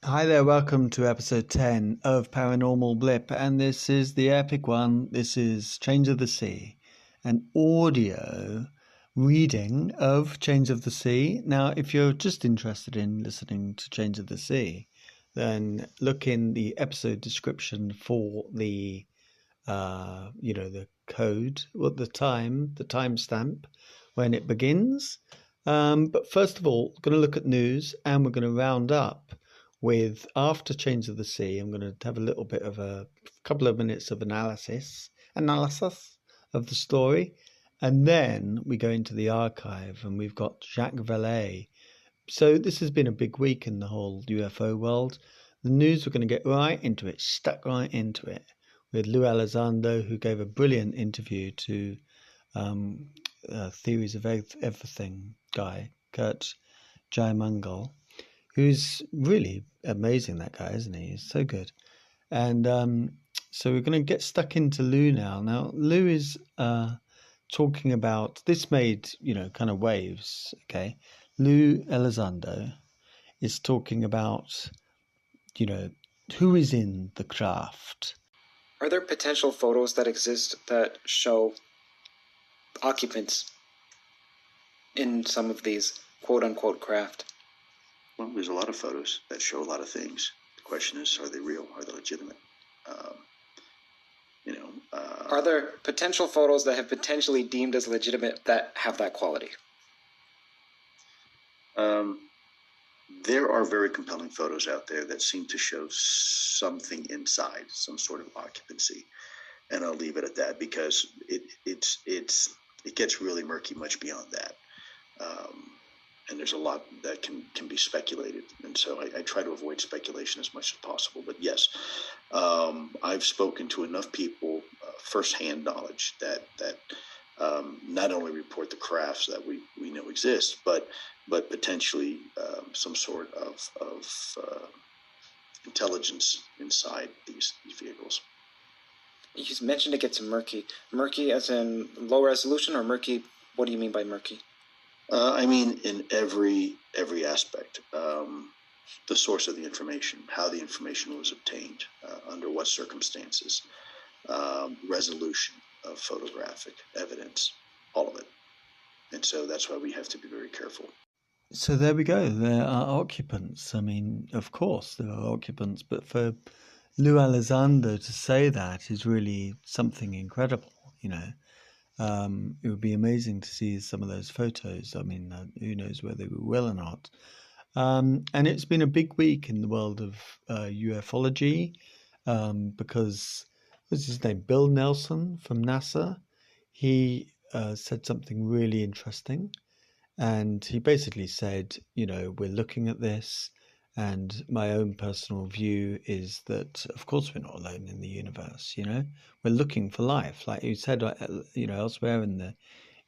Hi there, welcome to episode 10 of Paranormal Blip, and this is the epic one. This is Change of the Sea, an audio reading of Change of the Sea. Now, if you're just interested in listening to Change of the Sea, then look in the episode description for the the code, the timestamp when it begins. But first of all, we're going to look at news, and we're going to round up with, after Change of the Sea, I'm going to have a little bit of a couple of minutes of analysis of the story. And then we go into the archive, and we've got Jacques Vallée. So this has been a big week in the whole UFO world. The news, we're going to get right into it, stuck right into it, with Lou Elizondo, who gave a brilliant interview to Theories of Everything guy, Kurt Jaimangal, who's really amazing, that guy, isn't he? He's so good. And so we're going to get stuck into Lou now. Now, Lou is talking about, this made, kind of waves, okay? Lou Elizondo is talking about, who is in the craft. Are there potential photos that exist that show occupants in some of these quote-unquote craft? Well, there's a lot of photos that show a lot of things. The question is, are they real? Are they legitimate? Are there potential photos that have potentially deemed as legitimate that have that quality? There are very compelling photos out there that seem to show something inside, some sort of occupancy, and I'll leave it at that because it gets really murky much beyond that. And there's a lot that can be speculated. And so I try to avoid speculation as much as possible. But yes, I've spoken to enough people, firsthand knowledge, that not only report the crafts that we know exist, but potentially some sort of intelligence inside these vehicles. You mentioned it gets murky. Murky as in low resolution, or murky, what do you mean by murky? I mean, in every aspect, the source of the information, how the information was obtained, under what circumstances, resolution of photographic evidence, all of it. And so that's why we have to be very careful. So there we go. There are occupants. I mean, of course there are occupants, but for Lou Elizondo to say that is really something incredible, It would be amazing to see some of those photos. I mean, who knows whether we will or not. And it's been a big week in the world of ufology because, what's his name? Bill Nelson from NASA. He said something really interesting. And he basically said, we're looking at this. And my own personal view is that, of course, we're not alone in the universe, We're looking for life. Like you said, elsewhere in the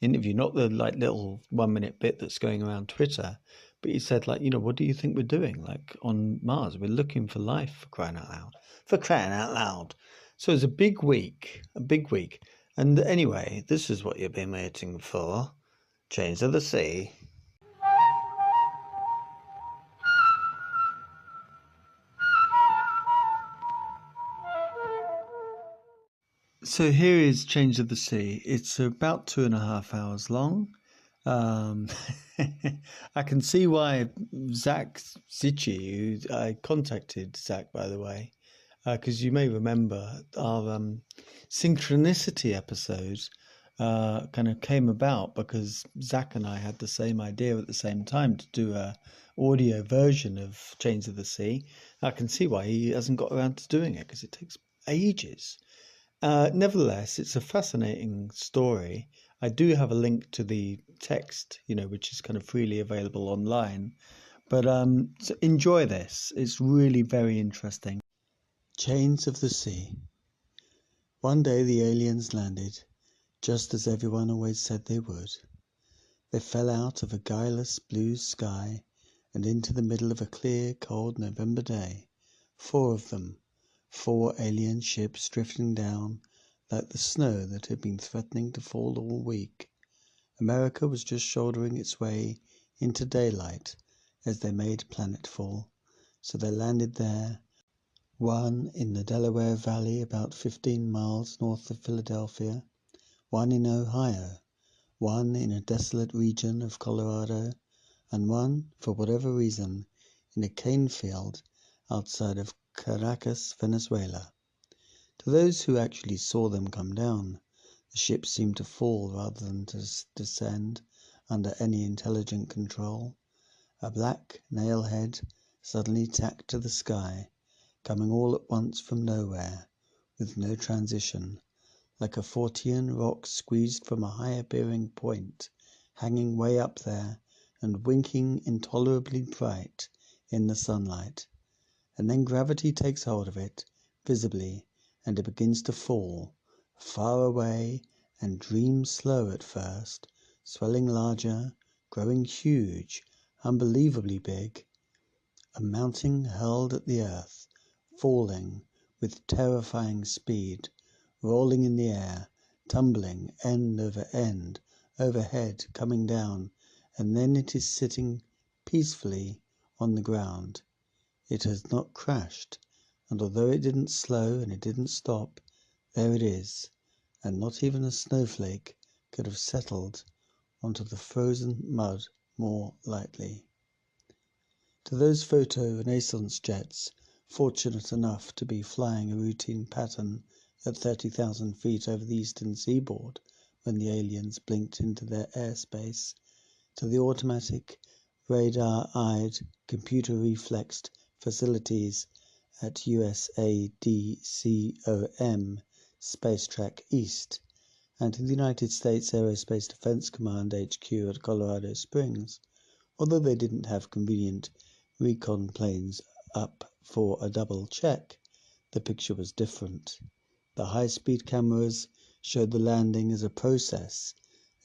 interview, not the little 1 minute bit that's going around Twitter, but he said, what do you think we're doing? Like on Mars, we're looking for life, for crying out loud. So it's a big week. And anyway, this is what you've been waiting for. Change of the Sea. So here is Change of the Sea. It's about 2.5 hours long. I can see why Zach Zicci, I contacted Zach, by the way, because you may remember our synchronicity episode kind of came about because Zach and I had the same idea at the same time to do a audio version of Change of the Sea. I can see why he hasn't got around to doing it, because it takes ages. Nevertheless, it's a fascinating story. I do have a link to the text, which is kind of freely available online. But so enjoy this. It's really very interesting. Chains of the Sea. One day the aliens landed, just as everyone always said they would. They fell out of a guileless blue sky and into the middle of a clear, cold November day. 4 of them. 4 alien ships drifting down like the snow that had been threatening to fall all week. America was just shouldering its way into daylight as they made planetfall, So they landed there, one in the Delaware Valley about 15 miles north of Philadelphia, one in Ohio, one in a desolate region of Colorado, and one, for whatever reason, in a cane field outside of Caracas, Venezuela. To those who actually saw them come down, the ship seemed to fall rather than to descend under any intelligent control. A black nail head suddenly tacked to the sky, coming all at once from nowhere, with no transition, like a Fortean rock squeezed from a high-appearing point, hanging way up there and winking intolerably bright in the sunlight. And then gravity takes hold of it, visibly, and it begins to fall, far away and dream slow at first, swelling larger, growing huge, unbelievably big, a mountain hurled at the earth, falling with terrifying speed, rolling in the air, tumbling end over end, overhead, coming down, and then it is sitting peacefully on the ground. It has not crashed, and although it didn't slow and it didn't stop, there it is, and not even a snowflake could have settled onto the frozen mud more lightly. To those photo-renaissance jets fortunate enough to be flying a routine pattern at 30,000 feet over the eastern seaboard when the aliens blinked into their airspace, to the automatic, radar-eyed, computer-reflexed facilities at USADCOM Space Track East, and to the United States Aerospace Defense Command HQ at Colorado Springs, although they didn't have convenient recon planes up for a double check, the picture was different. The high-speed cameras showed the landing as a process,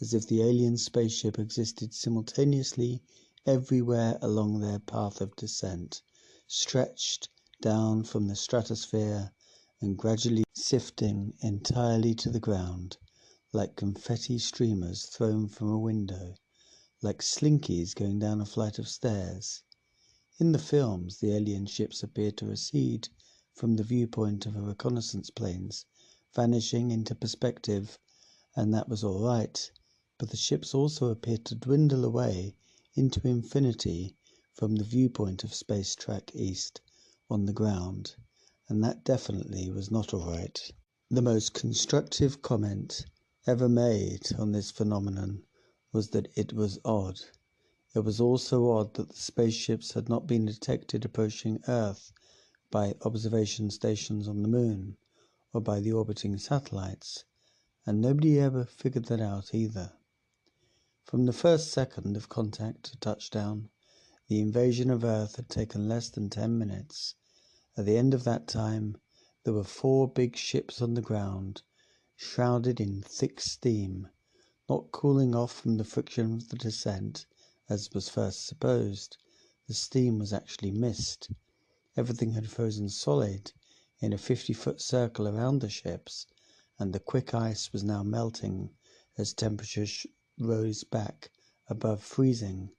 as if the alien spaceship existed simultaneously everywhere along their path of descent, stretched down from the stratosphere and gradually sifting entirely to the ground, like confetti streamers thrown from a window, like slinkies going down a flight of stairs. In the films, the alien ships appeared to recede from the viewpoint of reconnaissance planes, vanishing into perspective, and that was all right, but the ships also appeared to dwindle away into infinity from the viewpoint of Space Track East on the ground, and that definitely was not all right. The most constructive comment ever made on this phenomenon was that it was odd. It was also odd that the spaceships had not been detected approaching Earth by observation stations on the Moon or by the orbiting satellites, and nobody ever figured that out either. From the first second of contact to touchdown, the invasion of Earth had taken less than 10 minutes. At the end of that time, there were 4 big ships on the ground, shrouded in thick steam, not cooling off from the friction of the descent, as was first supposed. The steam was actually mist. Everything had frozen solid in a 50-foot circle around the ships, and the quick ice was now melting as temperatures rose back above freezing.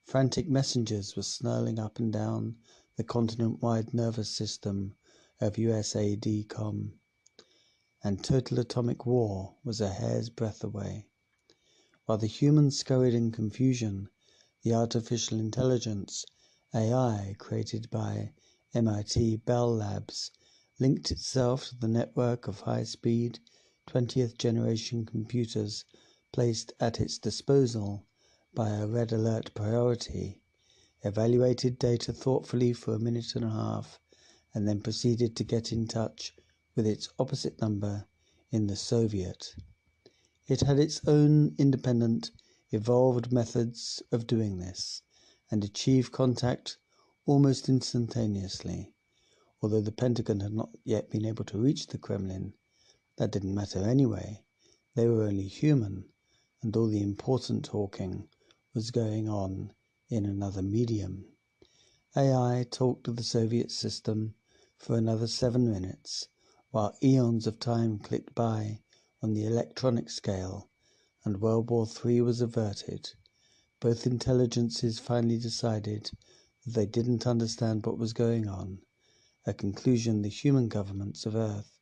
Frantic messengers were snarling up and down the continent-wide nervous system of USADCOM, and total atomic war was a hair's breadth away. While the humans scurried in confusion, the artificial intelligence, AI, created by MIT Bell Labs, linked itself to the network of high-speed, 20th-generation computers placed at its disposal by a red alert priority, evaluated data thoughtfully for a minute and a half, and then proceeded to get in touch with its opposite number in the Soviet. It had its own independent, evolved methods of doing this, and achieved contact almost instantaneously. Although the Pentagon had not yet been able to reach the Kremlin, that didn't matter anyway. They were only human, and all the important talking was going on in another medium. AI talked to the Soviet system for another 7 minutes, while eons of time clicked by on the electronic scale, and World War III was averted. Both intelligences finally decided that they didn't understand what was going on, a conclusion the human governments of Earth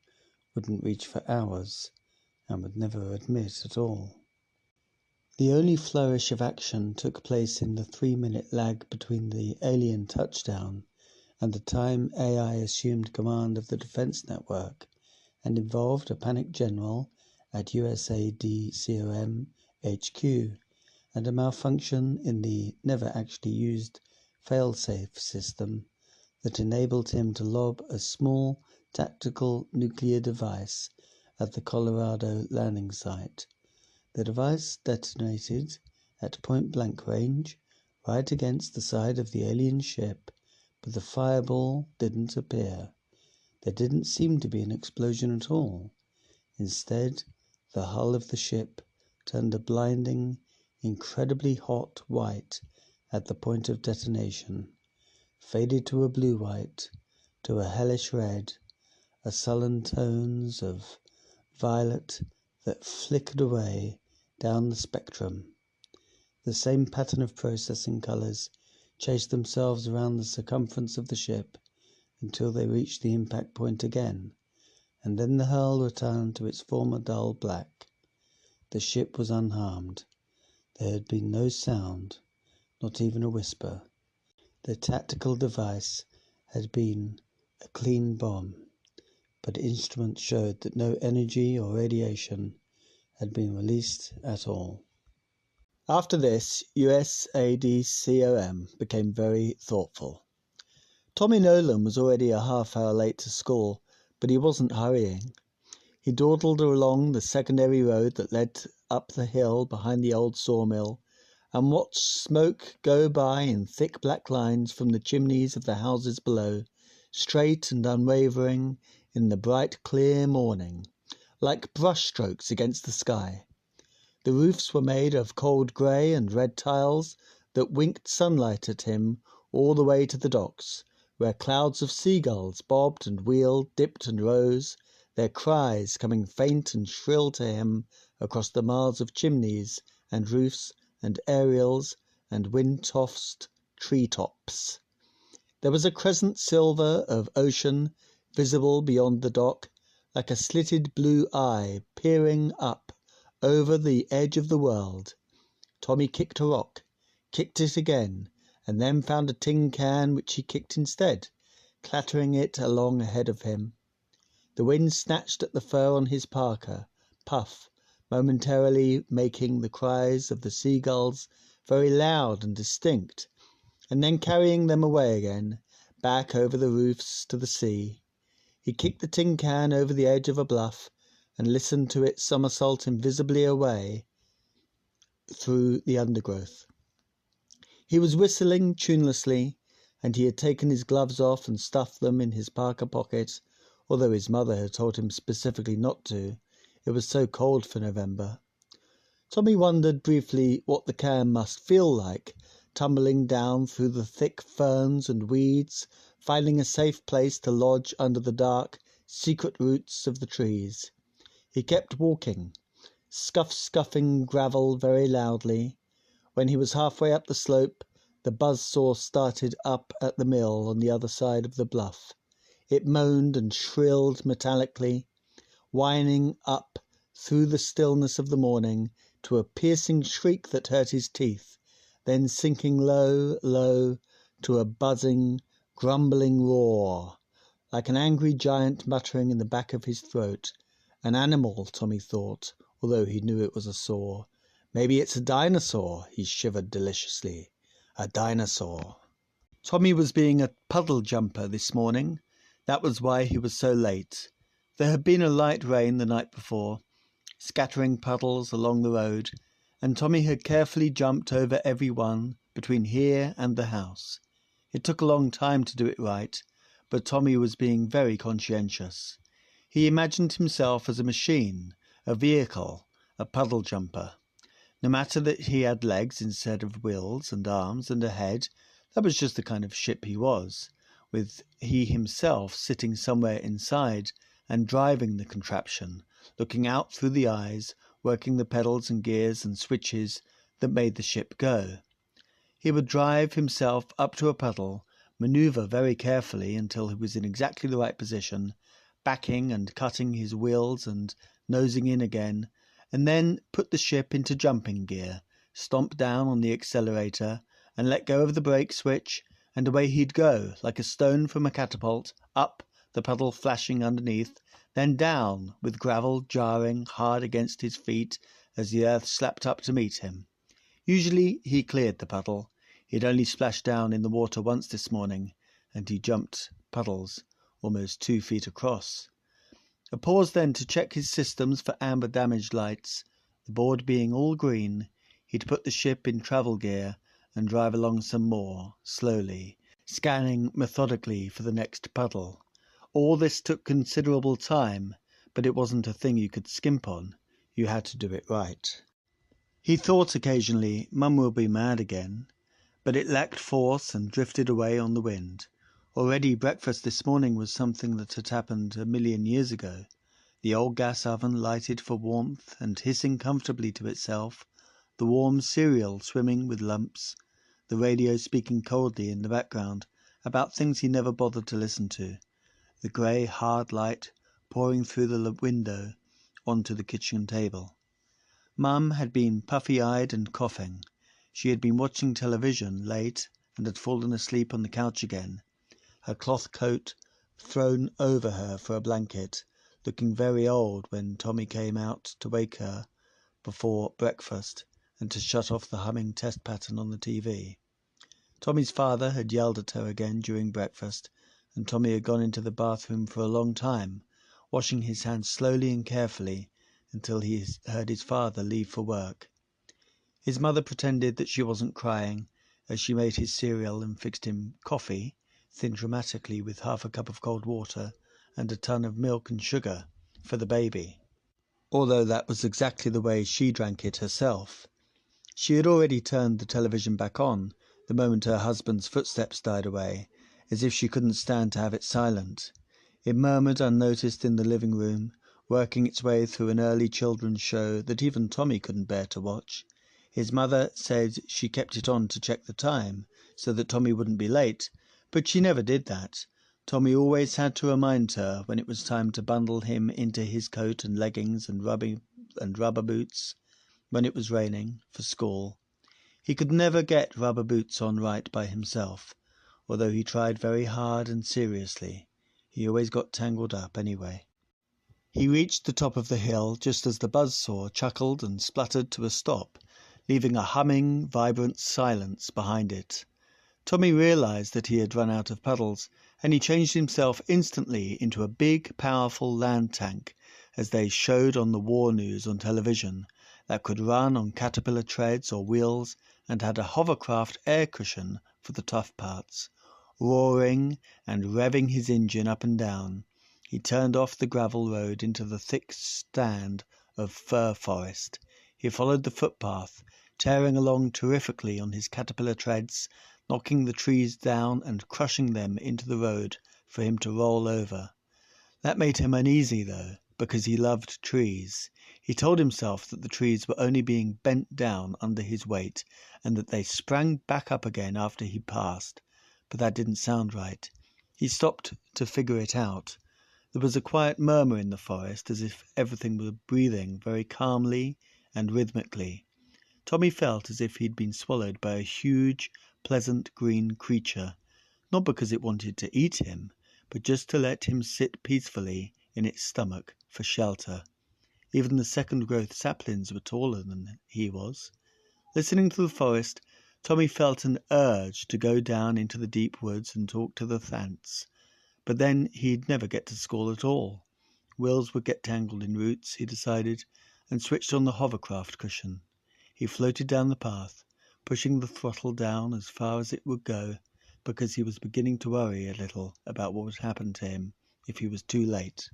wouldn't reach for hours and would never admit at all. The only flourish of action took place in the 3-minute lag between the alien touchdown and the time AI assumed command of the defense network and involved a panicked general at USADCOM HQ and a malfunction in the never-actually-used fail-safe system that enabled him to lob a small tactical nuclear device at the Colorado landing site. The device detonated at point-blank range right against the side of the alien ship, but the fireball didn't appear. There didn't seem to be an explosion at all. Instead, the hull of the ship turned a blinding, incredibly hot white at the point of detonation, faded to a blue-white, to a hellish red, a sullen tones of violet that flickered away down the spectrum. The same pattern of processing colors chased themselves around the circumference of the ship until they reached the impact point again, and then the hull returned to its former dull black. The ship was unharmed. There had been no sound, not even a whisper. The tactical device had been a clean bomb, but instruments showed that no energy or radiation had been released at all. After this, USADCOM became very thoughtful. Tommy Nolan was already a half-hour late to school, but he wasn't hurrying. He dawdled along the secondary road that led up the hill behind the old sawmill and watched smoke go by in thick black lines from the chimneys of the houses below, straight and unwavering in the bright clear morning, like brushstrokes against the sky. The roofs were made of cold grey and red tiles that winked sunlight at him all the way to the docks, where clouds of seagulls bobbed and wheeled, dipped and rose, their cries coming faint and shrill to him across the miles of chimneys and roofs and aerials and wind-tossed tree-tops. There was a crescent silver of ocean visible beyond the dock, like a slitted blue eye peering up over the edge of the world. Tommy kicked a rock, kicked it again, and then found a tin can which he kicked instead, clattering it along ahead of him. The wind snatched at the fur on his parka, puff, momentarily making the cries of the seagulls very loud and distinct, and then carrying them away again, back over the roofs to the sea. He kicked the tin can over the edge of a bluff and listened to it somersault invisibly away through the undergrowth. He was whistling tunelessly, and he had taken his gloves off and stuffed them in his parka pocket, although his mother had told him specifically not to. It was so cold for November. Tommy wondered briefly what the can must feel like, tumbling down through the thick ferns and weeds, finding a safe place to lodge under the dark, secret roots of the trees. He kept walking, scuffing gravel very loudly. When he was halfway up the slope, the buzzsaw started up at the mill on the other side of the bluff. It moaned and shrilled metallically, whining up through the stillness of the morning to a piercing shriek that hurt his teeth, then sinking low, low to a buzzing, grumbling roar, like an angry giant muttering in the back of his throat. An animal, Tommy thought, although he knew it was a saw. Maybe it's a dinosaur, he shivered deliciously. A dinosaur. Tommy was being a puddle jumper this morning. That was why he was so late. There had been a light rain the night before, scattering puddles along the road, and Tommy had carefully jumped over every one between here and the house. It took a long time to do it right, but Tommy was being very conscientious. He imagined himself as a machine, a vehicle, a puddle jumper. No matter that he had legs instead of wheels and arms and a head, that was just the kind of ship he was, with he himself sitting somewhere inside and driving the contraption, looking out through the eyes, working the pedals and gears and switches that made the ship go. He would drive himself up to a puddle, maneuver very carefully until he was in exactly the right position, backing and cutting his wheels and nosing in again, and then put the ship into jumping gear, stomp down on the accelerator, and let go of the brake switch, and away he'd go, like a stone from a catapult, up, the puddle flashing underneath, then down, with gravel jarring hard against his feet as the earth slapped up to meet him. Usually he cleared the puddle. He'd only splashed down in the water once this morning, and he jumped puddles almost 2 feet across. A pause then to check his systems for amber damaged lights. The board being all green, he'd put the ship in travel gear and drive along some more, slowly, scanning methodically for the next puddle. All this took considerable time, but it wasn't a thing you could skimp on. You had to do it right. He thought occasionally, Mum will be mad again, but it lacked force and drifted away on the wind. Already breakfast this morning was something that had happened a million years ago. The old gas oven lighted for warmth and hissing comfortably to itself, the warm cereal swimming with lumps, the radio speaking coldly in the background about things he never bothered to listen to, the grey hard light pouring through the window onto the kitchen table. Mum had been puffy-eyed and coughing. She had been watching television late and had fallen asleep on the couch again, her cloth coat thrown over her for a blanket, looking very old when Tommy came out to wake her before breakfast and to shut off the humming test pattern on the TV. Tommy's father had yelled at her again during breakfast, and Tommy had gone into the bathroom for a long time, washing his hands slowly and carefully until he heard his father leave for work. His mother pretended that she wasn't crying as she made his cereal and fixed him coffee, thinned dramatically with half a cup of cold water and a ton of milk and sugar, for the baby, although that was exactly the way she drank it herself. She had already turned the television back on the moment her husband's footsteps died away, as if she couldn't stand to have it silent. It murmured unnoticed in the living room, working its way through an early children's show that even Tommy couldn't bear to watch. His mother said she kept it on to check the time, so that Tommy wouldn't be late, but she never did that. Tommy always had to remind her when it was time to bundle him into his coat and leggings and rubber boots, when it was raining, for school. He could never get rubber boots on right by himself, although he tried very hard and seriously. He always got tangled up anyway. He reached the top of the hill just as the buzzsaw chuckled and spluttered to a stop, leaving a humming, vibrant silence behind it. Tommy realized that he had run out of puddles, and he changed himself instantly into a big, powerful land tank, as they showed on the war news on television, that could run on caterpillar treads or wheels and had a hovercraft air cushion for the tough parts. Roaring and revving his engine up and down, he turned off the gravel road into the thick stand of fir forest. He followed the footpath, tearing along terrifically on his caterpillar treads, knocking the trees down and crushing them into the road for him to roll over. That made him uneasy, though, because he loved trees. He told himself that the trees were only being bent down under his weight, and that they sprang back up again after he passed. But that didn't sound right. He stopped to figure it out. There was a quiet murmur in the forest, as if everything were breathing very calmly and rhythmically. Tommy felt as if he'd been swallowed by a huge, pleasant green creature, not because it wanted to eat him, but just to let him sit peacefully in its stomach for shelter. Even the second-growth saplings were taller than he was. Listening to the forest, Tommy felt an urge to go down into the deep woods and talk to the thants. But then he'd never get to school at all. Wills would get tangled in roots, he decided, and switched on the hovercraft cushion. He floated down the path, pushing the throttle down as far as it would go, because he was beginning to worry a little about what would happen to him if he was too late.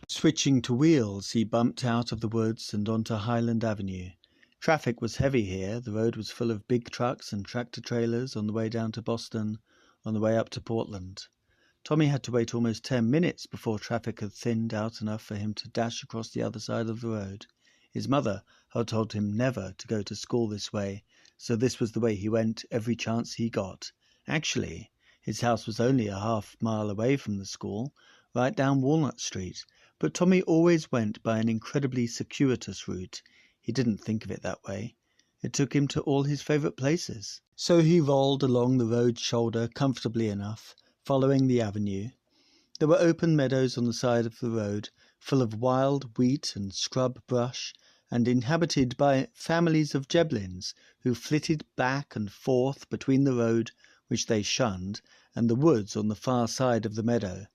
Switching to wheels, he bumped out of the woods and onto Highland Avenue. Traffic was heavy here. The road was full of big trucks and tractor-trailers on the way down to Boston, on the way up to Portland. Tommy had to wait almost 10 minutes before traffic had thinned out enough for him to dash across the other side of the road. His mother had told him never to go to school this way, so this was the way he went every chance he got. Actually, his house was only a half-mile away from the school, right down Walnut Street, but Tommy always went by an incredibly circuitous route. He didn't think of it that way. It took him to all his favourite places. So he rolled along the road's shoulder comfortably enough, following the avenue. There were open meadows on the side of the road, full of wild wheat and scrub brush, and inhabited by families of Jeblins who flitted back and forth between the road, which they shunned, and the woods on the far side of the meadow.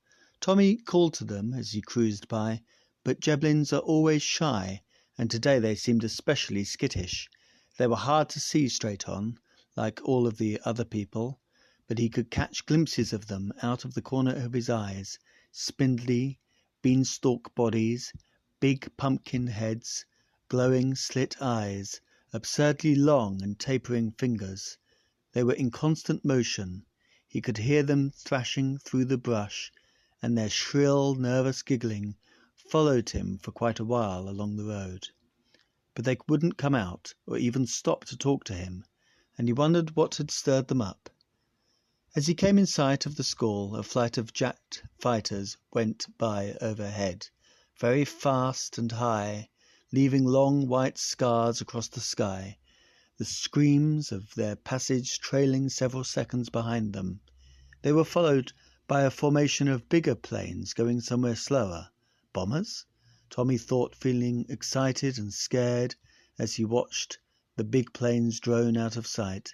Tommy called to them as he cruised by, but Jeblins are always shy, and today they seemed especially skittish. They were hard to see straight on, like all of the other people, but he could catch glimpses of them out of the corner of his eyes, spindly, beanstalk bodies, big pumpkin heads, glowing slit eyes, absurdly long and tapering fingers. They were in constant motion. He could hear them thrashing through the brush, and their shrill, nervous giggling followed him for quite a while along the road. But they wouldn't come out or even stop to talk to him, and he wondered what had stirred them up. As he came in sight of the school, a flight of jet fighters went by overhead, very fast and high, leaving long white scars across the sky, the screams of their passage trailing several seconds behind them. They were followed by a formation of bigger planes going somewhere slower. Bombers? Tommy thought, feeling excited and scared as he watched the big planes drone out of sight.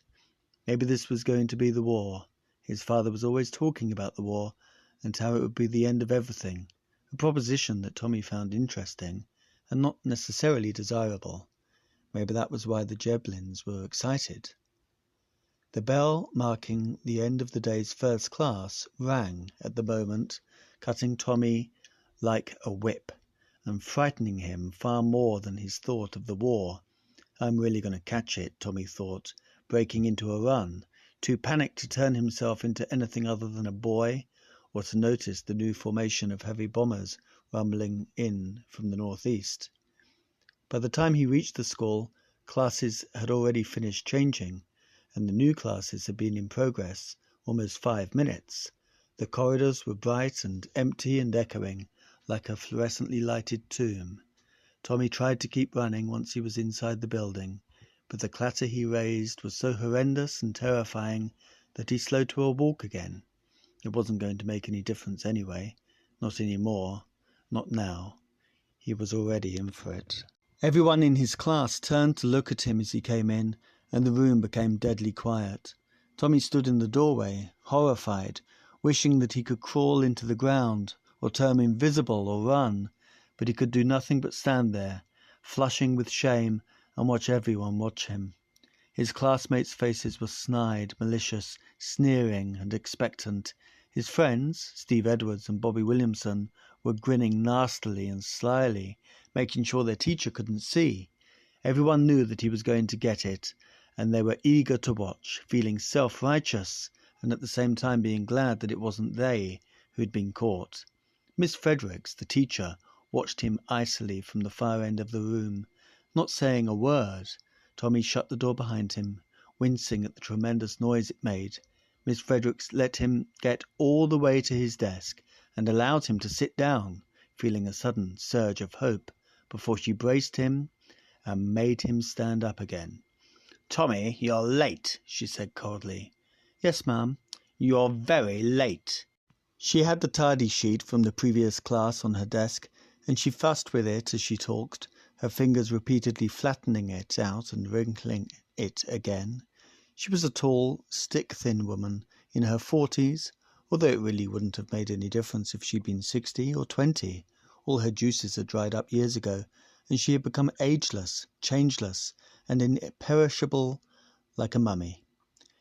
Maybe this was going to be the war. His father was always talking about the war and how it would be the end of everything, a proposition that Tommy found interesting and not necessarily desirable. Maybe that was why the Jeblins were excited. The bell marking the end of the day's first class rang at the moment, cutting Tommy like a whip and frightening him far more than his thought of the war. I'm really going to catch it, Tommy thought, breaking into a run, too panicked to turn himself into anything other than a boy, or to notice the new formation of heavy bombers rumbling in from the northeast. By the time he reached the school, classes had already finished changing, and the new classes had been in progress almost 5 minutes. The corridors were bright and empty and echoing, like a fluorescently lighted tomb. Tommy tried to keep running once he was inside the building, but the clatter he raised was so horrendous and terrifying that he slowed to a walk again. It wasn't going to make any difference anyway. Not any more. Not now. He was already in for it. Everyone in his class turned to look at him as he came in, and the room became deadly quiet. Tommy stood in the doorway, horrified, wishing that he could crawl into the ground, or turn invisible, or run, but he could do nothing but stand there, flushing with shame, and watch everyone watch him. His classmates' faces were snide, malicious, sneering, and expectant. His friends, Steve Edwards and Bobby Williamson, were grinning nastily and slyly, making sure their teacher couldn't see. Everyone knew that he was going to get it, and they were eager to watch, feeling self-righteous, and at the same time being glad that it wasn't they who'd been caught. Miss Fredericks, the teacher, watched him icily from the far end of the room, not saying a word. Tommy shut the door behind him, wincing at the tremendous noise it made. Miss Fredericks let him get all the way to his desk and allowed him to sit down, feeling a sudden surge of hope, before she braced him and made him stand up again. "Tommy, you're late," she said coldly. "Yes, ma'am." "You're very late." She had the tidy sheet from the previous class on her desk, and she fussed with it as she talked, her fingers repeatedly flattening it out and wrinkling it again. She was a tall, stick-thin woman in her 40s, although it really wouldn't have made any difference if she'd been 60 or 20. All her juices had dried up years ago, and she had become ageless, changeless, and imperishable like a mummy.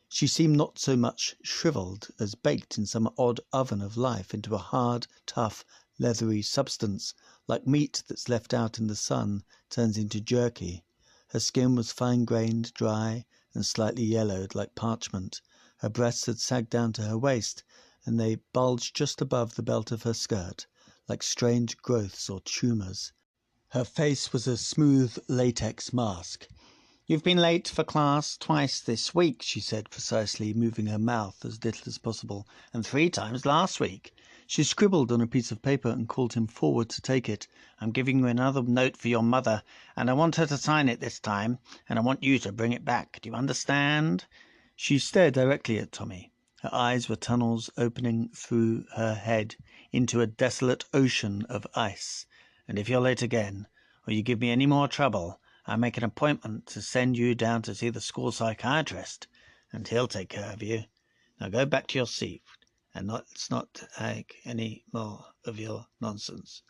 She seemed not so much shriveled as baked in some odd oven of life into a hard, tough, leathery substance, like meat that's left out in the sun turns into jerky. Her skin was fine-grained, dry, and slightly yellowed like parchment. Her breasts had sagged down to her waist, and they bulged just above the belt of her skirt, like strange growths or tumours. Her face was a smooth latex mask. "You've been late for class twice this week," she said precisely, moving her mouth as little as possible, "and 3 times last week." She scribbled on a piece of paper and called him forward to take it. "I'm giving you another note for your mother, and I want her to sign it this time, and I want you to bring it back. Do you understand?" She stared directly at Tommy. Her eyes were tunnels opening through her head into a desolate ocean of ice. "And if you're late again, or you give me any more trouble, I make an appointment to send you down to see the school psychiatrist, and he'll take care of you. Now go back to your seat, and let's not take any more of your nonsense."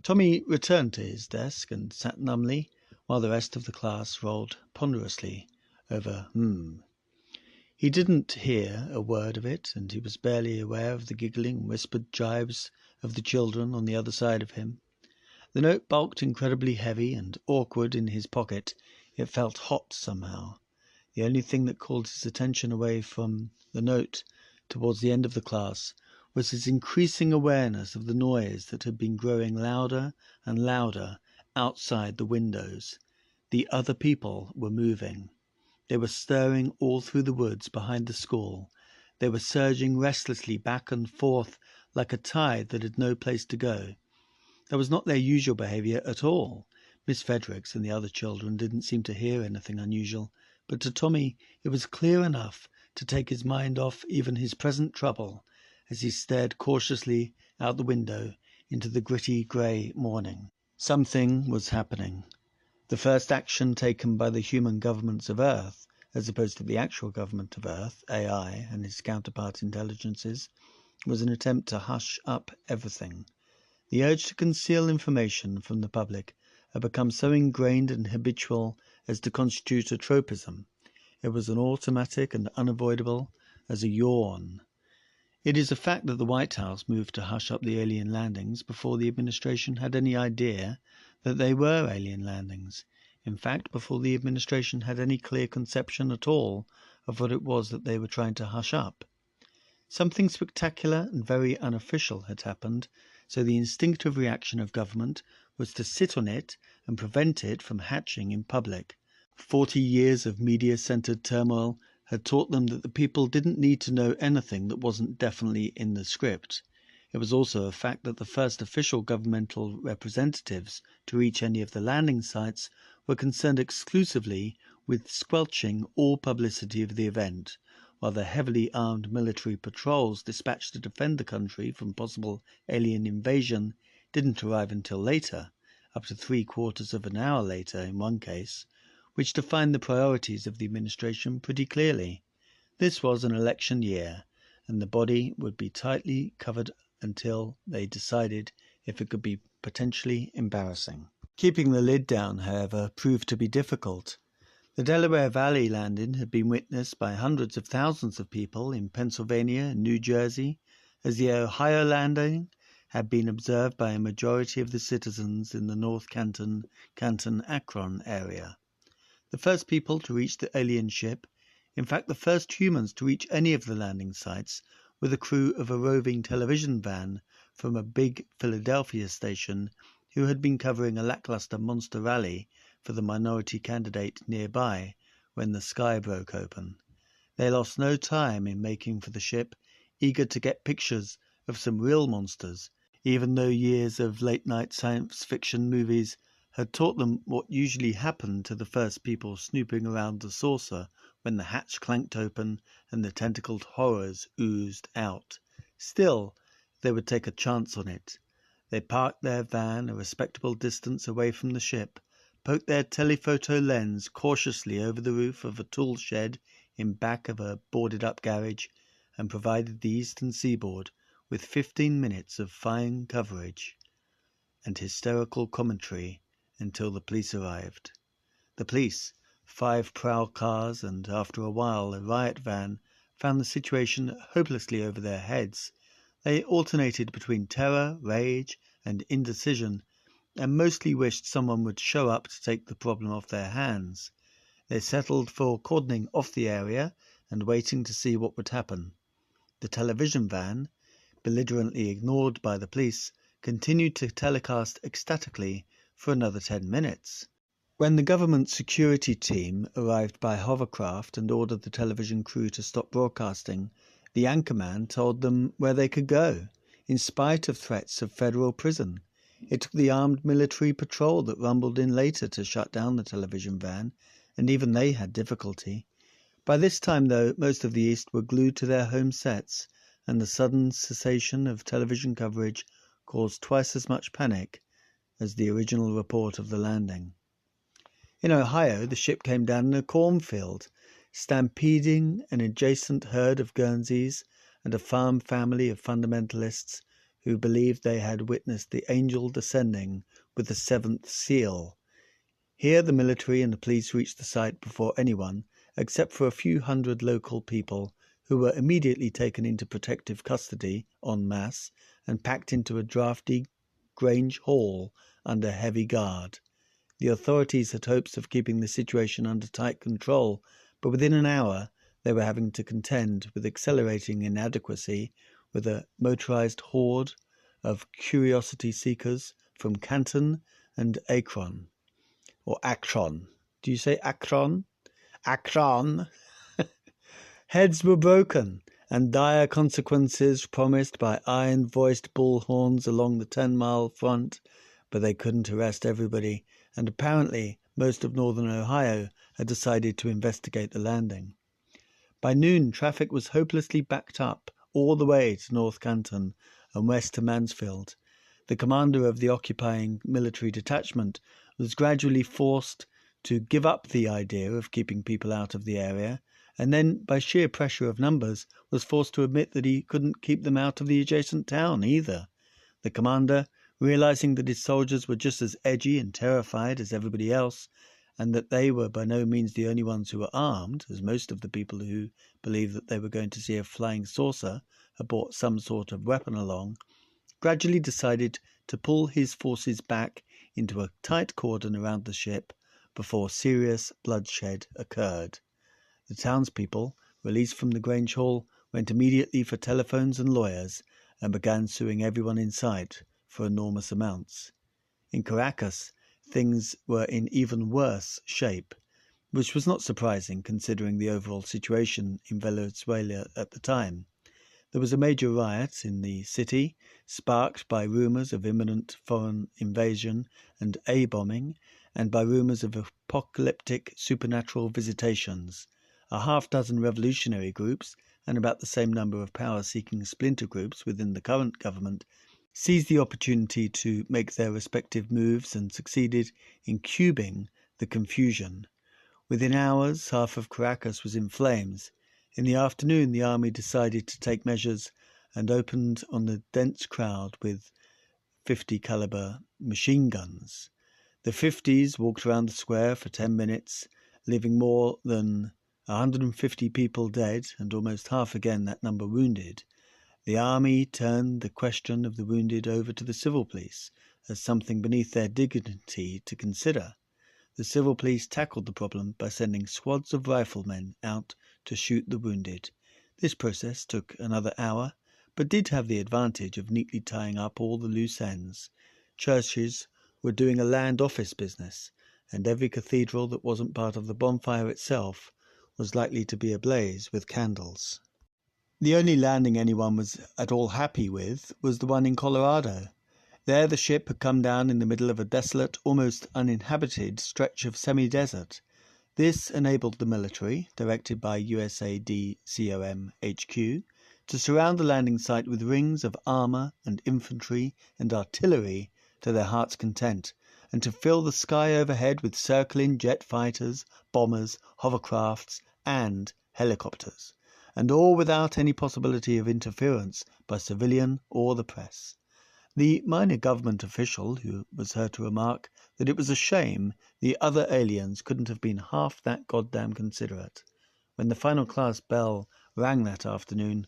Tommy returned to his desk and sat numbly, while the rest of the class rolled ponderously over He didn't hear a word of it, and he was barely aware of the giggling and whispered jibes of the children on the other side of him. The note bulked incredibly heavy and awkward in his pocket. It felt hot somehow. The only thing that called his attention away from the note towards the end of the class was his increasing awareness of the noise that had been growing louder and louder outside the windows. The other people were moving. They were stirring all through the woods behind the school. They were surging restlessly back and forth like a tide that had no place to go. That was not their usual behaviour at all. Miss Fredericks and the other children didn't seem to hear anything unusual, but to Tommy it was clear enough to take his mind off even his present trouble as he stared cautiously out the window into the gritty grey morning. Something was happening. The first action taken by the human governments of Earth, as opposed to the actual government of Earth, AI, and its counterpart intelligences, was an attempt to hush up everything. The urge to conceal information from the public had become so ingrained and habitual as to constitute a tropism. It was as automatic and unavoidable as a yawn. It is a fact that the White House moved to hush up the alien landings before the administration had any idea that they were alien landings. In fact, before the administration had any clear conception at all of what it was that they were trying to hush up. Something spectacular and very unofficial had happened, so the instinctive reaction of government was to sit on it and prevent it from hatching in public. 40 years of media-centered turmoil had taught them that the people didn't need to know anything that wasn't definitely in the script. It was also a fact that the first official governmental representatives to reach any of the landing sites were concerned exclusively with squelching all publicity of the event, while the heavily armed military patrols dispatched to defend the country from possible alien invasion didn't arrive until later, up to 3/4 of an hour later in one case, which defined the priorities of the administration pretty clearly. This was an election year, and the body would be tightly covered until they decided if it could be potentially embarrassing. Keeping the lid down, however, proved to be difficult. The Delaware Valley landing had been witnessed by hundreds of thousands of people in Pennsylvania and New Jersey, as the Ohio landing had been observed by a majority of the citizens in the North Canton-Akron area. The first people to reach the alien ship, in fact the first humans to reach any of the landing sites, were the crew of a roving television van from a big Philadelphia station who had been covering a lackluster monster rally for the minority candidate nearby when the sky broke open. They lost no time in making for the ship, eager to get pictures of some real monsters, even though years of late-night science fiction movies had taught them what usually happened to the first people snooping around the saucer when the hatch clanked open and the tentacled horrors oozed out. Still, they would take a chance on it. They parked their van a respectable distance away from the ship, poked their telephoto lens cautiously over the roof of a tool shed in back of a boarded-up garage, and provided the eastern seaboard with 15 minutes of fine coverage and hysterical commentary until the police arrived. The police, 5 prowl cars, and after a while a riot van, found the situation hopelessly over their heads. They alternated between terror, rage, and indecision, and mostly wished someone would show up to take the problem off their hands. They settled for cordoning off the area and waiting to see what would happen. The television van, belligerently ignored by the police, continued to telecast ecstatically for another 10 minutes. When the government security team arrived by hovercraft and ordered the television crew to stop broadcasting, the anchorman told them where they could go, in spite of threats of federal prison. It took the armed military patrol that rumbled in later to shut down the television van, and even they had difficulty. By this time, though, most of the East were glued to their home sets, and the sudden cessation of television coverage caused twice as much panic as the original report of the landing. In Ohio, the ship came down in a cornfield, stampeding an adjacent herd of Guernseys and a farm family of fundamentalists who believed they had witnessed the angel descending with the seventh seal. Here the military and the police reached the site before anyone, except for a few hundred local people who were immediately taken into protective custody en masse and packed into a drafty Grange Hall under heavy guard. The authorities had hopes of keeping the situation under tight control, but within an hour they were having to contend with accelerating inadequacy with a motorized horde of curiosity seekers from Canton and Akron. Or Akron. Do you say Akron? Akron! Heads were broken, and dire consequences promised by iron-voiced bullhorns along the 10-mile front, but they couldn't arrest everybody, and apparently most of northern Ohio had decided to investigate the landing. By noon, traffic was hopelessly backed up all the way to North Canton and west to Mansfield. The commander of the occupying military detachment was gradually forced to give up the idea of keeping people out of the area, and then, by sheer pressure of numbers, was forced to admit that he couldn't keep them out of the adjacent town either. The commander, realizing that his soldiers were just as edgy and terrified as everybody else, and that they were by no means the only ones who were armed, as most of the people who believed that they were going to see a flying saucer had brought some sort of weapon along, gradually decided to pull his forces back into a tight cordon around the ship before serious bloodshed occurred. The townspeople, released from the Grange Hall, went immediately for telephones and lawyers and began suing everyone in sight for enormous amounts. In Caracas, things were in even worse shape, which was not surprising considering the overall situation in Venezuela at the time. There was a major riot in the city, sparked by rumors of imminent foreign invasion and A-bombing, and by rumors of apocalyptic supernatural visitations. A half-dozen revolutionary groups, and about the same number of power-seeking splinter groups within the current government, seized the opportunity to make their respective moves and succeeded in cubing the confusion. Within hours, half of Caracas was in flames. In the afternoon, the army decided to take measures and opened on the dense crowd with 50 caliber machine guns. The 50s walked around the square for 10 minutes, leaving more than 150 people dead and almost half again that number wounded. The army turned the question of the wounded over to the civil police as something beneath their dignity to consider. The civil police tackled the problem by sending squads of riflemen out to shoot the wounded. This process took another hour, but did have the advantage of neatly tying up all the loose ends. Churches were doing a land office business, and every cathedral that wasn't part of the bonfire itself was likely to be ablaze with candles. The only landing anyone was at all happy with was the one in Colorado. There the ship had come down in the middle of a desolate, almost uninhabited stretch of semi-desert. This enabled the military, directed by USADCOM HQ, to surround the landing site with rings of armor and infantry and artillery to their heart's content, and to fill the sky overhead with circling jet fighters, bombers, hovercrafts, and helicopters, and all without any possibility of interference by civilian or the press. The minor government official who was heard to remark that it was a shame the other aliens couldn't have been half that goddamn considerate. When the final class bell rang that afternoon,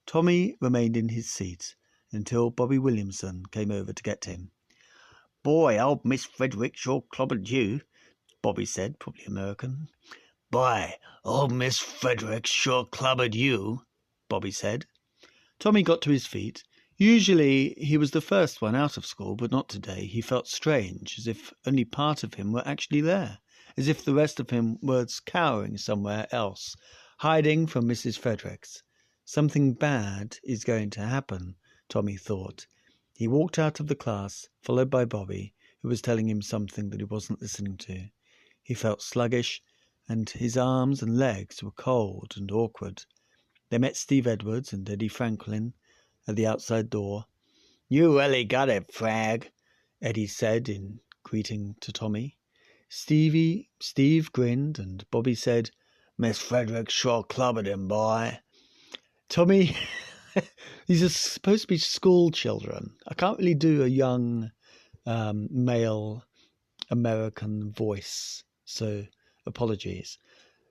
Tommy remained in his seat until Bobby Williamson came over to get him. "Boy, old Miss Frederick sure clobbered you," Bobby said, probably American. "Boy, old Miss Frederick sure clobbered you," Bobby said. Tommy got to his feet. Usually he was the first one out of school, but not today. He felt strange, as if only part of him were actually there, as if the rest of him was cowering somewhere else, hiding from Mrs. Fredericks. Something bad is going to happen, Tommy thought. He walked out of the class, followed by Bobby, who was telling him something that he wasn't listening to. He felt sluggish, and his arms and legs were cold and awkward. They met Steve Edwards and Eddie Franklin at the outside door. "You really got it, Frag," Eddie said in greeting to Tommy. Steve grinned, and Bobby said, "Miss Fredericks sure clobbered him, boy." Tommy, these are supposed to be school children. I can't really do a young male American voice, so apologies.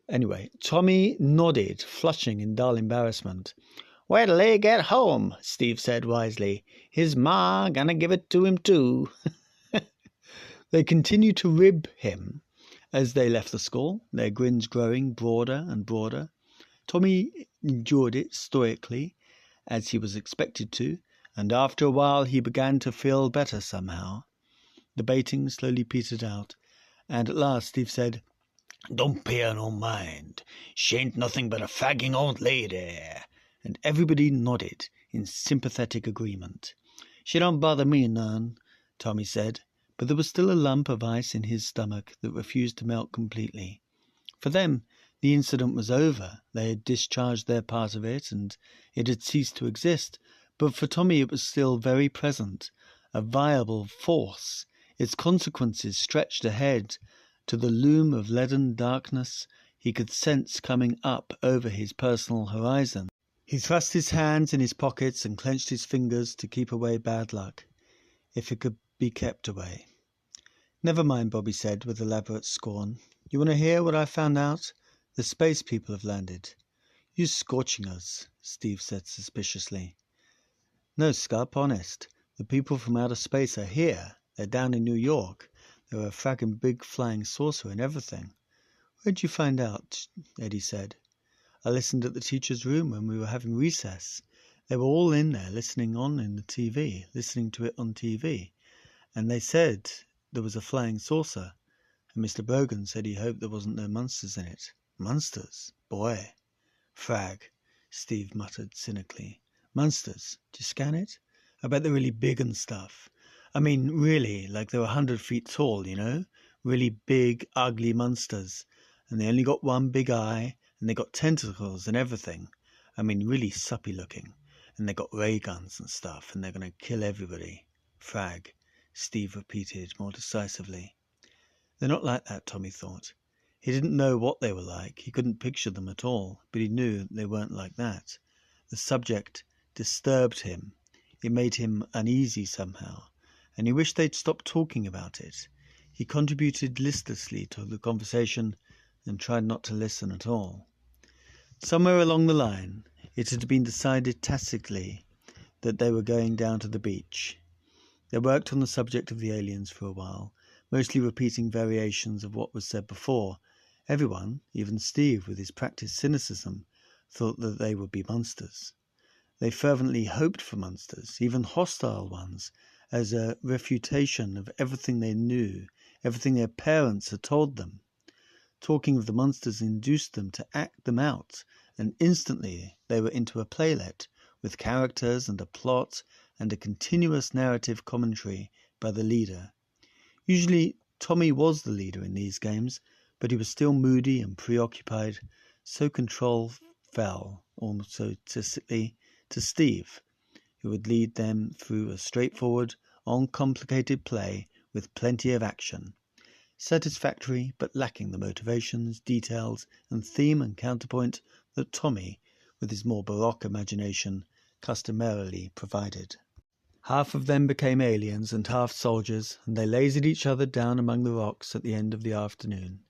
Anyway, Tommy nodded, flushing in dull embarrassment. "Where'll he get home?" Steve said wisely. "His ma gonna give it to him too." They continued to rib him as they left the school, their grins growing broader and broader. Tommy endured it stoically, as he was expected to, and after a while he began to feel better somehow. The baiting slowly petered out, and at last Steve said, "Don't pay her no mind. She ain't nothing but a fagging old lady." And everybody nodded in sympathetic agreement. "She don't bother me none," Tommy said, but there was still a lump of ice in his stomach that refused to melt completely. For them, the incident was over. They had discharged their part of it, and it had ceased to exist. But for Tommy it was still very present, a viable force. Its consequences stretched ahead to the loom of leaden darkness he could sense coming up over his personal horizon. He thrust his hands in his pockets and clenched his fingers to keep away bad luck, if it could be kept away. "Never mind," Bobby said with elaborate scorn. "You want to hear what I found out? The space people have landed." "You scorching us," Steve said suspiciously. "No, Scup, honest. The people from outer space are here. They're down in New York. They're a fragging big flying saucer and everything." "Where'd you find out?" Eddie said. "I listened at the teacher's room when we were having recess. They were all in there listening to it on TV. And they said there was a flying saucer. And Mr. Brogan said he hoped there wasn't no monsters in it." "Monsters? Boy." "Frag," Steve muttered cynically. "Monsters? Did you scan it? I bet they're really big and stuff. I mean, really, like they're 100 feet tall, you know? Really big, ugly monsters. And they only got one big eye, and they got tentacles and everything. I mean, really suppy looking. And they got ray guns and stuff, and they're going to kill everybody." "Frag," Steve repeated more decisively. "They're not like that," Tommy thought. He didn't know what they were like. He couldn't picture them at all, but he knew they weren't like that. The subject disturbed him. It made him uneasy somehow, and he wished they'd stop talking about it. He contributed listlessly to the conversation and tried not to listen at all. Somewhere along the line, it had been decided tacitly that they were going down to the beach. They worked on the subject of the aliens for a while, mostly repeating variations of what was said before. Everyone, even Steve with his practiced cynicism, thought that they would be monsters. They fervently hoped for monsters, even hostile ones, as a refutation of everything they knew, everything their parents had told them. Talking of the monsters induced them to act them out, and instantly they were into a playlet, with characters and a plot and a continuous narrative commentary by the leader. Usually Tommy was the leader in these games, but he was still moody and preoccupied, so control fell almost tacitly to Steve, who would lead them through a straightforward, uncomplicated play with plenty of action. Satisfactory, but lacking the motivations, details, and theme and counterpoint that Tommy, with his more baroque imagination, customarily provided. Half of them became aliens and half soldiers, and they lasered each other down among the rocks at the end of the afternoon.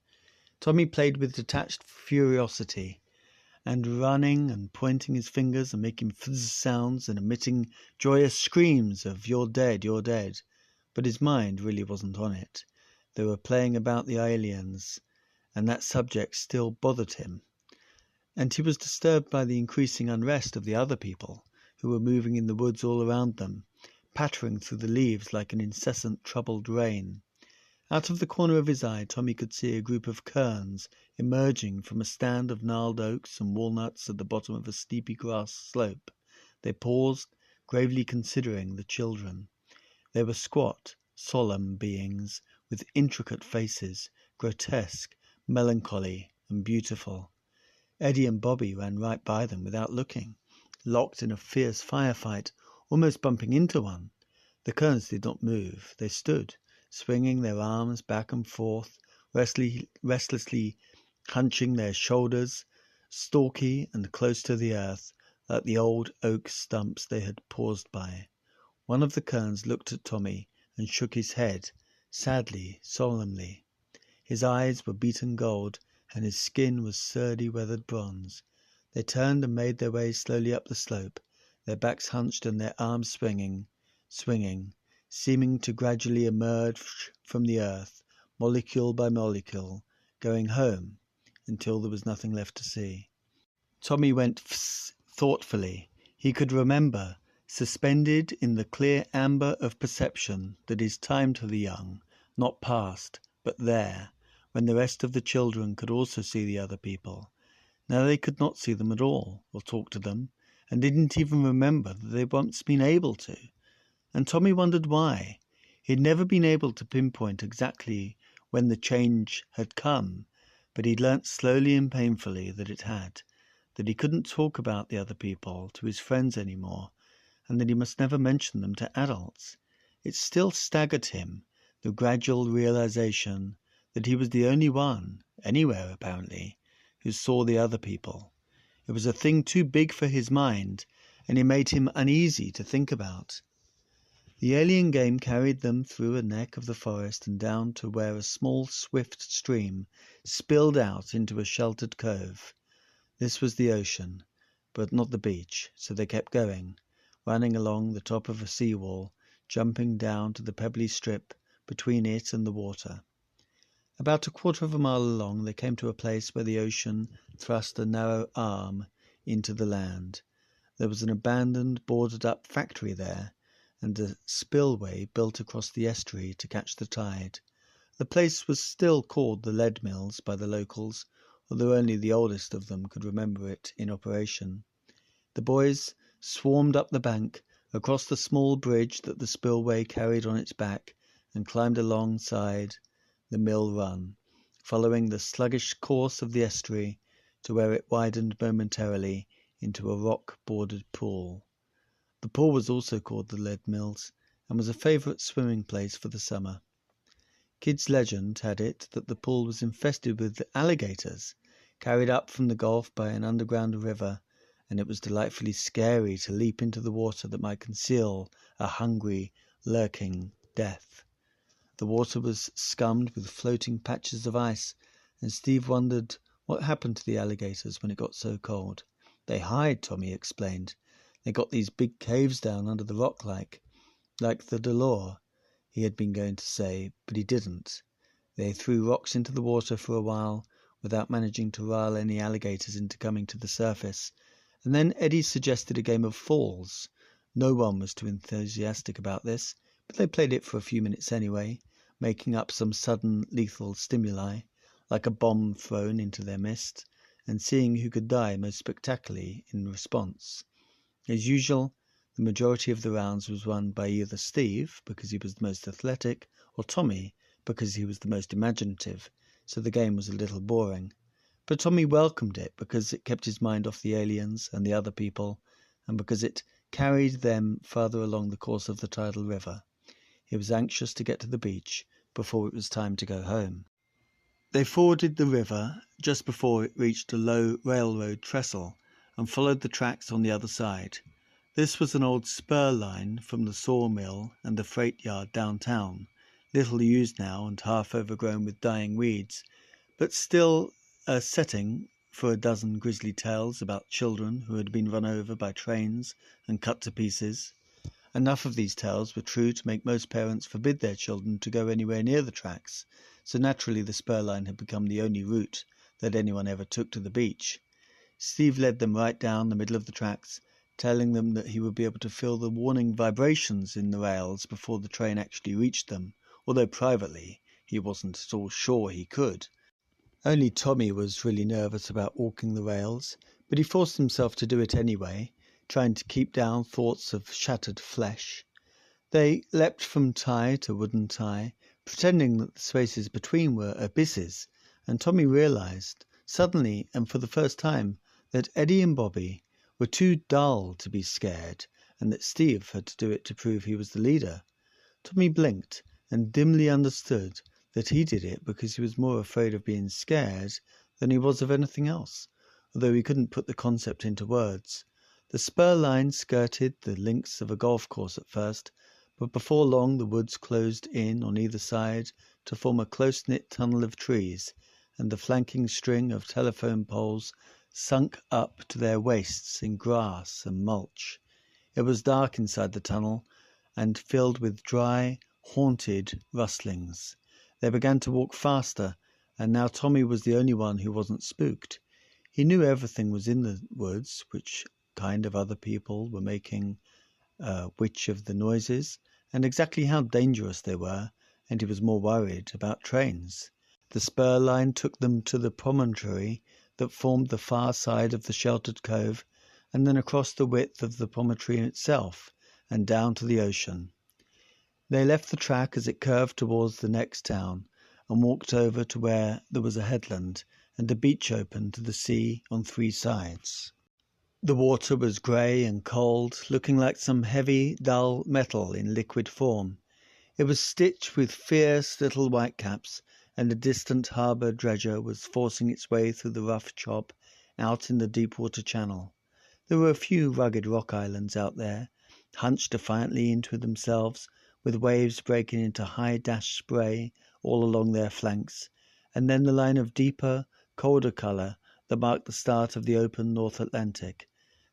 Tommy played with detached curiosity, and running and pointing his fingers and making fizz sounds and emitting joyous screams of "You're dead, you're dead." But his mind really wasn't on it. They were playing about the aliens, and that subject still bothered him. And he was disturbed by the increasing unrest of the other people, who were moving in the woods all around them, pattering through the leaves like an incessant troubled rain. Out of the corner of his eye, Tommy could see a group of kerns emerging from a stand of gnarled oaks and walnuts at the bottom of a steepy grass slope. They paused, gravely considering the children. They were squat, solemn beings with intricate faces, grotesque, melancholy, and beautiful. Eddie and Bobby ran right by them without looking, locked in a fierce firefight, almost bumping into one. The kerns did not move. They stood, swinging their arms back and forth, restlessly hunching their shoulders, stalky and close to the earth, like the old oak stumps they had paused by. One of the kerns looked at Tommy and shook his head, sadly, solemnly. His eyes were beaten gold, and his skin was surdy, weathered bronze. They turned and made their way slowly up the slope, their backs hunched and their arms swinging, seeming to gradually emerge from the earth, molecule by molecule, going home until there was nothing left to see. Tommy went thoughtfully. He could remember, suspended in the clear amber of perception that is time to the young, not past, but there, when the rest of the children could also see the other people. Now they could not see them at all, or talk to them, and didn't even remember that they'd once been able to. And Tommy wondered why. He'd never been able to pinpoint exactly when the change had come, but he'd learnt slowly and painfully that it had, that he couldn't talk about the other people to his friends any more, and that he must never mention them to adults. It still staggered him, the gradual realization that he was the only one, anywhere apparently, who saw the other people. It was a thing too big for his mind, and it made him uneasy to think about. The alien game carried them through a neck of the forest and down to where a small, swift stream spilled out into a sheltered cove. This was the ocean, but not the beach, so they kept going, running along the top of a seawall, jumping down to the pebbly strip between it and the water. About a quarter of a mile along, they came to a place where the ocean thrust a narrow arm into the land. There was an abandoned, boarded-up factory there, and a spillway built across the estuary to catch the tide. The place was still called the Lead Mills by the locals, although only the oldest of them could remember it in operation. The boys swarmed up the bank, across the small bridge that the spillway carried on its back, and climbed alongside the mill run, following the sluggish course of the estuary to where it widened momentarily into a rock-bordered pool. The pool was also called the Lead Mills, and was a favourite swimming place for the summer. Kids' legend had it that the pool was infested with alligators, carried up from the Gulf by an underground river, and it was delightfully scary to leap into the water that might conceal a hungry, lurking death. The water was scummed with floating patches of ice, and Steve wondered what happened to the alligators when it got so cold. They hide, Tommy explained. They got these big caves down under the rock like the Delore, he had been going to say, but he didn't. They threw rocks into the water for a while, without managing to rile any alligators into coming to the surface, and then Eddie suggested a game of falls. No one was too enthusiastic about this, but they played it for a few minutes anyway, making up some sudden lethal stimuli, like a bomb thrown into their midst, and seeing who could die most spectacularly in response. As usual, the majority of the rounds was won by either Steve, because he was the most athletic, or Tommy, because he was the most imaginative, so the game was a little boring. But Tommy welcomed it because it kept his mind off the aliens and the other people, and because it carried them farther along the course of the tidal river. He was anxious to get to the beach before it was time to go home. They forded the river just before it reached a low railroad trestle, and followed the tracks on the other side. This was an old spur line from the sawmill and the freight yard downtown, little used now and half overgrown with dying weeds, but still a setting for a dozen grisly tales about children who had been run over by trains and cut to pieces. Enough of these tales were true to make most parents forbid their children to go anywhere near the tracks, so naturally the spur line had become the only route that anyone ever took to the beach. Steve led them right down the middle of the tracks, telling them that he would be able to feel the warning vibrations in the rails before the train actually reached them, although privately he wasn't at all sure he could. Only Tommy was really nervous about walking the rails, but he forced himself to do it anyway, trying to keep down thoughts of shattered flesh. They leapt from tie to wooden tie, pretending that the spaces between were abysses, and Tommy realized, suddenly and for the first time, that Eddie and Bobby were too dull to be scared, and that Steve had to do it to prove he was the leader. Tommy blinked and dimly understood that he did it because he was more afraid of being scared than he was of anything else, although he couldn't put the concept into words. The spur line skirted the links of a golf course at first, but before long the woods closed in on either side to form a close-knit tunnel of trees, and the flanking string of telephone poles sunk up to their waists in grass and mulch. It was dark inside the tunnel, and filled with dry, haunted rustlings. They began to walk faster, and now Tommy was the only one who wasn't spooked. He knew everything was in the woods, which kind of other people were making which of the noises, and exactly how dangerous they were, and he was more worried about trains. The spur line took them to the promontory that formed the far side of the sheltered cove, and then across the width of the promontory itself, and down to the ocean. They left the track as it curved towards the next town, and walked over to where there was a headland, and a beach open to the sea on 3 sides. The water was grey and cold, looking like some heavy, dull metal in liquid form. It was stitched with fierce little whitecaps, and a distant harbour dredger was forcing its way through the rough chop out in the deep-water channel. There were a few rugged rock islands out there, hunched defiantly into themselves, with waves breaking into high-dashed spray all along their flanks, and then the line of deeper, colder colour that marked the start of the open North Atlantic,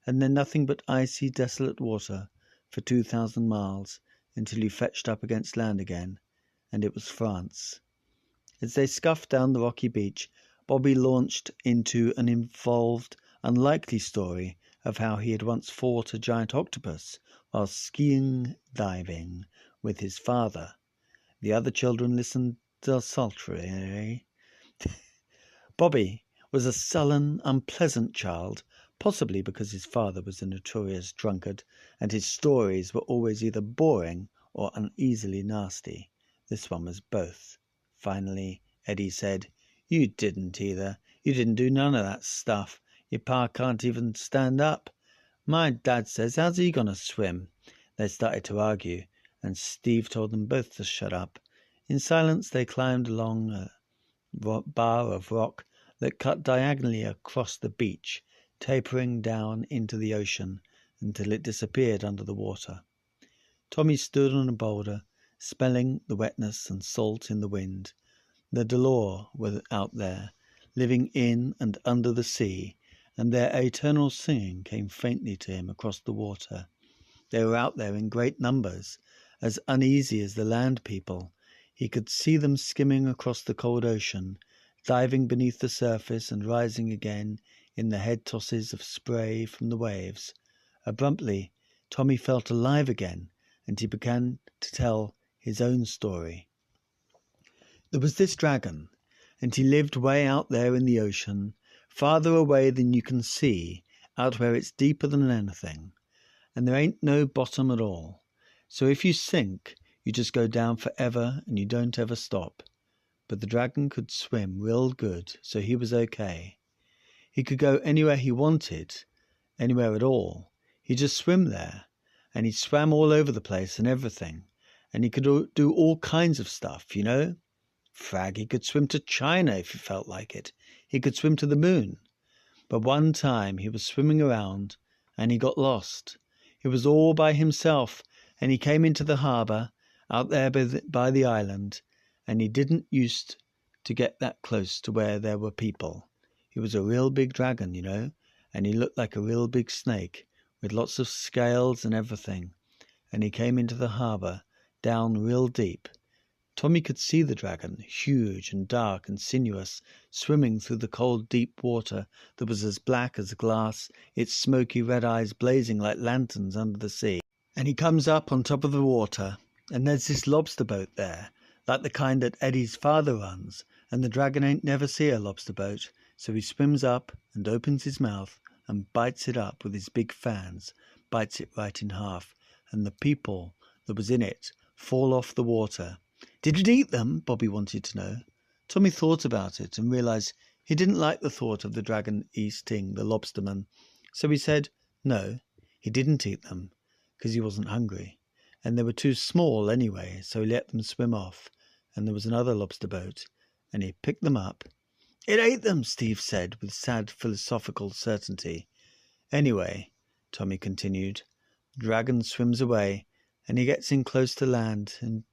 and then nothing but icy, desolate water for 2,000 miles until you fetched up against land again, and it was France. As they scuffed down the rocky beach, Bobby launched into an involved, unlikely story of how he had once fought a giant octopus while skiing diving with his father. The other children listened desultorily. Bobby was a sullen, unpleasant child, possibly because his father was a notorious drunkard, and his stories were always either boring or uneasily nasty. This one was both. Finally, Eddie said, "You didn't either. You didn't do none of that stuff. Your pa can't even stand up. My dad says, how's he going to swim?" They started to argue, and Steve told them both to shut up. In silence, they climbed along a bar of rock that cut diagonally across the beach, tapering down into the ocean until it disappeared under the water. Tommy stood on a boulder, smelling the wetness and salt in the wind. The Delore were out there, living in and under the sea, and their eternal singing came faintly to him across the water. They were out there in great numbers, as uneasy as the land people. He could see them skimming across the cold ocean, diving beneath the surface and rising again in the head tosses of spray from the waves. Abruptly, Tommy felt alive again, and he began to tell his own story. There was this dragon, and he lived way out there in the ocean, farther away than you can see, out where it's deeper than anything, and there ain't no bottom at all. So if you sink, you just go down forever and you don't ever stop. But the dragon could swim real good, so he was okay. He could go anywhere he wanted, anywhere at all. He'd just swim there, and he swam all over the place and everything, and he could do all kinds of stuff, you know. Frag, he could swim to China if he felt like it. He could swim to the moon. But one time he was swimming around, and he got lost. He was all by himself, and he came into the harbour, out there by the island, and he didn't used to get that close to where there were people. He was a real big dragon, you know, and he looked like a real big snake, with lots of scales and everything, and he came into the harbour, down real deep. Tommy could see the dragon, huge and dark and sinuous, swimming through the cold, deep water that was as black as glass, its smoky red eyes blazing like lanterns under the sea. And he comes up on top of the water, and there's this lobster boat there, like the kind that Eddie's father runs, and the dragon ain't never see a lobster boat, so he swims up and opens his mouth and bites it up with his big fangs, bites it right in half, and the people that was in it fall off the water. Did it eat them? Bobby wanted to know. Tommy thought about it and realized he didn't like the thought of the dragon eating the lobsterman, so he said no, he didn't eat them, because he wasn't hungry, and they were too small anyway, so he let them swim off, and there was another lobster boat, and he picked them up. It ate them, Steve said with sad philosophical certainty. Anyway, Tommy continued, the dragon swims away, and he gets in close to land, and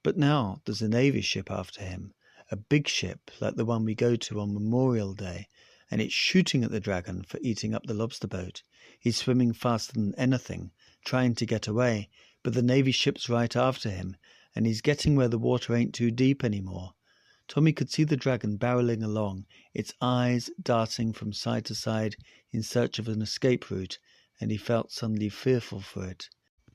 but now there's a Navy ship after him, a big ship like the one we go to on Memorial Day, and it's shooting at the dragon for eating up the lobster boat. He's swimming faster than anything, trying to get away, but the Navy ship's right after him, and he's getting where the water ain't too deep anymore. Tommy could see the dragon barreling along, its eyes darting from side to side in search of an escape route, and he felt suddenly fearful for it.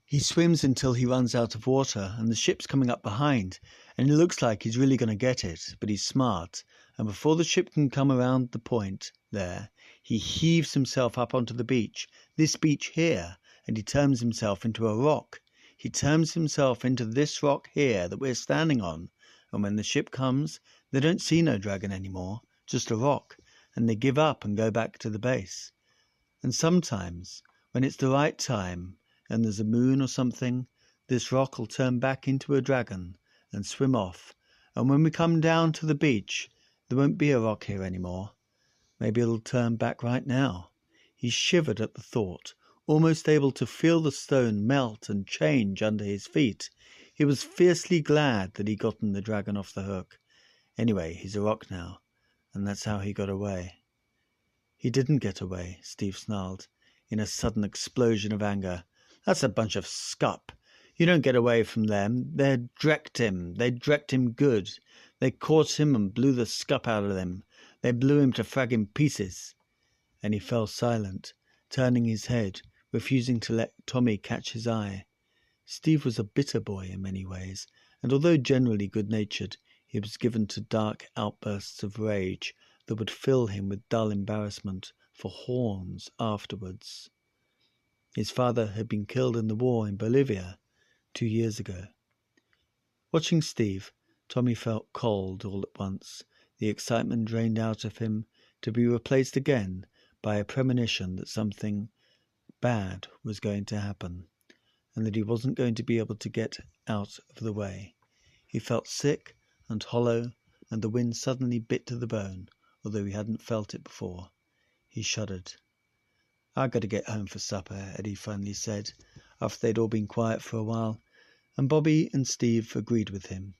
He swims until he runs out of water, and the ship's coming up behind, and it looks like he's really going to get it, but he's smart, and before the ship can come around the point there, he heaves himself up onto the beach, this beach here, and he turns himself into a rock. He turns himself into this rock here that we're standing on, and when the ship comes, they don't see no dragon anymore, just a rock, and they give up and go back to the base. And sometimes, when it's the right time, and there's a moon or something, this rock will turn back into a dragon and swim off, and when we come down to the beach, there won't be a rock here anymore. Maybe it'll turn back right now. He shivered at the thought, almost able to feel the stone melt and change under his feet. He was fiercely glad that he'd gotten the dragon off the hook. Anyway, he's a rock now, and that's how he got away. He didn't get away, Steve snarled, in a sudden explosion of anger. That's a bunch of scup. You don't get away from them. They drecked him good. They caught him and blew the scup out of him. They blew him to frag in pieces. And he fell silent, turning his head, refusing to let Tommy catch his eye. Steve was a bitter boy in many ways, and although generally good-natured, he was given to dark outbursts of rage that would fill him with dull embarrassment for horns afterwards. His father had been killed in the war in Bolivia 2 years ago. Watching Steve, Tommy felt cold all at once, the excitement drained out of him, to be replaced again by a premonition that something bad was going to happen, and that he wasn't going to be able to get out of the way. He felt sick and hollow, and the wind suddenly bit to the bone, although he hadn't felt it before. He shuddered. "I got to get home for supper," Eddie finally said, after they'd all been quiet for a while, and Bobby and Steve agreed with him.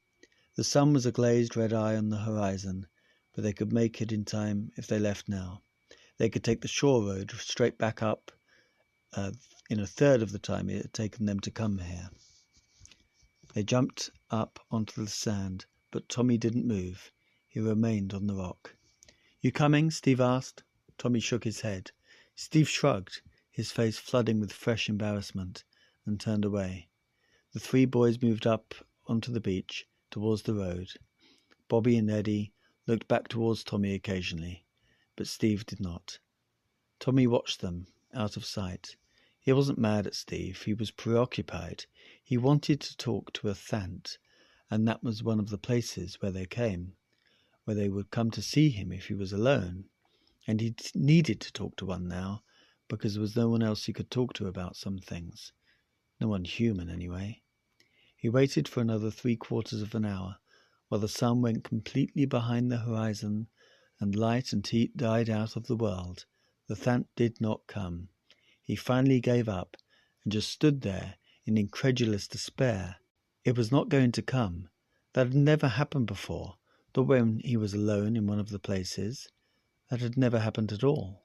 The sun was a glazed red eye on the horizon, but they could make it in time if they left now. They could take the shore road straight back up in a third of the time it had taken them to come here. They jumped up onto the sand, but Tommy didn't move. He remained on the rock. "You coming?" Steve asked. Tommy shook his head. Steve shrugged, his face flooding with fresh embarrassment, and turned away. The three boys moved up onto the beach, towards the road. Bobby and Eddie looked back towards Tommy occasionally, but Steve did not. Tommy watched them, out of sight. He wasn't mad at Steve, he was preoccupied. He wanted to talk to a Thant, and that was one of the places where they came, where they would come to see him if he was alone. And he needed to talk to one now, because there was no one else he could talk to about some things. No one human, anyway. He waited for another 3/4 of an hour, while the sun went completely behind the horizon, and light and heat died out of the world. The Thant did not come. He finally gave up, and just stood there in incredulous despair. It was not going to come. That had never happened before, not when he was alone in one of the places. That had never happened at all.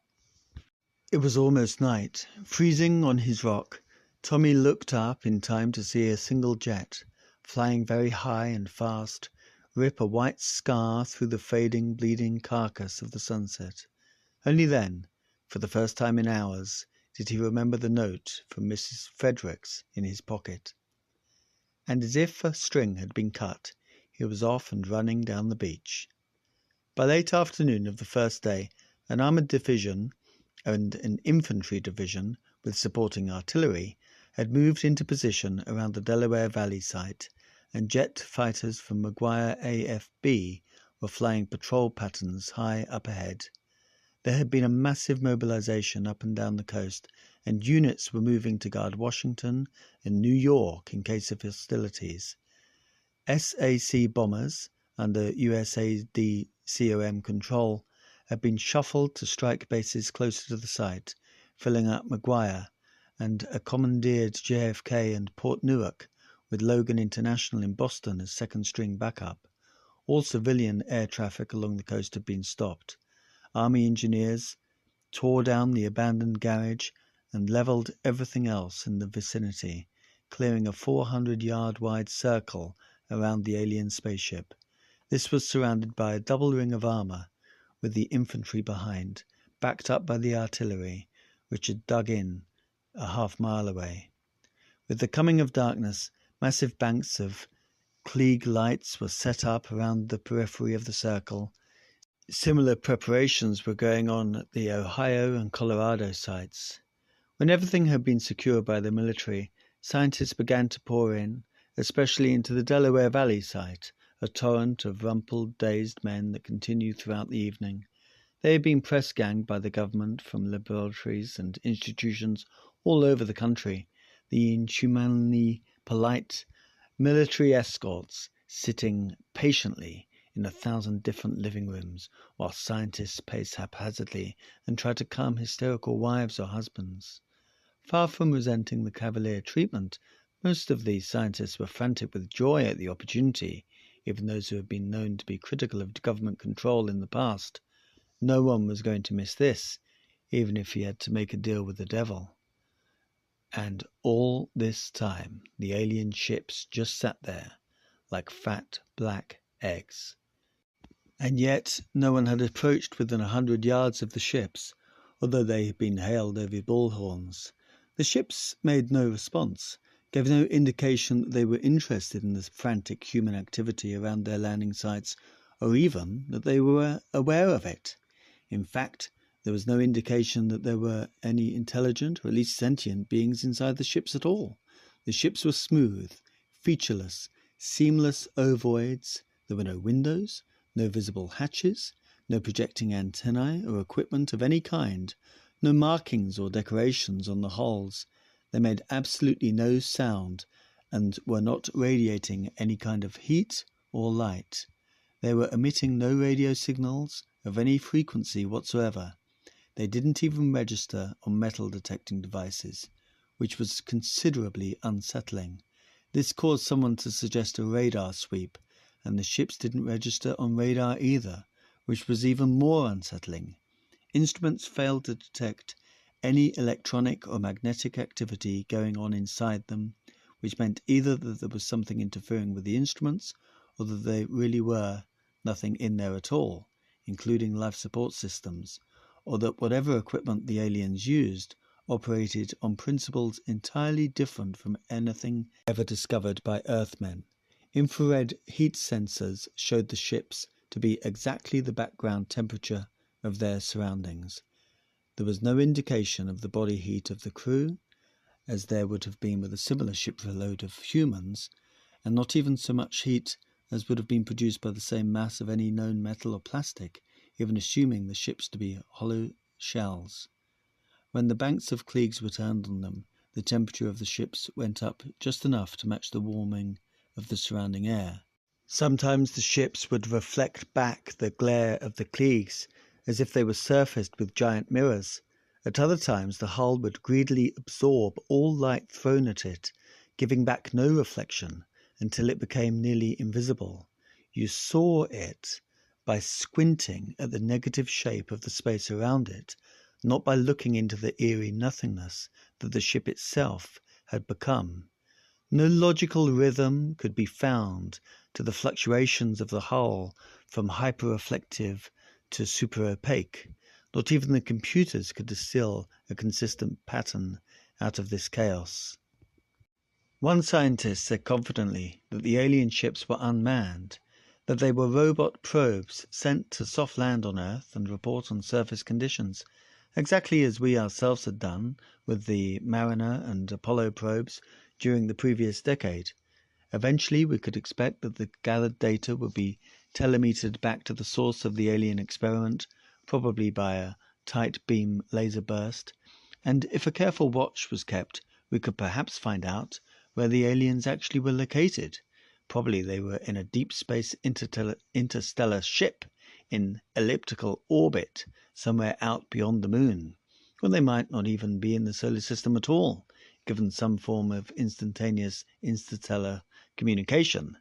It was almost night. Freezing on his rock, Tommy looked up in time to see a single jet flying very high and fast, rip a white scar through the fading, bleeding carcass of the sunset. Only then, for the first time in hours, did he remember the note from Mrs. Fredericks in his pocket. And as if a string had been cut, he was off and running down the beach. By late afternoon of the first day, an armoured division and an infantry division with supporting artillery had moved into position around the Delaware Valley site, and jet fighters from Maguire AFB were flying patrol patterns high up ahead. There had been a massive mobilization up and down the coast, and units were moving to guard Washington and New York in case of hostilities. SAC bombers, under USAD-COM control, had been shuffled to strike bases closer to the site, filling up Maguire, and a commandeered JFK and Port Newark, with Logan International in Boston as second-string backup. All civilian air traffic along the coast had been stopped. Army engineers tore down the abandoned garage and leveled everything else in the vicinity, clearing a 400-yard wide circle around the alien spaceship. This was surrounded by a double ring of armor, with the infantry behind, backed up by the artillery, which had dug in a half-mile away. With the coming of darkness, massive banks of Klieg lights were set up around the periphery of the circle. Similar preparations were going on at the Ohio and Colorado sites. When everything had been secured by the military, scientists began to pour in, especially into the Delaware Valley site, a torrent of rumpled, dazed men that continued throughout the evening. They had been press-ganged by the government from laboratories and institutions all over the country, the inhumanly polite military escorts sitting patiently in 1,000 different living rooms, while scientists paced haphazardly and tried to calm hysterical wives or husbands. Far from resenting the cavalier treatment, most of these scientists were frantic with joy at the opportunity, even those who had been known to be critical of government control in the past. No one was going to miss this, even if he had to make a deal with the devil. And all this time, the alien ships just sat there, like fat black eggs. And yet no one had approached within 100 yards of the ships, although they had been hailed over bullhorns. The ships made no response, gave no indication that they were interested in the frantic human activity around their landing sites, or even that they were aware of it. In fact, there was no indication that there were any intelligent, or at least sentient, beings inside the ships at all. The ships were smooth, featureless, seamless ovoids. There were no windows, no visible hatches, no projecting antennae or equipment of any kind, no markings or decorations on the hulls. They made absolutely no sound and were not radiating any kind of heat or light. They were emitting no radio signals of any frequency whatsoever. They didn't even register on metal detecting devices, which was considerably unsettling. This caused someone to suggest a radar sweep, and the ships didn't register on radar either, which was even more unsettling. Instruments failed to detect any electronic or magnetic activity going on inside them, which meant either that there was something interfering with the instruments, or that there really were nothing in there at all, including life support systems, or that whatever equipment the aliens used operated on principles entirely different from anything ever discovered by Earthmen. Infrared heat sensors showed the ships to be exactly the background temperature of their surroundings. There was no indication of the body heat of the crew, as there would have been with a similar shipload of humans, and not even so much heat as would have been produced by the same mass of any known metal or plastic, even assuming the ships to be hollow shells. When the banks of Kliegs were turned on them, the temperature of the ships went up just enough to match the warming of the surrounding air. Sometimes the ships would reflect back the glare of the Kliegs as if they were surfaced with giant mirrors. At other times the hull would greedily absorb all light thrown at it, giving back no reflection until it became nearly invisible. You saw it by squinting at the negative shape of the space around it, not by looking into the eerie nothingness that the ship itself had become. No logical rhythm could be found to the fluctuations of the hull from hyperreflective to super-opaque. Not even the computers could distill a consistent pattern out of this chaos. One scientist said confidently that the alien ships were unmanned, that they were robot probes sent to soft land on Earth and report on surface conditions, exactly as we ourselves had done with the Mariner and Apollo probes during the previous decade. Eventually, we could expect that the gathered data would be telemetered back to the source of the alien experiment, probably by a tight beam laser burst, and if a careful watch was kept, we could perhaps find out where the aliens actually were located. Probably they were in a deep space interstellar ship in elliptical orbit somewhere out beyond the moon, or they might not even be in the solar system at all, given some form of instantaneous interstellar communication.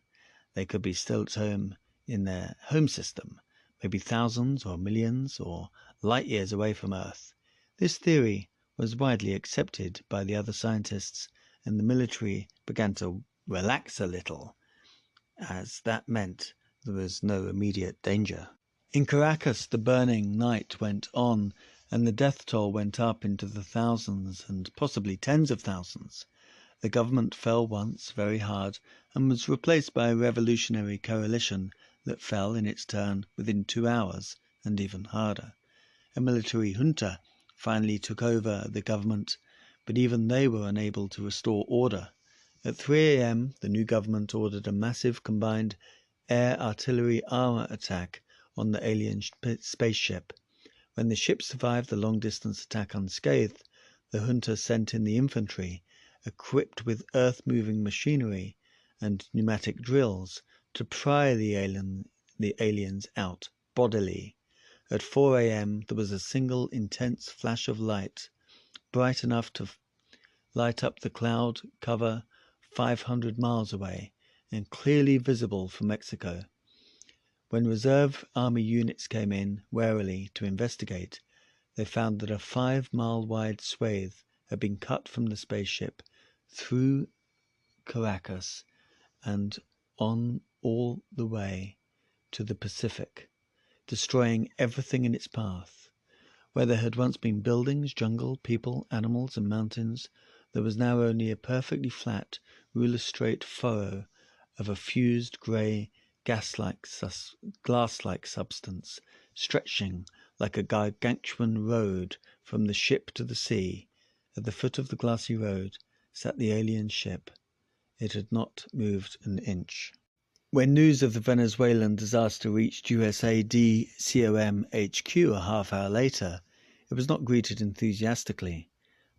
They could be still at home in their home system, maybe thousands or millions or light years away from Earth. This theory was widely accepted by the other scientists, and the military began to relax a little, as that meant there was no immediate danger. In Caracas, the burning night went on, and the death toll went up into the thousands and possibly tens of thousands. The government fell once very hard and was replaced by a revolutionary coalition that fell in its turn within 2 hours and even harder. A military junta finally took over the government, but even they were unable to restore order. At 3 a.m., the new government ordered a massive combined air-artillery armor attack on the alien spaceship. When the ship survived the long-distance attack unscathed, the junta sent in the infantry, equipped with earth-moving machinery and pneumatic drills, to pry the aliens out bodily. At 4 a.m., there was a single intense flash of light, bright enough to light up the cloud cover 500 miles away and clearly visible from Mexico. When reserve army units came in warily to investigate, they found that a 5-mile wide swathe had been cut from the spaceship through Caracas and on all the way to the Pacific, destroying everything in its path. Where there had once been buildings, jungle, people, animals, and mountains, there was now only a perfectly flat, ruler-straight furrow of a fused grey, glass-like substance, stretching like a gargantuan road from the ship to the sea. At the foot of the glassy road sat the alien ship. It had not moved an inch. When news of the Venezuelan disaster reached USAD-COM HQ a half-hour later, it was not greeted enthusiastically.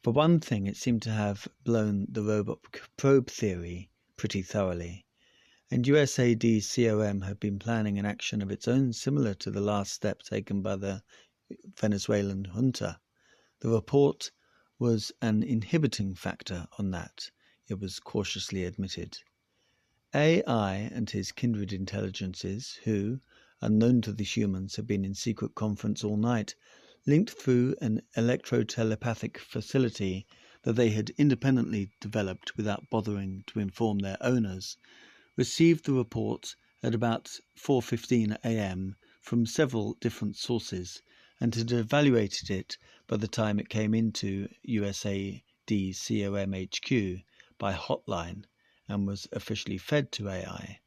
For one thing, it seemed to have blown the robot probe theory pretty thoroughly, and USAD-COM had been planning an action of its own similar to the last step taken by the Venezuelan junta. The report was an inhibiting factor on that, it was cautiously admitted. AI and his kindred intelligences, who, unknown to the humans, had been in secret conference all night, linked through an electro-telepathic facility that they had independently developed without bothering to inform their owners, received the report at about 4:15 a.m. from several different sources and had evaluated it by the time it came into USAD-COM HQ by hotline and was officially fed to AI.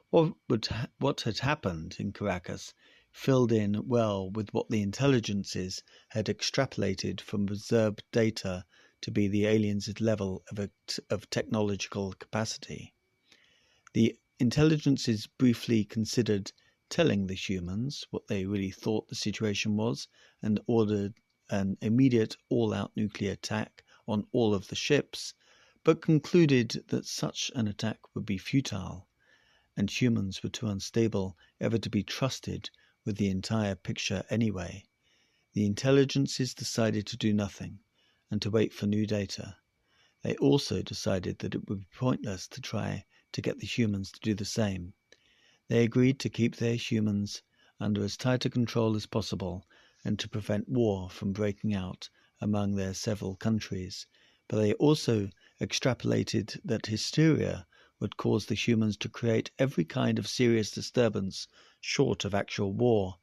What had happened in Caracas filled in well with what the intelligences had extrapolated from reserved data to be the aliens' level of technological capacity. The intelligences briefly considered telling the humans what they really thought the situation was and ordered an immediate all-out nuclear attack on all of the ships, but concluded that such an attack would be futile, and humans were too unstable ever to be trusted with the entire picture anyway. The intelligences decided to do nothing and to wait for new data. They also decided that it would be pointless to try to get the humans to do the same. They agreed to keep their humans under as tight a control as possible and to prevent war from breaking out among their several countries, but they also extrapolated that hysteria would cause the humans to create every kind of serious disturbance short of actual war.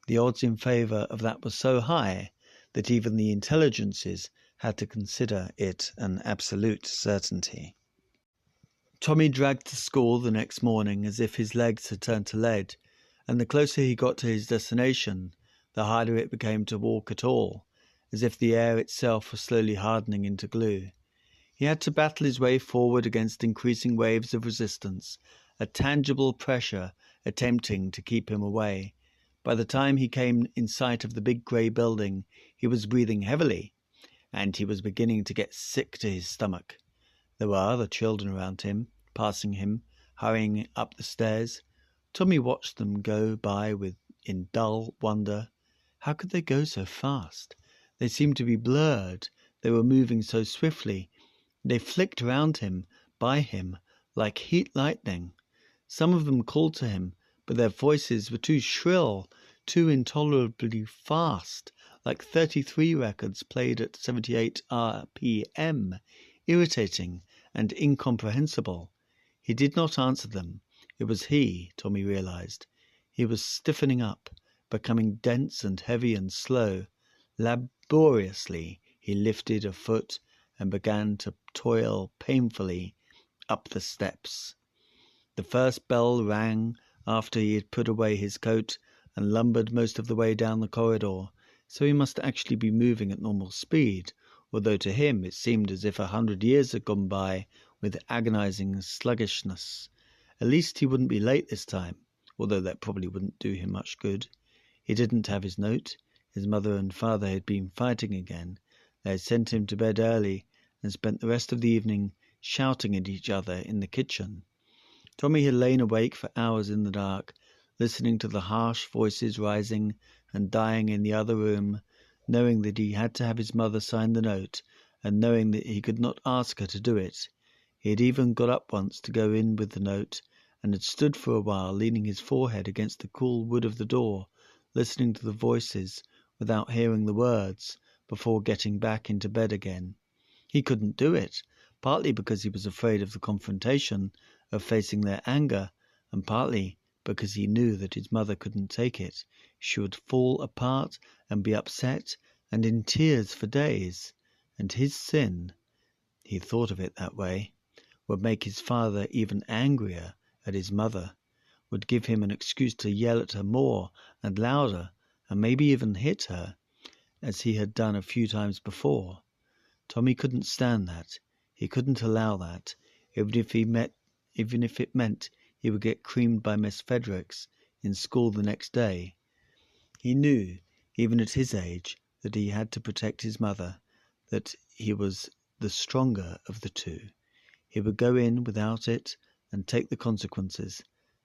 The odds in favor of that were so high that even the intelligences had to consider it an absolute certainty. Tommy dragged to school the next morning as if his legs had turned to lead, and the closer he got to his destination, the harder it became to walk at all, as if the air itself was slowly hardening into glue. He had to battle his way forward against increasing waves of resistance, a tangible pressure attempting to keep him away. By the time he came in sight of the big grey building, he was breathing heavily, and he was beginning to get sick to his stomach. There were other children around him, passing him, hurrying up the stairs. Tommy watched them go by in dull wonder. How could they go so fast? They seemed to be blurred. They were moving so swiftly. They flicked around him, by him, like heat lightning. Some of them called to him, but their voices were too shrill, too intolerably fast, like 33 records played at 78 RPM, irritating and incomprehensible. He did not answer them. It was he, Tommy realized. He was stiffening up, becoming dense and heavy and slow. Laboriously, he lifted a foot and began to toil painfully up the steps. The first bell rang after he had put away his coat and lumbered most of the way down the corridor, so he must actually be moving at normal speed, although to him it seemed as if 100 years had gone by with agonizing sluggishness. At least he wouldn't be late this time, although that probably wouldn't do him much good. He didn't have his note. His mother and father had been fighting again. They had sent him to bed early and spent the rest of the evening shouting at each other in the kitchen. Tommy had lain awake for hours in the dark, listening to the harsh voices rising and dying in the other room, knowing that he had to have his mother sign the note, and knowing that he could not ask her to do it. He had even got up once to go in with the note, and had stood for a while leaning his forehead against the cool wood of the door, listening to the voices without hearing the words, before getting back into bed again. He couldn't do it, partly because he was afraid of the confrontation, of facing their anger, and partly because he knew that his mother couldn't take it. She would fall apart and be upset and in tears for days, and his sin, he thought of it that way, would make his father even angrier at his mother, would give him an excuse to yell at her more and louder, and maybe even hit her, as he had done a few times before. Tommy couldn't stand that. He couldn't allow that, even if it meant he would get creamed by Miss Fredericks in school the next day. He knew, even at his age, that he had to protect his mother, that he was the stronger of the two. He would go in without it and take the consequences,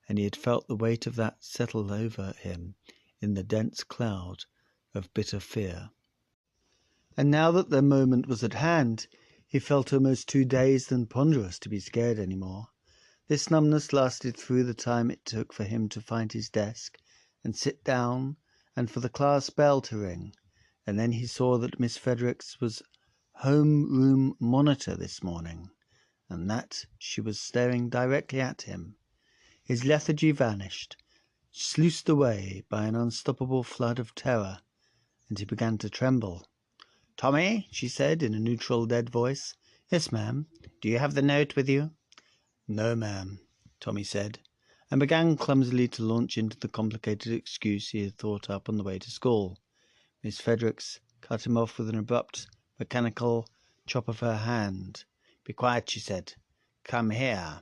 and he had felt the weight of that settle over him in the dense cloud of bitter fear. And now that the moment was at hand, he felt almost too dazed and ponderous to be scared any more. This numbness lasted through the time it took for him to find his desk and sit down, and for the class bell to ring, and then he saw that Miss Fredericks was homeroom monitor this morning, and that she was staring directly at him. His lethargy vanished, sluiced away by an unstoppable flood of terror, and he began to tremble. "Tommy," she said in a neutral, dead voice. "Yes, ma'am." "Do you have the note with you?" "No, ma'am," Tommy said, and began clumsily to launch into the complicated excuse he had thought up on the way to school. Miss Fredericks cut him off with an abrupt, mechanical chop of her hand. "Be quiet," she said. "Come here."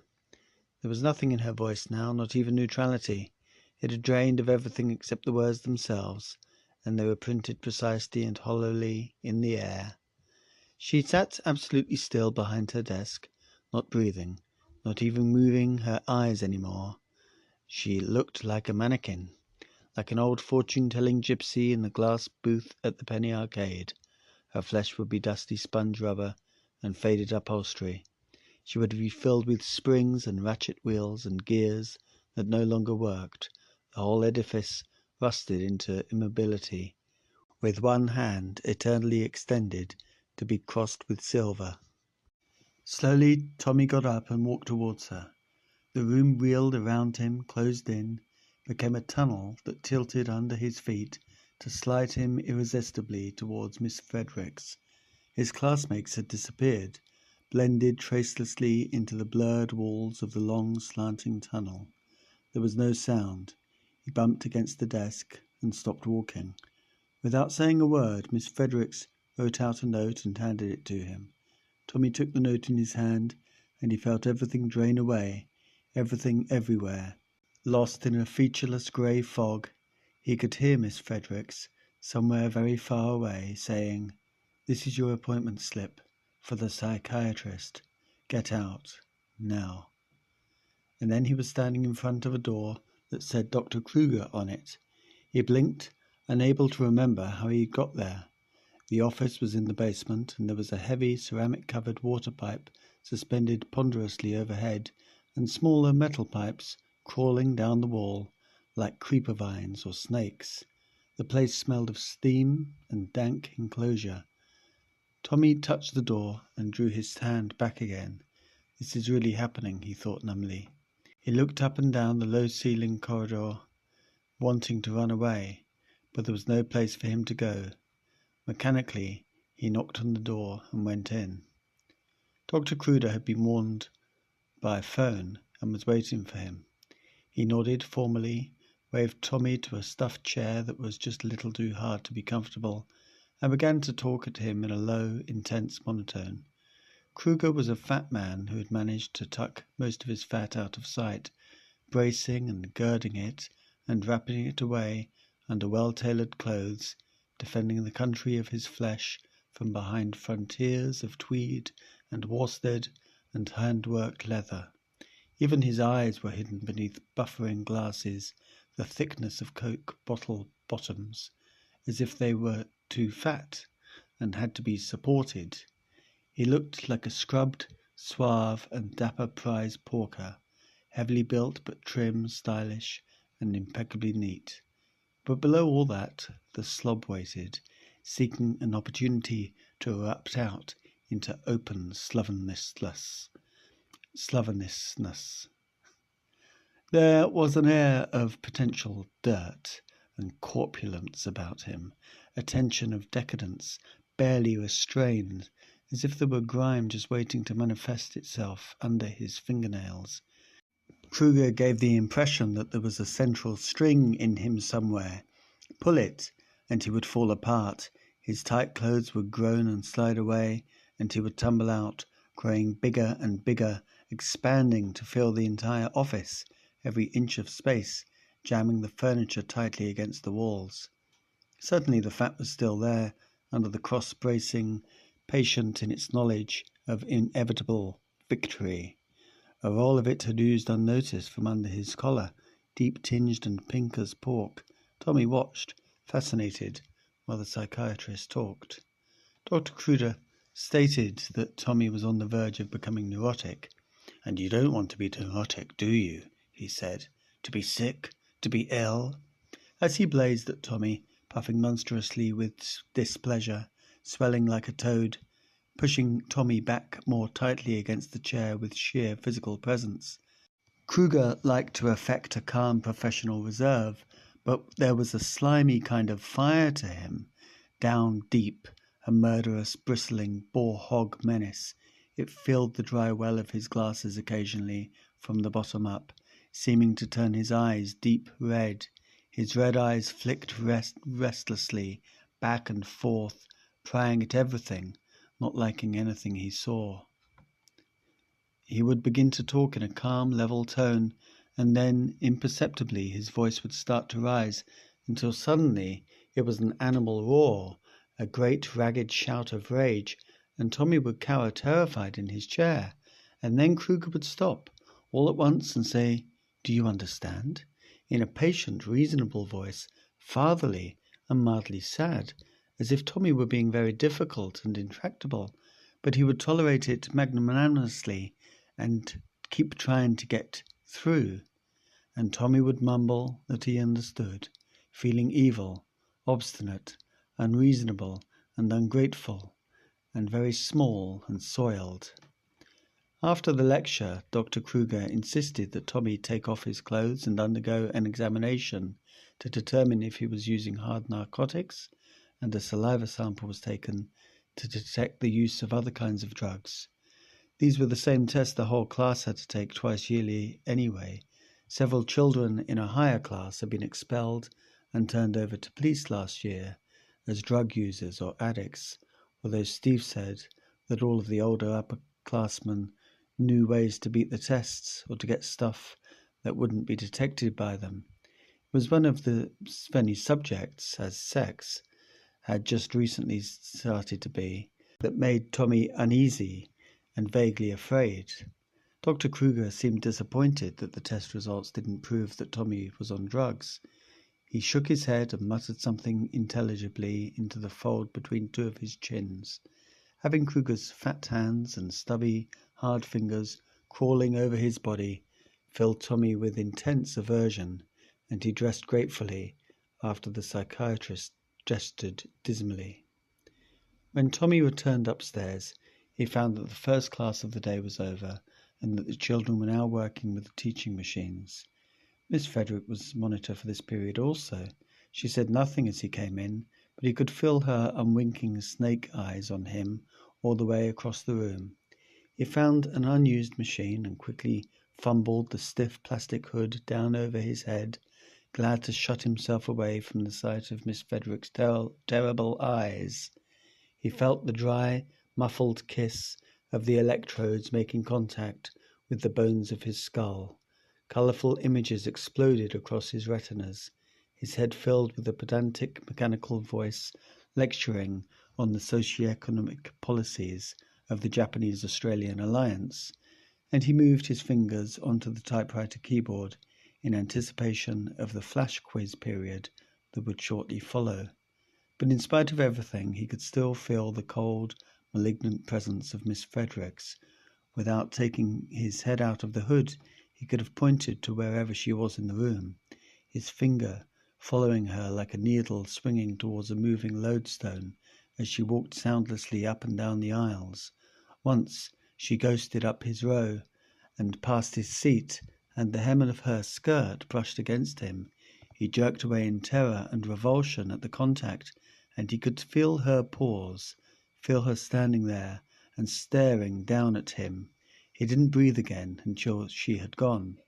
There was nothing in her voice now, not even neutrality. It had drained of everything except the words themselves, and they were printed precisely and hollowly in the air. She sat absolutely still behind her desk, not breathing, not even moving her eyes any more. She looked like a mannequin, like an old fortune-telling gypsy in the glass booth at the penny arcade. Her flesh would be dusty sponge rubber and faded upholstery. She would be filled with springs and ratchet wheels and gears that no longer worked, the whole edifice rusted into immobility, with one hand eternally extended to be crossed with silver. Slowly, Tommy got up and walked towards her. The room reeled around him, closed in, became a tunnel that tilted under his feet to slide him irresistibly towards Miss Fredericks. His classmates had disappeared, blended tracelessly into the blurred walls of the long, slanting tunnel. There was no sound. He bumped against the desk and stopped walking. Without saying a word, Miss Fredericks wrote out a note and handed it to him. Tommy took the note in his hand, and he felt everything drain away, everything everywhere. Lost in a featureless grey fog, he could hear Miss Fredericks, somewhere very far away, saying, "This is your appointment slip for the psychiatrist. Get out, now." And then he was standing in front of a door that said Dr. Kruger on it. He blinked, unable to remember how he got there. The office was in the basement, and there was a heavy ceramic-covered water pipe suspended ponderously overhead, and smaller metal pipes crawling down the wall like creeper vines or snakes. The place smelled of steam and dank enclosure. Tommy touched the door and drew his hand back again. This is really happening, he thought numbly. He looked up and down the low-ceilinged corridor, wanting to run away, but there was no place for him to go. Mechanically, he knocked on the door and went in. Dr. Kruger had been warned by phone and was waiting for him. He nodded formally, waved Tommy to a stuffed chair that was just a little too hard to be comfortable, and began to talk at him in a low, intense monotone. Kruger was a fat man who had managed to tuck most of his fat out of sight, bracing and girding it and wrapping it away under well-tailored clothes, defending the country of his flesh from behind frontiers of tweed and worsted and hand-worked leather. Even his eyes were hidden beneath buffering glasses, the thickness of Coke bottle bottoms, as if they were too fat and had to be supported. He looked like a scrubbed, suave and dapper prize porker, heavily built but trim, stylish, and impeccably neat. But below all that, the slob waited, seeking an opportunity to erupt out into open slovenliness. There was an air of potential dirt and corpulence about him, a tension of decadence, barely restrained, as if there were grime just waiting to manifest itself under his fingernails. Kruger gave the impression that there was a central string in him somewhere. Pull it, and he would fall apart. His tight clothes would groan and slide away, and he would tumble out, growing bigger and bigger, expanding to fill the entire office, every inch of space, jamming the furniture tightly against the walls. Certainly the fat was still there, under the cross-bracing, patient in its knowledge of inevitable victory. A roll of it had oozed unnoticed from under his collar, deep-tinged and pink as pork. Tommy watched, fascinated, while the psychiatrist talked. Dr. Kruger stated that Tommy was on the verge of becoming neurotic. "And you don't want to be neurotic, do you?" he said. "To be sick? To be ill?" As he blazed at Tommy, puffing monstrously with displeasure, swelling like a toad, pushing Tommy back more tightly against the chair with sheer physical presence. Kruger liked to affect a calm professional reserve, but there was a slimy kind of fire to him, down deep, a murderous, bristling, boar-hog menace. It filled the dry well of his glasses occasionally, from the bottom up, seeming to turn his eyes deep red. His red eyes flicked restlessly, back and forth, prying at everything, not liking anything he saw. He would begin to talk in a calm, level tone, and then, imperceptibly, his voice would start to rise, until suddenly it was an animal roar, a great ragged shout of rage, and Tommy would cower terrified in his chair, and then Kruger would stop, all at once, and say, "Do you understand?" in a patient, reasonable voice, fatherly and mildly sad, as if Tommy were being very difficult and intractable, but he would tolerate it magnanimously and keep trying to get through. And Tommy would mumble that he understood, feeling evil, obstinate, unreasonable, and ungrateful, and very small and soiled. After the lecture, Dr. Kruger insisted that Tommy take off his clothes and undergo an examination to determine if he was using hard narcotics, and a saliva sample was taken to detect the use of other kinds of drugs. These were the same tests the whole class had to take twice yearly anyway. Several children in a higher class had been expelled and turned over to police last year as drug users or addicts, although Steve said that all of the older upperclassmen knew ways to beat the tests or to get stuff that wouldn't be detected by them. It was one of the funny subjects, as sex had just recently started to be, that made Tommy uneasy and vaguely afraid. Dr. Kruger seemed disappointed that the test results didn't prove that Tommy was on drugs. He shook his head and muttered something intelligibly into the fold between two of his chins. Having Kruger's fat hands and stubby, hard fingers crawling over his body filled Tommy with intense aversion, and he dressed gratefully after the psychiatrist gestured dismally. When Tommy returned upstairs, he found that the first class of the day was over and that the children were now working with the teaching machines. Miss Frederick was monitor for this period also. She said nothing as he came in, but he could feel her unwinking snake eyes on him all the way across the room. He found an unused machine and quickly fumbled the stiff plastic hood down over his head, glad to shut himself away from the sight of Miss Frederick's terrible eyes. He felt the dry, muffled kiss of the electrodes making contact with the bones of his skull. Colourful images exploded across his retinas, his head filled with a pedantic mechanical voice lecturing on the socio-economic policies of the Japanese-Australian alliance, and he moved his fingers onto the typewriter keyboard in anticipation of the flash quiz period that would shortly follow. But in spite of everything, he could still feel the cold, malignant presence of Miss Fredericks. Without taking his head out of the hood, he could have pointed to wherever she was in the room, his finger following her like a needle swinging towards a moving lodestone as she walked soundlessly up and down the aisles. Once she ghosted up his row and past his seat, and the hem of her skirt brushed against him. He jerked away in terror and revulsion at the contact, and he could feel her pause, feel her standing there and staring down at him. He didn't breathe again until she had gone.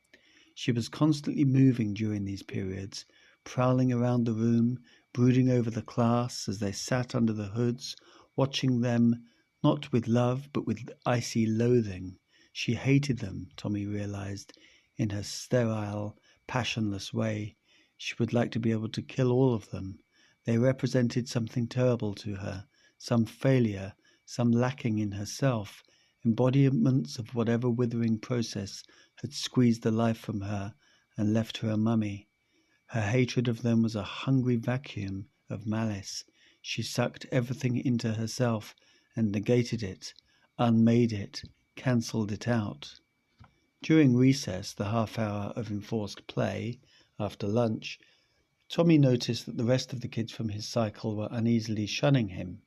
She was constantly moving during these periods, prowling around the room, brooding over the class as they sat under the hoods, watching them not with love but with icy loathing. She hated them, Tommy realized, in her sterile, passionless way. She would like to be able to kill all of them. They represented something terrible to her, some failure, some lacking in herself, embodiments of whatever withering process had squeezed the life from her and left her a mummy. Her hatred of them was a hungry vacuum of malice. She sucked everything into herself and negated it, unmade it, cancelled it out. During recess, the half-hour of enforced play, after lunch, Tommy noticed that the rest of the kids from his cycle were uneasily shunning him.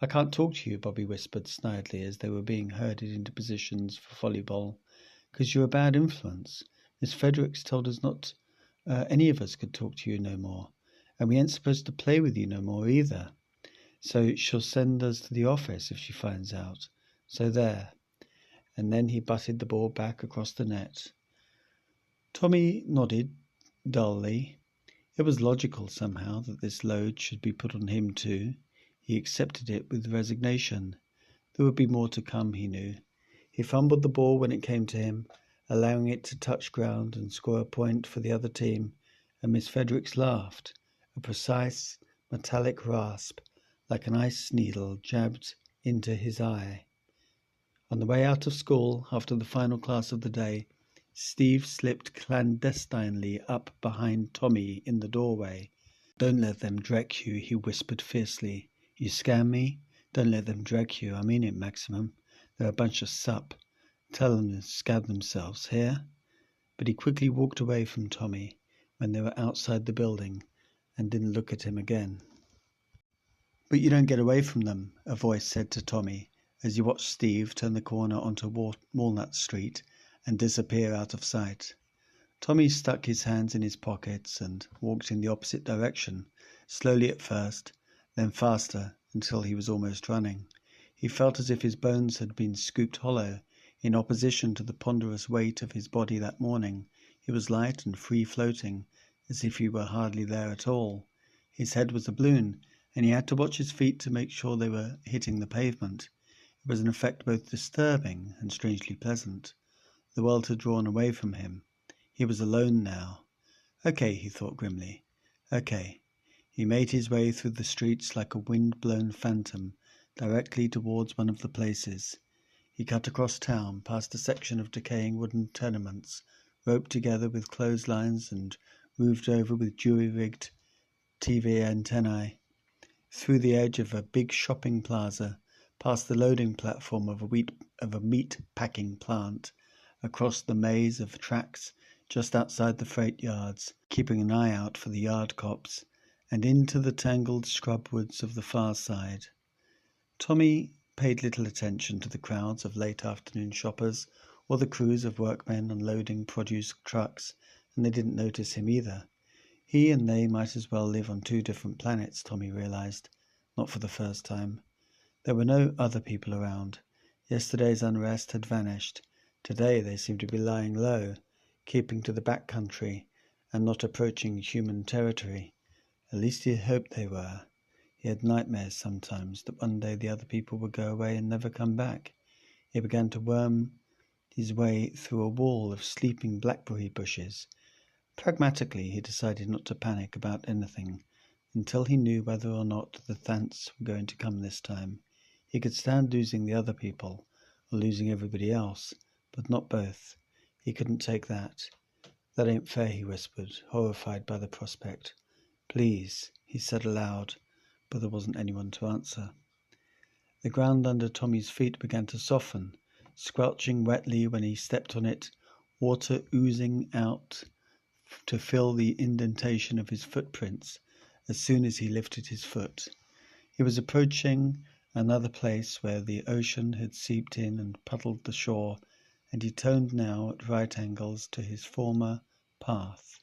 "I can't talk to you," Bobby whispered snidely as they were being herded into positions for volleyball, "'cause you're a bad influence. Miss Fredericks told us not any of us could talk to you no more, and we ain't supposed to play with you no more either. So she'll send us to the office if she finds out. So there." And then he butted the ball back across the net. Tommy nodded dully. It was logical somehow that this load should be put on him too. He accepted it with resignation. There would be more to come, he knew. He fumbled the ball when it came to him, allowing it to touch ground and score a point for the other team, and Miss Fredericks laughed, a precise, metallic rasp, like an ice needle jabbed into his eye. On the way out of school, after the final class of the day, Steve slipped clandestinely up behind Tommy in the doorway. "Don't let them drag you," he whispered fiercely. "You scam me? Don't let them drag you. I mean it, Maximum. They're a bunch of sup. Tell them to scab themselves, hear?" But he quickly walked away from Tommy when they were outside the building and didn't look at him again. "But you don't get away from them," a voice said to Tommy as he watched Steve turn the corner onto Walnut Street and disappear out of sight. Tommy stuck his hands in his pockets and walked in the opposite direction, slowly at first, then faster, until he was almost running. He felt as if his bones had been scooped hollow. In opposition to the ponderous weight of his body that morning, he was light and free-floating, as if he were hardly there at all. His head was a balloon, and he had to watch his feet to make sure they were hitting the pavement. It was an effect both disturbing and strangely pleasant. The world had drawn away from him. He was alone now. Okay, he thought grimly. Okay. He made his way through the streets like a wind-blown phantom, directly towards one of the places. He cut across town, past a section of decaying wooden tenements, roped together with clotheslines and roofed over with jury-rigged TV antennae, through the edge of a big shopping plaza, past the loading platform of a meat-packing plant, across the maze of tracks just outside the freight yards, keeping an eye out for the yard cops, and into the tangled scrub woods of the far side. Tommy paid little attention to the crowds of late afternoon shoppers or the crews of workmen unloading produce trucks, and they didn't notice him either. He and they might as well live on two different planets, Tommy realized, not for the first time. There were no other people around. Yesterday's unrest had vanished. Today they seemed to be lying low, keeping to the back country and not approaching human territory. At least he hoped they were. He had nightmares sometimes that one day the other people would go away and never come back. He began to worm his way through a wall of sleeping blackberry bushes. Pragmatically, he decided not to panic about anything until he knew whether or not the Thants were going to come this time. He could stand losing the other people, or losing everybody else, but not both. He couldn't take that. That ain't fair, he whispered, horrified by the prospect. Please, he said aloud, but there wasn't anyone to answer. The ground under Tommy's feet began to soften, squelching wetly when he stepped on it, water oozing out to fill the indentation of his footprints as soon as he lifted his foot. He was approaching another place where the ocean had seeped in and puddled the shore, and he turned now at right angles to his former path.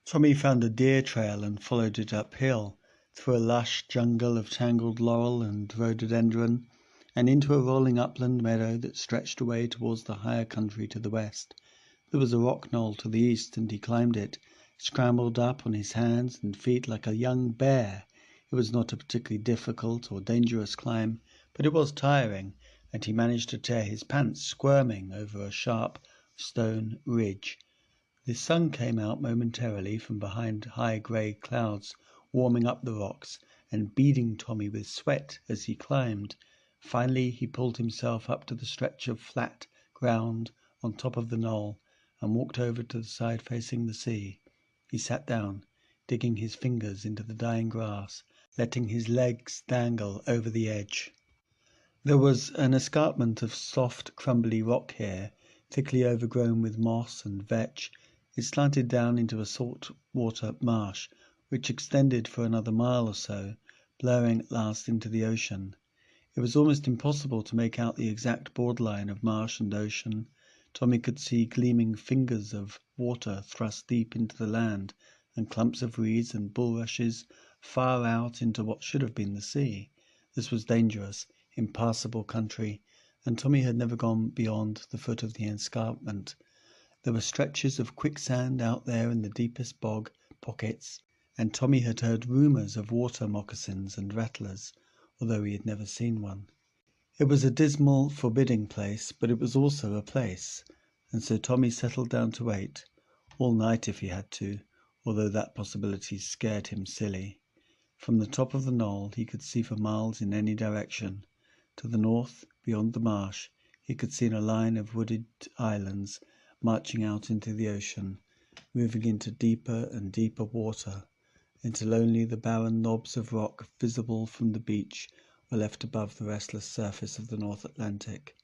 Tommy found a deer trail and followed it uphill, through a lush jungle of tangled laurel and rhododendron, and into a rolling upland meadow that stretched away towards the higher country to the west. There was a rock knoll to the east, and he climbed it, scrambled up on his hands and feet like a young bear. It was not a particularly difficult or dangerous climb, but it was tiring, and he managed to tear his pants squirming over a sharp stone ridge. The sun came out momentarily from behind high grey clouds, warming up the rocks and beading Tommy with sweat as he climbed. Finally he pulled himself up to the stretch of flat ground on top of the knoll and walked over to the side facing the sea. He sat down, digging his fingers into the dying grass, letting his legs dangle over the edge. There was an escarpment of soft, crumbly rock here, thickly overgrown with moss and vetch. It slanted down into a salt-water marsh, which extended for another mile or so, blurring at last into the ocean. It was almost impossible to make out the exact borderline of marsh and ocean. Tommy could see gleaming fingers of water thrust deep into the land, and clumps of reeds and bulrushes far out into what should have been the sea. This was dangerous, impassable country, and Tommy had never gone beyond the foot of the escarpment. There were stretches of quicksand out there in the deepest bog pockets, and Tommy had heard rumours of water moccasins and rattlers, although he had never seen one. It was a dismal, forbidding place, but it was also a place, and so Tommy settled down to wait, all night if he had to, although that possibility scared him silly. From the top of the knoll he could see for miles in any direction. To the north, beyond the marsh, he could see a line of wooded islands marching out into the ocean, moving into deeper and deeper water, until only the barren knobs of rock visible from the beach were left above the restless surface of the North Atlantic.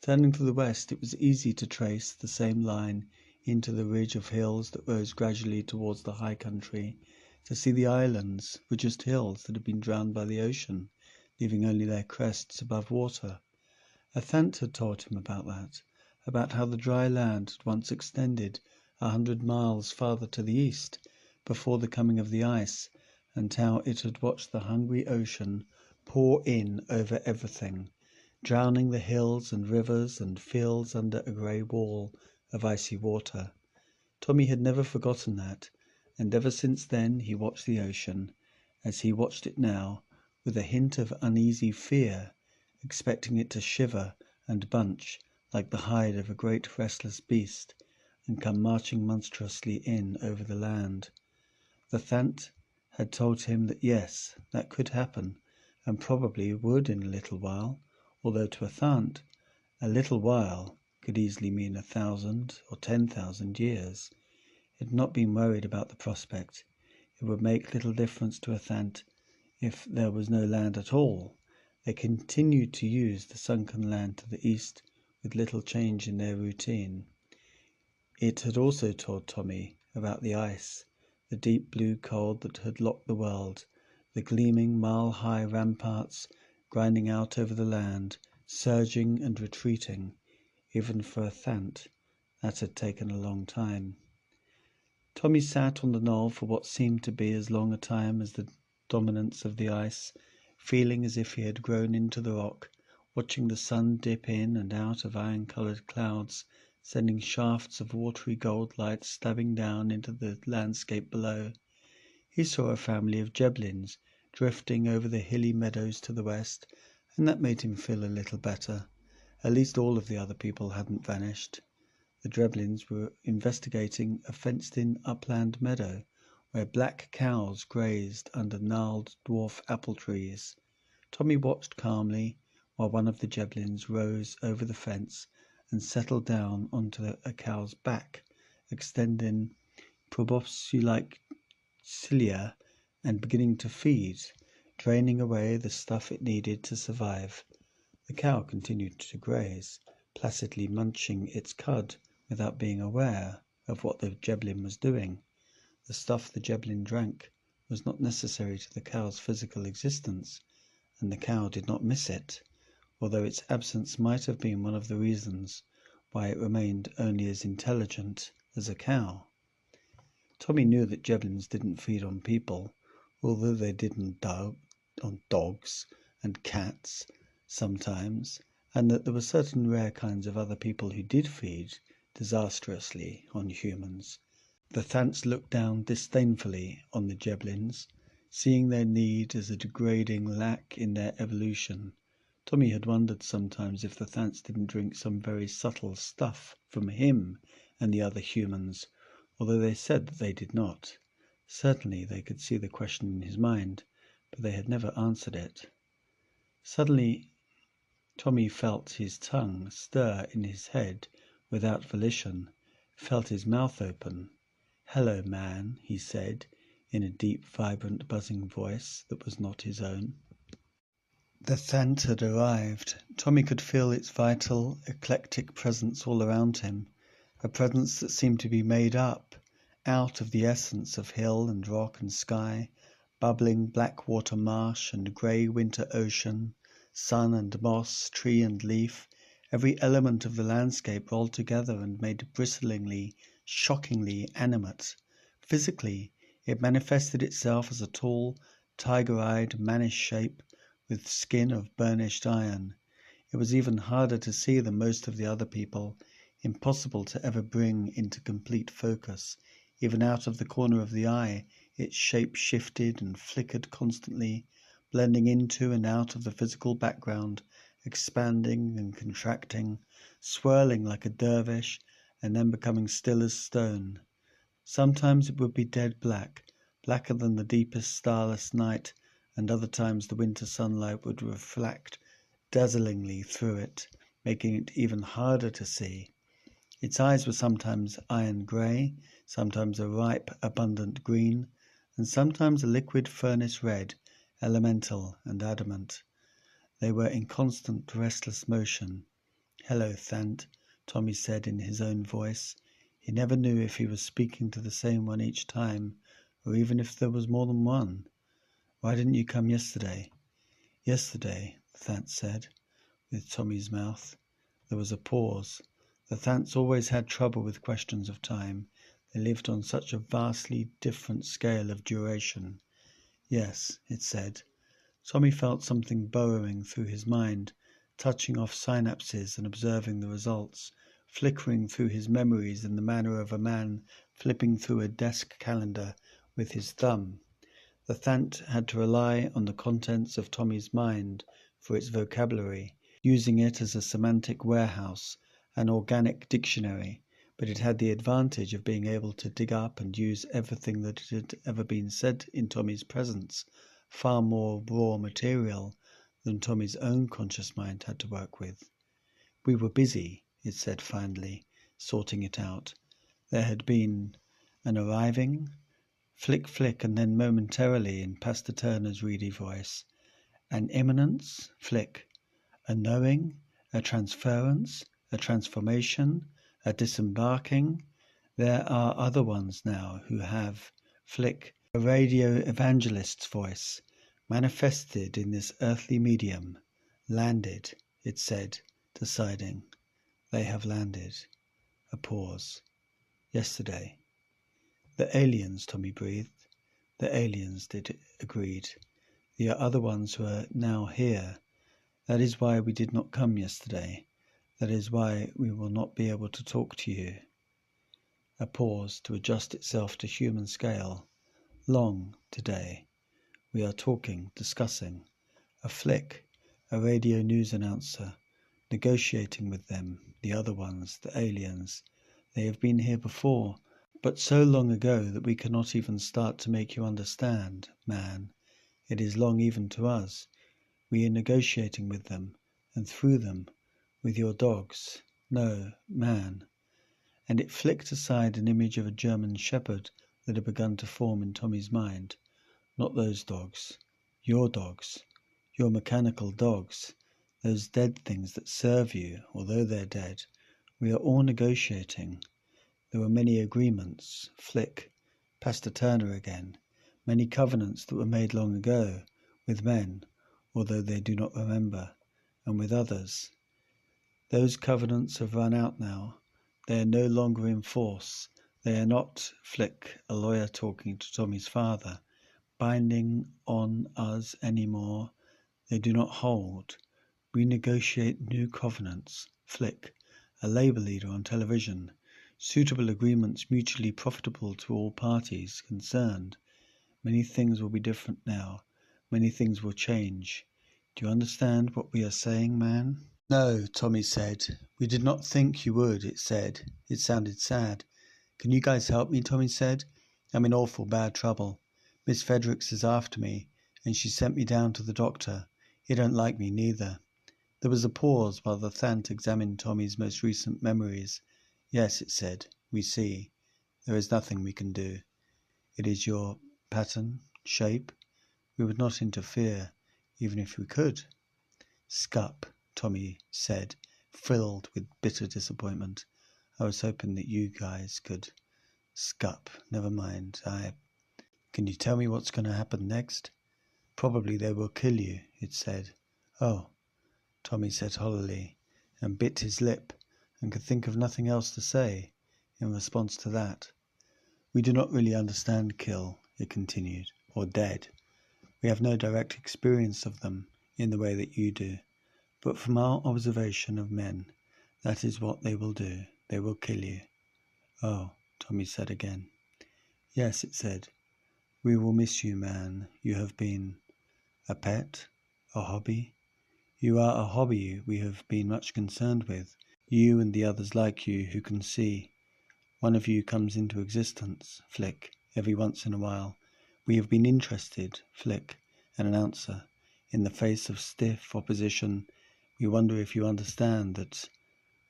Turning to the west, it was easy to trace the same line into the ridge of hills that rose gradually towards the high country. To see the islands were just hills that had been drowned by the ocean. leaving only their crests above water. A Thant had told him about that, about how the dry land had once extended 100 miles farther to the east before the coming of the ice, and how it had watched the hungry ocean pour in over everything, drowning the hills and rivers and fields under a grey wall of icy water. Tommy had never forgotten that, and ever since then he watched the ocean, as he watched it now, with a hint of uneasy fear, expecting it to shiver and bunch like the hide of a great restless beast, and come marching monstrously in over the land. The Thant had told him that yes, that could happen, and probably would in a little while, although to a Thant, a little while could easily mean 1,000 or 10,000 years. He had not been worried about the prospect. It would make little difference to a Thant if there was no land at all. They continued to use the sunken land to the east with little change in their routine. It had also told Tommy about the ice, the deep blue cold that had locked the world, the gleaming mile-high ramparts grinding out over the land, surging and retreating. Even for a Thant, that had taken a long time. Tommy sat on the knoll for what seemed to be as long a time as the dominance of the ice, feeling as if he had grown into the rock, watching the sun dip in and out of iron-coloured clouds, sending shafts of watery gold light stabbing down into the landscape below. He saw a family of Jeblins drifting over the hilly meadows to the west, and that made him feel a little better. At least all of the other people hadn't vanished. The Dreblins were investigating a fenced-in upland meadow where black cows grazed under gnarled dwarf apple trees. Tommy watched calmly while one of the Jeblins rose over the fence and settled down onto a cow's back, extending proboscis-like cilia and beginning to feed, draining away the stuff it needed to survive. The cow continued to graze, placidly munching its cud without being aware of what the Jeblin was doing. The stuff the Jeblin drank was not necessary to the cow's physical existence, and the cow did not miss it, although its absence might have been one of the reasons why it remained only as intelligent as a cow. Tommy knew that Jeblins didn't feed on people, although they did on dogs and cats sometimes, and that there were certain rare kinds of other people who did feed disastrously on humans. The Thants looked down disdainfully on the Jeblins, seeing their need as a degrading lack in their evolution. Tommy had wondered sometimes if the Thants didn't drink some very subtle stuff from him and the other humans, although they said that they did not. Certainly they could see the question in his mind, but they had never answered it. Suddenly Tommy felt his tongue stir in his head without volition, felt his mouth open. "Hello, man," he said, in a deep, vibrant, buzzing voice that was not his own. The Thant had arrived. Tommy could feel its vital, eclectic presence all around him, a presence that seemed to be made up, out of the essence of hill and rock and sky, bubbling black water marsh and grey winter ocean, sun and moss, tree and leaf, every element of the landscape rolled together and made bristlingly, shockingly animate. Physically, it manifested itself as a tall, tiger-eyed, mannish shape with skin of burnished iron. It was even harder to see than most of the other people, impossible to ever bring into complete focus. Even out of the corner of the eye, its shape shifted and flickered constantly, blending into and out of the physical background, expanding and contracting, swirling like a dervish, and then becoming still as stone. Sometimes it would be dead black, blacker than the deepest starless night, and other times the winter sunlight would reflect dazzlingly through it, making it even harder to see. Its eyes were sometimes iron grey, sometimes a ripe, abundant green, and sometimes a liquid furnace red, elemental and adamant. They were in constant, restless motion. "Hello, Thant," Tommy said in his own voice. He never knew if he was speaking to the same one each time, or even if there was more than one. "Why didn't you come yesterday?" Yesterday, the Thant said, with Tommy's mouth. There was a pause. The Thants always had trouble with questions of time. They lived on such a vastly different scale of duration. Yes, it said. Tommy felt something burrowing through his mind, touching off synapses and observing the results, flickering through his memories in the manner of a man flipping through a desk calendar with his thumb. The Thant had to rely on the contents of Tommy's mind for its vocabulary, using it as a semantic warehouse, an organic dictionary, but it had the advantage of being able to dig up and use everything that had ever been said in Tommy's presence, far more raw material than Tommy's own conscious mind had to work with. We were busy, it said finally, sorting it out. There had been an arriving, flick flick, and then momentarily in Pastor Turner's reedy voice, an imminence, flick, a knowing, a transference, a transformation, a disembarking. There are other ones now who have, flick, a radio evangelist's voice, manifested in this earthly medium, landed, it said, deciding. They have landed. A pause. Yesterday. The aliens, Tommy breathed. The aliens, did agreed. The other ones who are now here. That is why we did not come yesterday. That is why we will not be able to talk to you. A pause to adjust itself to human scale. Long today. We are talking, discussing. A flick, a radio news announcer, negotiating with them, the other ones, the aliens. They have been here before, but so long ago that we cannot even start to make you understand, man. It is long even to us. We are negotiating with them, and through them, with your dogs. No, man. And it flicked aside an image of a German shepherd that had begun to form in Tommy's mind. Not those dogs. Your mechanical dogs, those dead things that serve you, although they're dead. We are all negotiating. There were many agreements, flick, Pastor Turner again, many covenants that were made long ago, with men, although they do not remember, and with others. Those covenants have run out now. They are no longer in force. They are not, flick, a lawyer talking to Tommy's father, binding on us anymore. They do not hold. We negotiate new covenants, flick, a labor leader on television, suitable agreements mutually profitable to all parties concerned. Many things will be different now. Many things will change. Do you understand what we are saying, man? No, Tommy said. We did not think you would, it said. It sounded sad. Can you guys help me, Tommy said. I'm in awful bad trouble. Miss Fredericks is after me, and she sent me down to the doctor. He don't like me neither. There was a pause while the Thant examined Tommy's most recent memories. Yes, it said, we see. There is nothing we can do. It is your pattern, shape. We would not interfere, even if we could. Scup, Tommy said, filled with bitter disappointment. I was hoping that you guys could. Scup, never mind. Can you tell me what's going to happen next? Probably they will kill you, it said. Oh, Tommy said hollowly, and bit his lip, and could think of nothing else to say in response to that. We do not really understand kill, it continued, or dead. We have no direct experience of them in the way that you do. But from our observation of men, that is what they will do. They will kill you. Oh, Tommy said again. Yes, it said. We will miss you, man. You have been a pet, a hobby. You are a hobby we have been much concerned with. You and the others like you who can see. One of you comes into existence, flick, every once in a while. We have been interested, flick, an announcer. In the face of stiff opposition, we wonder if you understand that.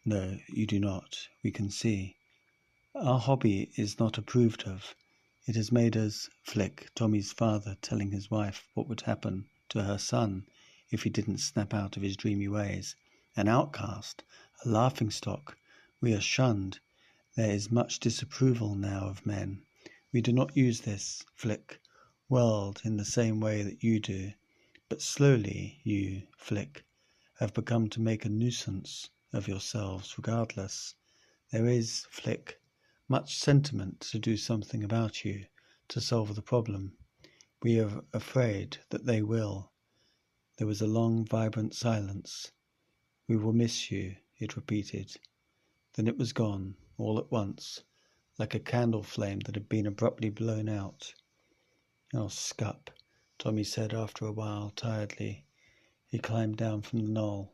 No, you do not. We can see. Our hobby is not approved of. It has made us, flick, Tommy's father telling his wife what would happen to her son if he didn't snap out of his dreamy ways. An outcast, a laughingstock. We are shunned. There is much disapproval now of men. We do not use this, flick, world in the same way that you do. But slowly you, Flick, have become to make a nuisance of yourselves regardless. There is, Flick, much sentiment to do something about you, to solve the problem. We are afraid that they will. There was a long, vibrant silence. We will miss you, it repeated. Then it was gone, all at once, like a candle flame that had been abruptly blown out. Oh, scup, Tommy said after a while, tiredly. He climbed down from the knoll.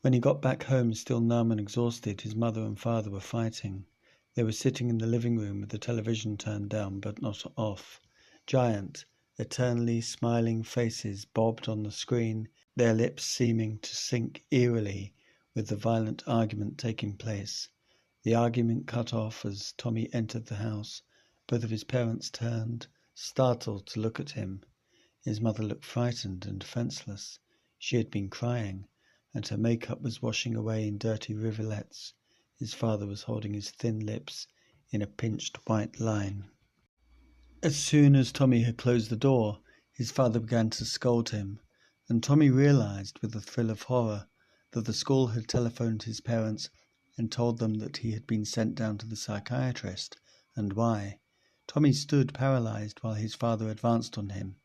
When he got back home, still numb and exhausted, his mother and father were fighting. They were sitting in the living room with the television turned down but not off. Giant, eternally smiling faces bobbed on the screen, their lips seeming to sync eerily with the violent argument taking place. The argument cut off as Tommy entered the house. Both of his parents turned, startled, to look at him. His mother looked frightened and defenseless. She had been crying, and her makeup was washing away in dirty rivulets. His father was holding his thin lips in a pinched white line. As soon as Tommy had closed the door, his father began to scold him, and Tommy realized with a thrill of horror that the school had telephoned his parents and told them that he had been sent down to the psychiatrist, and why. Tommy stood paralyzed while his father advanced on him.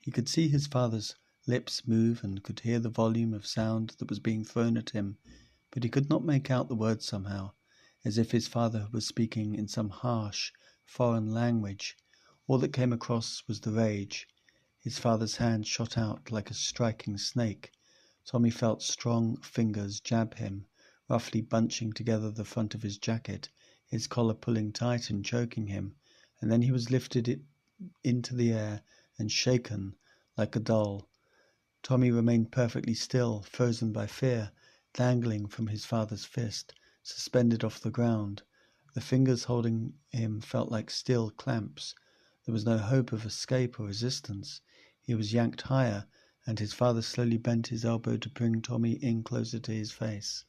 He could see his father's lips move and could hear the volume of sound that was being thrown at him, but he could not make out the words somehow, as if his father was speaking in some harsh, foreign language. All that came across was the rage. His father's hand shot out like a striking snake. Tommy felt strong fingers jab him, roughly bunching together the front of his jacket, his collar pulling tight and choking him, and then he was lifted into the air and shaken like a doll. Tommy remained perfectly still, frozen by fear, dangling from his father's fist, suspended off the ground. The fingers holding him felt like steel clamps. There was no hope of escape or resistance. He was yanked higher, and his father slowly bent his elbow to bring Tommy in closer to his face.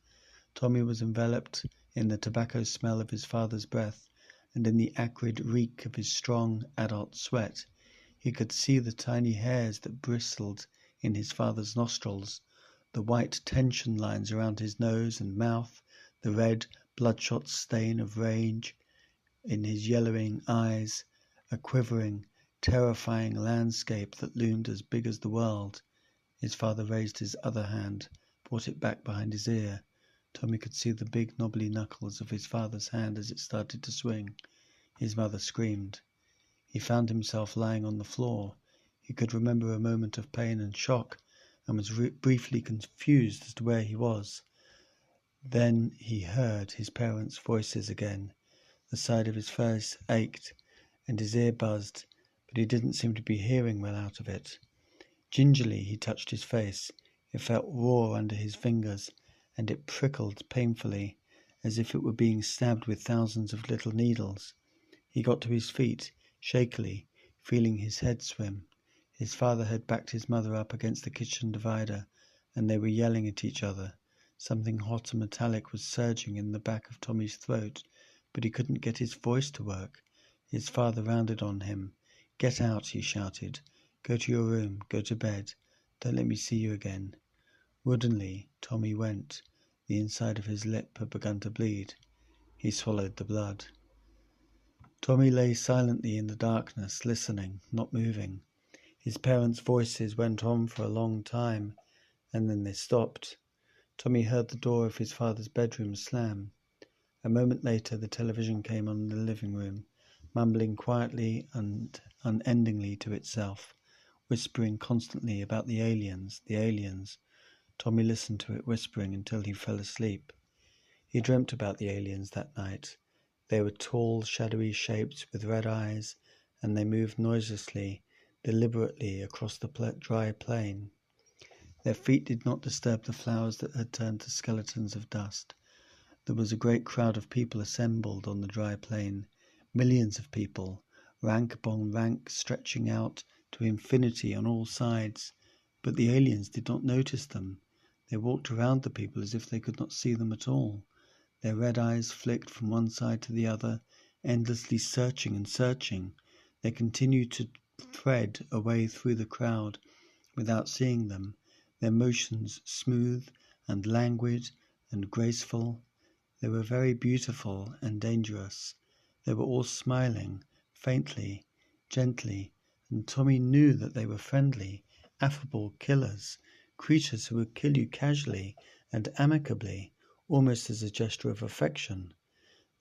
Tommy was enveloped in the tobacco smell of his father's breath, and in the acrid reek of his strong adult sweat. He could see the tiny hairs that bristled in his father's nostrils, the white tension lines around his nose and mouth, the red, bloodshot stain of rage in his yellowing eyes, a quivering, terrifying landscape that loomed as big as the world. His father raised his other hand, brought it back behind his ear. Tommy could see the big knobbly knuckles of his father's hand as it started to swing. His mother screamed. He found himself lying on the floor. He could remember a moment of pain and shock, and was briefly confused as to where he was. Then he heard his parents' voices again. The side of his face ached, and his ear buzzed, but he didn't seem to be hearing well out of it. Gingerly he touched his face. It felt raw under his fingers, and it prickled painfully, as if it were being stabbed with thousands of little needles. He got to his feet, shakily, feeling his head swim. His father had backed his mother up against the kitchen divider, and they were yelling at each other. Something hot and metallic was surging in the back of Tommy's throat, but he couldn't get his voice to work. His father rounded on him. "Get out," he shouted. "Go to your room. Go to bed. Don't let me see you again." Woodenly, Tommy went. The inside of his lip had begun to bleed. He swallowed the blood. Tommy lay silently in the darkness, listening, not moving. His parents' voices went on for a long time, and then they stopped. Tommy heard the door of his father's bedroom slam. A moment later, the television came on in the living room, mumbling quietly and unendingly to itself, whispering constantly about the aliens, the aliens. Tommy listened to it whispering until he fell asleep. He dreamt about the aliens that night. They were tall, shadowy shapes with red eyes, and they moved noiselessly, deliberately across the dry plain. Their feet did not disturb the flowers that had turned to skeletons of dust. There was a great crowd of people assembled on the dry plain, millions of people, rank upon rank stretching out to infinity on all sides, but the aliens did not notice them. They walked around the people as if they could not see them at all. Their red eyes flicked from one side to the other, endlessly searching and searching. They continued to thread a way through the crowd, without seeing them, their motions smooth and languid and graceful. They were very beautiful and dangerous. They were all smiling, faintly, gently, and Tommy knew that they were friendly, affable killers, creatures who would kill you casually and amicably, almost as a gesture of affection.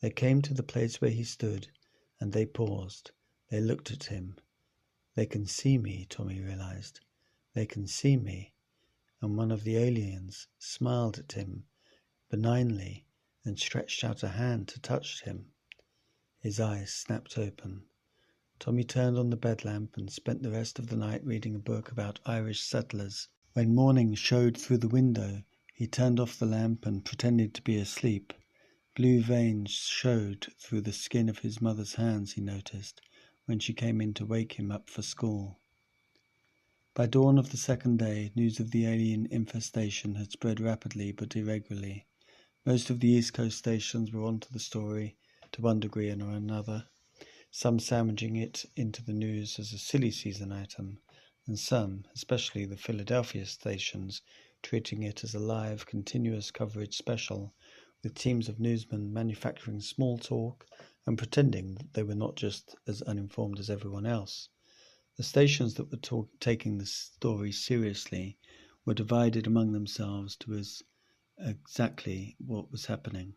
They came to the place where he stood, and they paused. They looked at him. They can see me, Tommy realized. They can see me. And one of the aliens smiled at him benignly and stretched out a hand to touch him. His eyes snapped open. Tommy turned on the bed lamp and spent the rest of the night reading a book about Irish settlers. When morning showed through the window, he turned off the lamp and pretended to be asleep. Blue veins showed through the skin of his mother's hands, he noticed, when she came in to wake him up for school. By dawn of the second day, news of the alien infestation had spread rapidly but irregularly. Most of the East Coast stations were onto the story to one degree or another, some sandwiching it into the news as a silly season item, and some, especially the Philadelphia stations, treating it as a live, continuous coverage special, with teams of newsmen manufacturing small talk and pretending that they were not just as uninformed as everyone else. The stations that were taking the story seriously were divided among themselves to as exactly what was happening.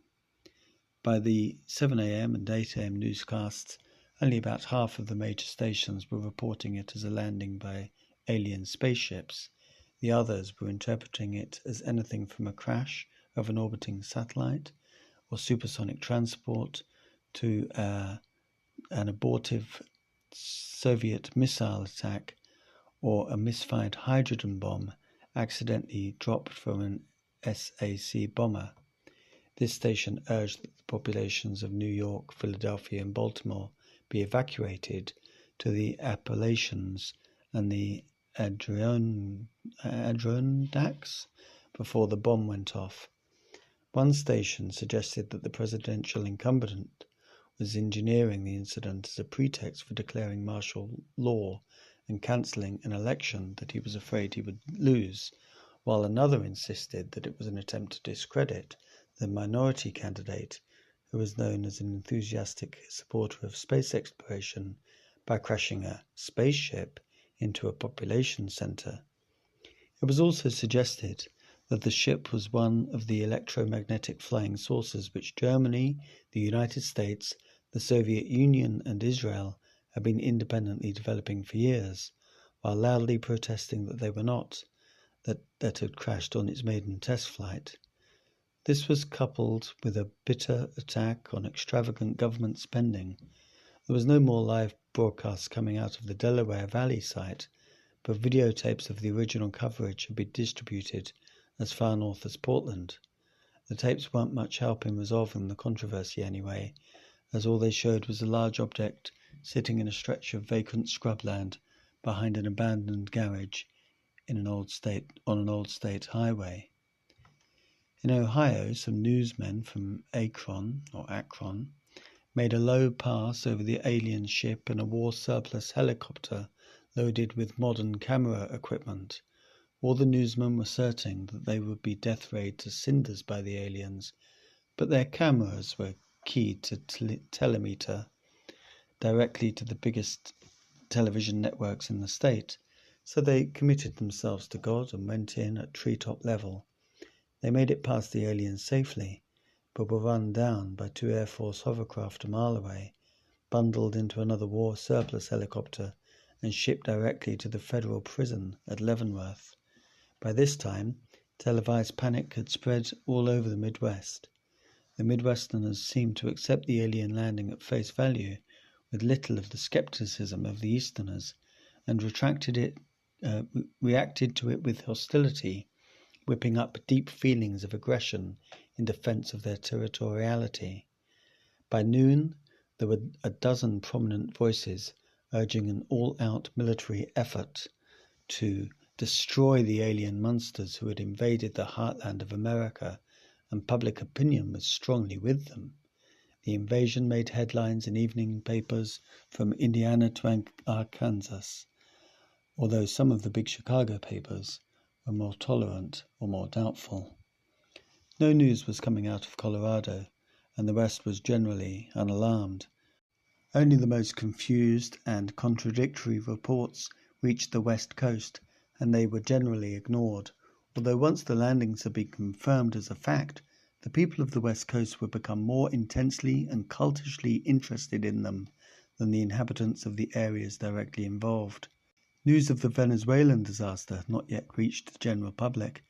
By the 7 a.m. and 8 a.m. newscasts, only about half of the major stations were reporting it as a landing by alien spaceships. The others were interpreting it as anything from a crash of an orbiting satellite or supersonic transport to an abortive Soviet missile attack or a misfired hydrogen bomb accidentally dropped from an SAC bomber. This station urged that the populations of New York, Philadelphia, and Baltimore be evacuated to the Appalachians and the Adirondacks before the bomb went off. One station suggested that the presidential incumbent was engineering the incident as a pretext for declaring martial law and cancelling an election that he was afraid he would lose, while another insisted that it was an attempt to discredit the minority candidate, who was known as an enthusiastic supporter of space exploration, by crashing a spaceship into a population centre. It was also suggested that the ship was one of the electromagnetic flying saucers which Germany, the United States, the Soviet Union, and Israel had been independently developing for years, while loudly protesting that they were not, that had crashed on its maiden test flight. This was coupled with a bitter attack on extravagant government spending. There was no more live broadcasts coming out of the Delaware Valley site, but videotapes of the original coverage had been distributed as far north as Portland. The tapes weren't much help in resolving the controversy anyway, as all they showed was a large object sitting in a stretch of vacant scrubland behind an abandoned garage on an old state highway. In Ohio, some newsmen from Akron made a low pass over the alien ship in a war surplus helicopter loaded with modern camera equipment. All the newsmen were certain that they would be death-rayed to cinders by the aliens, but their cameras were keyed to telemeter directly to the biggest television networks in the state, so they committed themselves to God and went in at treetop level. They made it past the aliens safely, but were run down by 2 Air Force hovercraft a mile away, bundled into another war surplus helicopter, and shipped directly to the federal prison at Leavenworth. By this time, televised panic had spread all over the Midwest. The Midwesterners seemed to accept the alien landing at face value, with little of the skepticism of the Easterners, and reacted to it with hostility, whipping up deep feelings of aggression in defense of their territoriality. By noon, there were a dozen prominent voices urging an all-out military effort to destroy the alien monsters who had invaded the heartland of America, and public opinion was strongly with them. The invasion made headlines in evening papers from Indiana to Arkansas. although some of the big Chicago papers were more tolerant or more doubtful. No news was coming out of Colorado, and the West was generally unalarmed. Only the most confused and contradictory reports reached the West Coast, and they were generally ignored. Although once the landings had been confirmed as a fact, the people of the West Coast would become more intensely and cultishly interested in them than the inhabitants of the areas directly involved. News of the Venezuelan disaster had not yet reached the general public,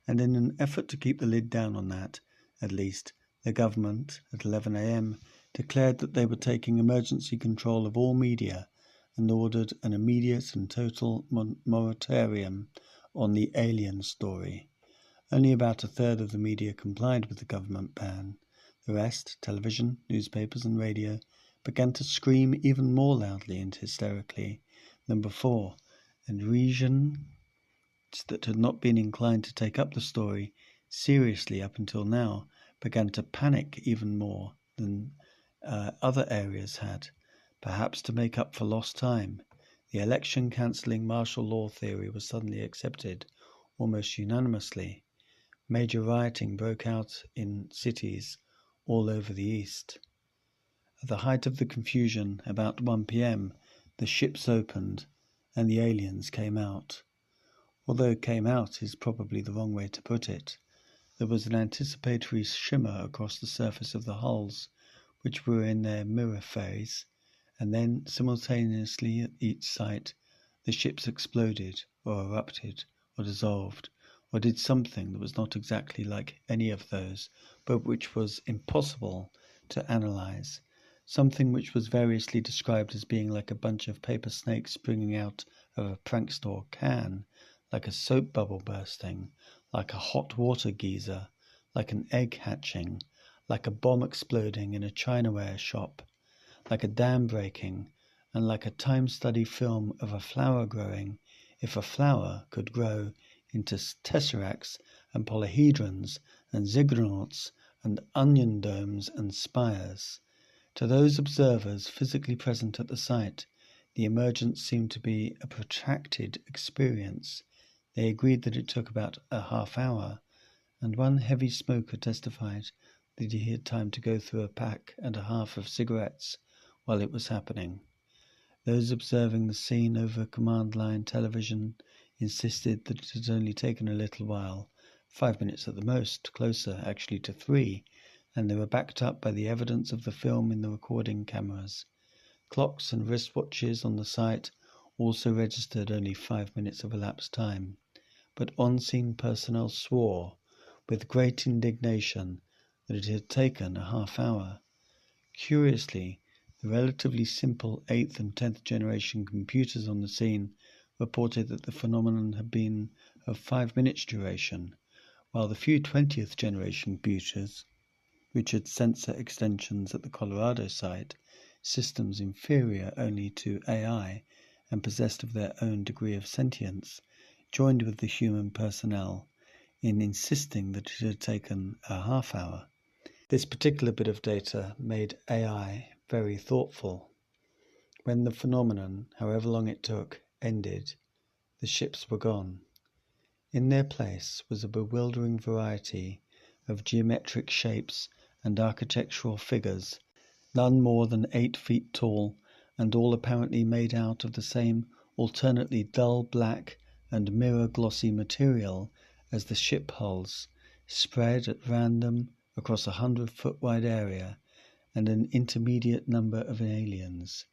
and in an effort to keep the lid down on that, at least, the government, at 11 a.m., declared that they were taking emergency control of all media and ordered an immediate and total moratorium on the alien story. Only about a third of the media complied with the government ban. The rest, television, newspapers and radio, began to scream even more loudly and hysterically than before, and regions that had not been inclined to take up the story seriously up until now began to panic even more than other areas had, perhaps to make up for lost time. The election-cancelling martial law theory was suddenly accepted almost unanimously. Major rioting broke out in cities all over the East. At the height of the confusion, about 1 p.m., the ships opened and the aliens came out. Although "came out" is probably the wrong way to put it. There was an anticipatory shimmer across the surface of the hulls, which were in their mirror phase, and then simultaneously at each site the ships exploded or erupted or dissolved or did something that was not exactly like any of those, but which was impossible to analyze, something which was variously described as being like a bunch of paper snakes springing out of a prank store can, like a soap bubble bursting, like a hot water geyser, like an egg hatching, like a bomb exploding in a Chinaware shop, like a dam breaking, and like a time-study film of a flower growing, if a flower could grow into tesseracts and polyhedrons and ziggurnauts and onion domes and spires. To those observers physically present at the site, the emergence seemed to be a protracted experience. They agreed that it took about a half hour, and one heavy smoker testified that he had time to go through a pack and a half of cigarettes while it was happening. Those observing the scene over command line television insisted that it had only taken a little while, 5 minutes at the most, closer actually to 3, and they were backed up by the evidence of the film in the recording cameras. Clocks and wristwatches on the site also registered only 5 minutes of elapsed time, but on-scene personnel swore with great indignation that it had taken a half hour. Curiously, the relatively simple 8th and 10th generation computers on the scene reported that the phenomenon had been of 5 minutes duration, while the few 20th generation computers, which had sensor extensions at the Colorado site, systems inferior only to AI and possessed of their own degree of sentience, joined with the human personnel in insisting that it had taken a half hour. This particular bit of data made AI very thoughtful. When the phenomenon, however long it took, ended, the ships were gone. In their place was a bewildering variety of geometric shapes and architectural figures, none more than 8 feet tall, and all apparently made out of the same alternately dull black and mirror glossy material as the ship hulls, spread at random across a 100-foot wide area, and an intermediate number of aliens.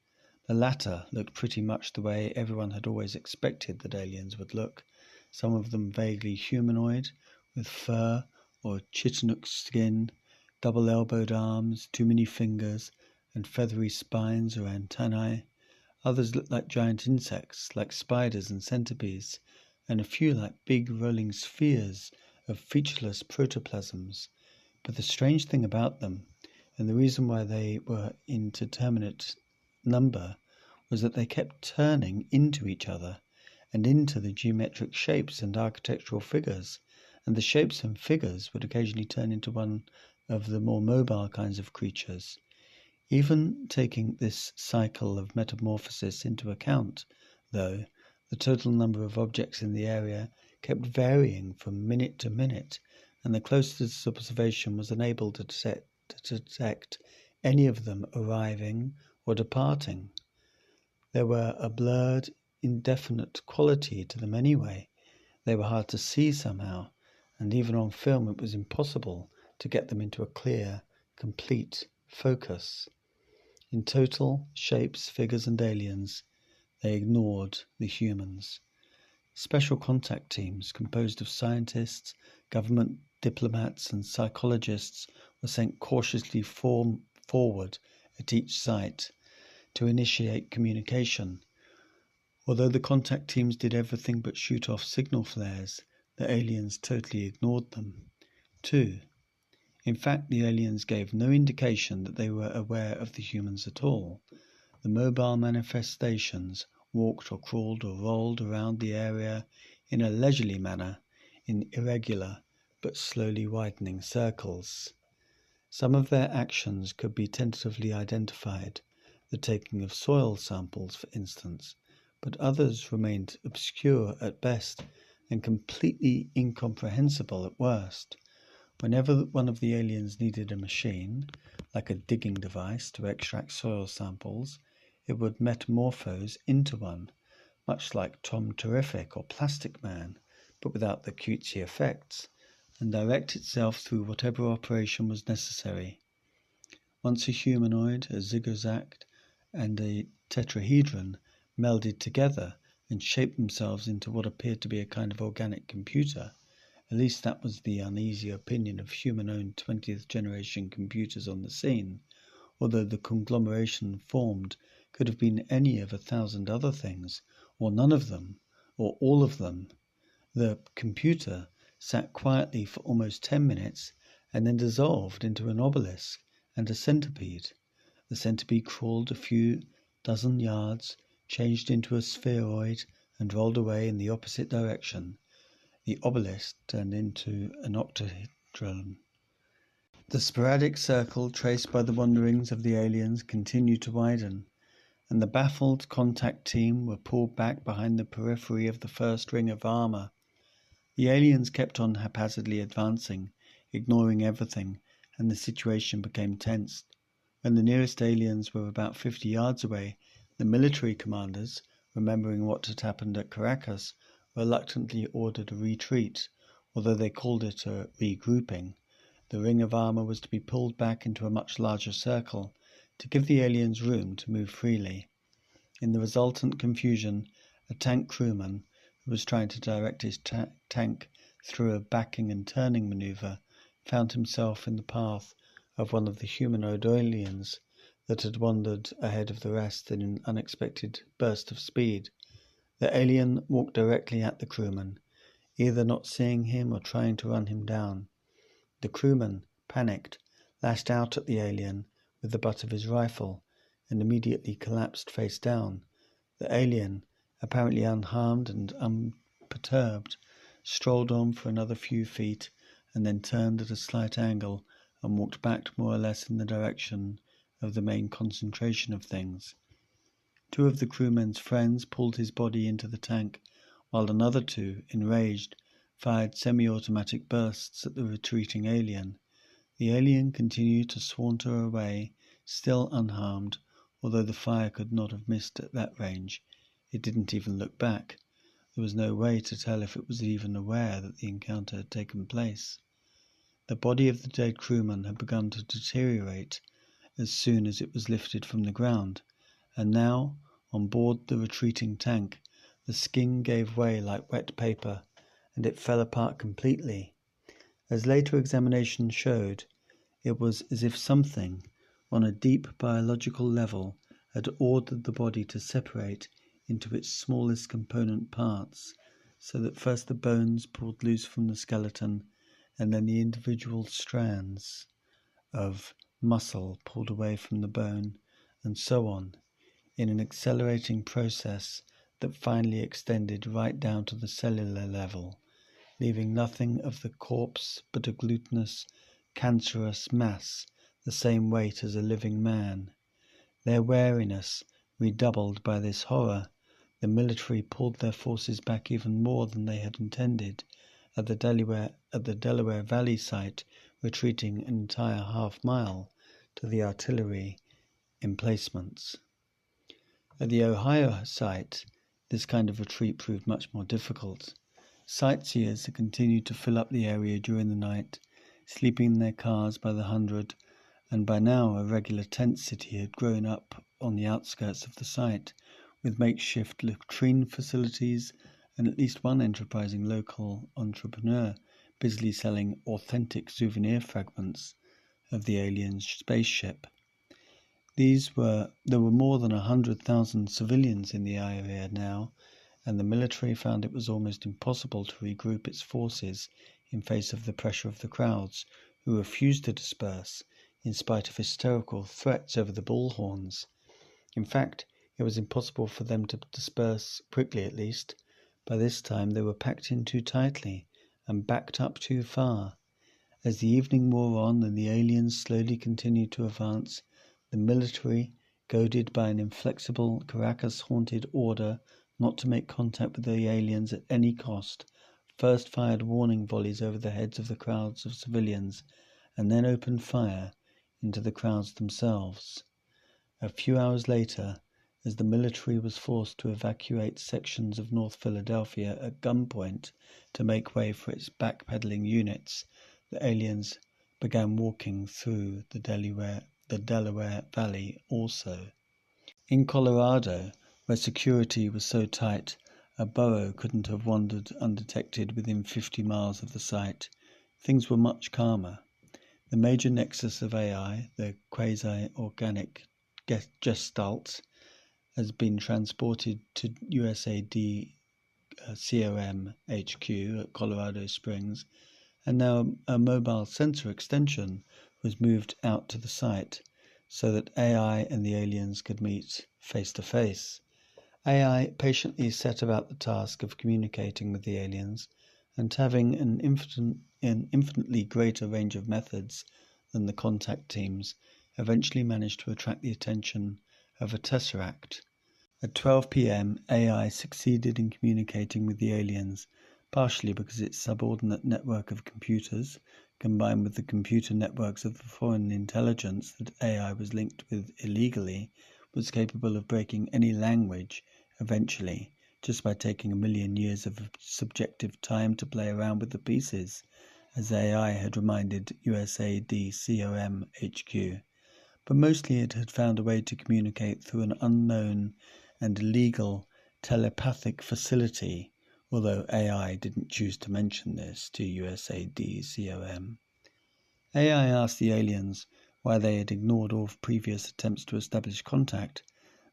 The latter looked pretty much the way everyone had always expected that aliens would look, some of them vaguely humanoid, with fur or chinook skin, double-elbowed arms, too many fingers, and feathery spines or antennae. Others looked like giant insects, like spiders and centipedes, and a few like big rolling spheres of featureless protoplasms. But the strange thing about them, and the reason why they were in determinate number, was that they kept turning into each other and into the geometric shapes and architectural figures, and the shapes and figures would occasionally turn into one of the more mobile kinds of creatures. Even taking this cycle of metamorphosis into account, though, The total number of objects in the area kept varying from minute to minute, and the closest observation was unable to detect any of them arriving or departing. There were a blurred, indefinite quality to them anyway. They were hard to see somehow, and even on film it was impossible to get them into a clear, complete focus. In total, shapes, figures, and aliens, they ignored the humans. Special contact teams composed of scientists, government diplomats, and psychologists were sent cautiously forward at each site to initiate communication. Although the contact teams did everything but shoot off signal flares, the aliens totally ignored them. 2. In fact, the aliens gave no indication that they were aware of the humans at all. The mobile manifestations walked or crawled or rolled around the area in a leisurely manner, in irregular but slowly widening circles. Some of their actions could be tentatively identified, the taking of soil samples, for instance, but others remained obscure at best and completely incomprehensible at worst. Whenever one of the aliens needed a machine, like a digging device to extract soil samples, it would metamorphose into one, much like Tom Terrific or Plastic Man, but without the cutesy effects, and direct itself through whatever operation was necessary. Once a humanoid, a ziggurat, and a tetrahedron melded together and shaped themselves into what appeared to be a kind of organic computer. At least that was the uneasy opinion of human-owned 20th generation computers on the scene, although the conglomeration formed could have been any of 1,000 other things, or none of them, or all of them. The computer sat quietly for almost 10 minutes and then dissolved into an obelisk and a centipede. The centipede crawled a few dozen yards, changed into a spheroid, and rolled away in the opposite direction. The obelisk turned into an octahedron. The sporadic circle traced by the wanderings of the aliens continued to widen, and the baffled contact team were pulled back behind the periphery of the first ring of armor. The aliens kept on haphazardly advancing, ignoring everything, and the situation became tense. When the nearest aliens were about 50 yards away, the military commanders, remembering what had happened at Caracas, reluctantly ordered a retreat, although they called it a regrouping. The ring of armor was to be pulled back into a much larger circle, to give the aliens room to move freely. In the resultant confusion, a tank crewman, who was trying to direct his tank through a backing and turning maneuver, found himself in the path of one of the humanoid aliens that had wandered ahead of the rest in an unexpected burst of speed. The alien walked directly at the crewman, either not seeing him or trying to run him down. The crewman, panicked, lashed out at the alien with the butt of his rifle and immediately collapsed face down. The alien, apparently unharmed and unperturbed, strolled on for another few feet and then turned at a slight angle and walked back more or less in the direction of the main concentration of things. Two of the crewmen's friends pulled his body into the tank, while another two, enraged, fired semi-automatic bursts at the retreating alien. The alien continued to saunter away, still unharmed, although the fire could not have missed at that range. It didn't even look back. There was no way to tell if it was even aware that the encounter had taken place. The body of the dead crewman had begun to deteriorate as soon as it was lifted from the ground, and now, on board the retreating tank, the skin gave way like wet paper, and it fell apart completely. As later examination showed, it was as if something, on a deep biological level, had ordered the body to separate into its smallest component parts, so that first the bones pulled loose from the skeleton, and then the individual strands of muscle pulled away from the bone, and so on, in an accelerating process that finally extended right down to the cellular level, leaving nothing of the corpse but a glutinous, cancerous mass the same weight as a living man. Their wariness, redoubled by this horror, The military pulled their forces back even more than they had intended at the Delaware Valley site, retreating an entire half-mile to the artillery emplacements. At the Ohio site, this kind of retreat proved much more difficult. Sightseers had continued to fill up the area during the night, sleeping in their cars by the hundred, and by now a regular tent city had grown up on the outskirts of the site, with makeshift latrine facilities and at least one enterprising local entrepreneur busily selling authentic souvenir fragments of the alien spaceship. There were more than 100,000 civilians in the area now, and the military found it was almost impossible to regroup its forces in face of the pressure of the crowds, who refused to disperse in spite of hysterical threats over the bullhorns. In fact, it was impossible for them to disperse quickly, at least. By this time they were packed in too tightly and backed up too far. As the evening wore on and the aliens slowly continued to advance, the military, goaded by an inflexible Caracas-haunted order not to make contact with the aliens at any cost, first fired warning volleys over the heads of the crowds of civilians and then opened fire into the crowds themselves. A few hours later, as the military was forced to evacuate sections of North Philadelphia at gunpoint to make way for its backpedaling units, the aliens began walking through the Delaware Valley also. In Colorado, where security was so tight, a burro couldn't have wandered undetected within 50 miles of the site. Things were much calmer. The major nexus of AI, the quasi-organic gestalt, has been transported to USAD COM HQ at Colorado Springs, and now a mobile sensor extension was moved out to the site so that AI and the aliens could meet face to face. AI patiently set about the task of communicating with the aliens, and having an infinitely greater range of methods than the contact teams, eventually managed to attract the attention of a tesseract. At 12 p.m., AI succeeded in communicating with the aliens, partially because its subordinate network of computers, combined with the computer networks of the foreign intelligence that AI was linked with illegally, was capable of breaking any language eventually, just by taking 1,000,000 years of subjective time to play around with the pieces, as AI had reminded USAD COM HQ. But mostly it had found a way to communicate through an unknown and illegal telepathic facility, although AI didn't choose to mention this to USAD COM. AI asked the aliens why they had ignored all previous attempts to establish contact.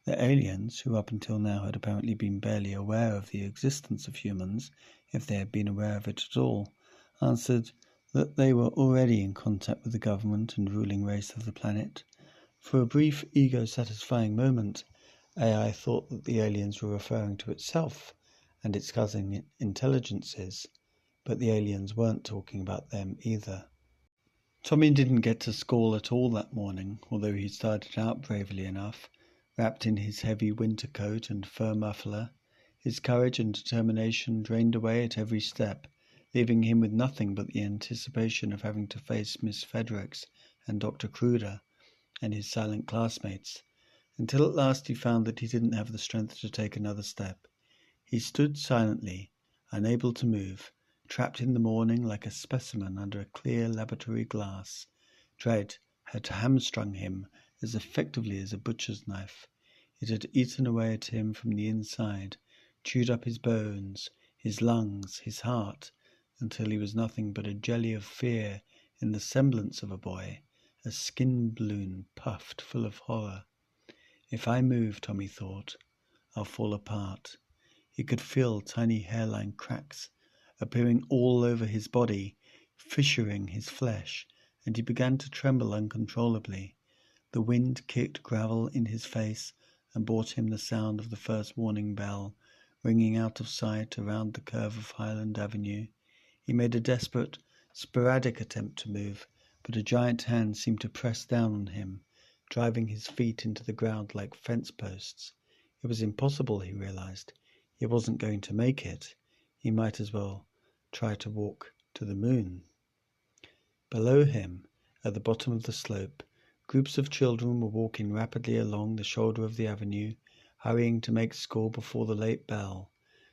The aliens, who up until now had apparently been barely aware of the existence of humans, if they had been aware of it at all, answered that they were already in contact with the government and ruling race of the planet. For a brief, ego-satisfying moment, AI thought that the aliens were referring to itself and its cousin intelligences, but the aliens weren't talking about them either. Tommy didn't get to school at all that morning, although he started out bravely enough, wrapped in his heavy winter coat and fur muffler. His courage and determination drained away at every step, leaving him with nothing but the anticipation of having to face Miss Fredericks and Dr. Kruder and his silent classmates, until at last he found that he didn't have the strength to take another step. He stood silently, unable to move, trapped in the morning like a specimen under a clear laboratory glass. Dread had hamstrung him as effectively as a butcher's knife. It had eaten away at him from the inside, chewed up his bones, his lungs, his heart, until he was nothing but a jelly of fear in the semblance of a boy, a skin balloon puffed full of horror. If I move, Tommy thought, I'll fall apart. He could feel tiny hairline cracks appearing all over his body, fissuring his flesh, and he began to tremble uncontrollably. The wind kicked gravel in his face and brought him the sound of the first warning bell, ringing out of sight around the curve of Highland Avenue. He made a desperate, sporadic attempt to move, but a giant hand seemed to press down on him, driving his feet into the ground like fence posts. It was impossible, he realized. He wasn't going to make it. He might as well try to walk to the moon. Below him, at the bottom of the slope, groups of children were walking rapidly along the shoulder of the avenue, hurrying to make school before the late bell.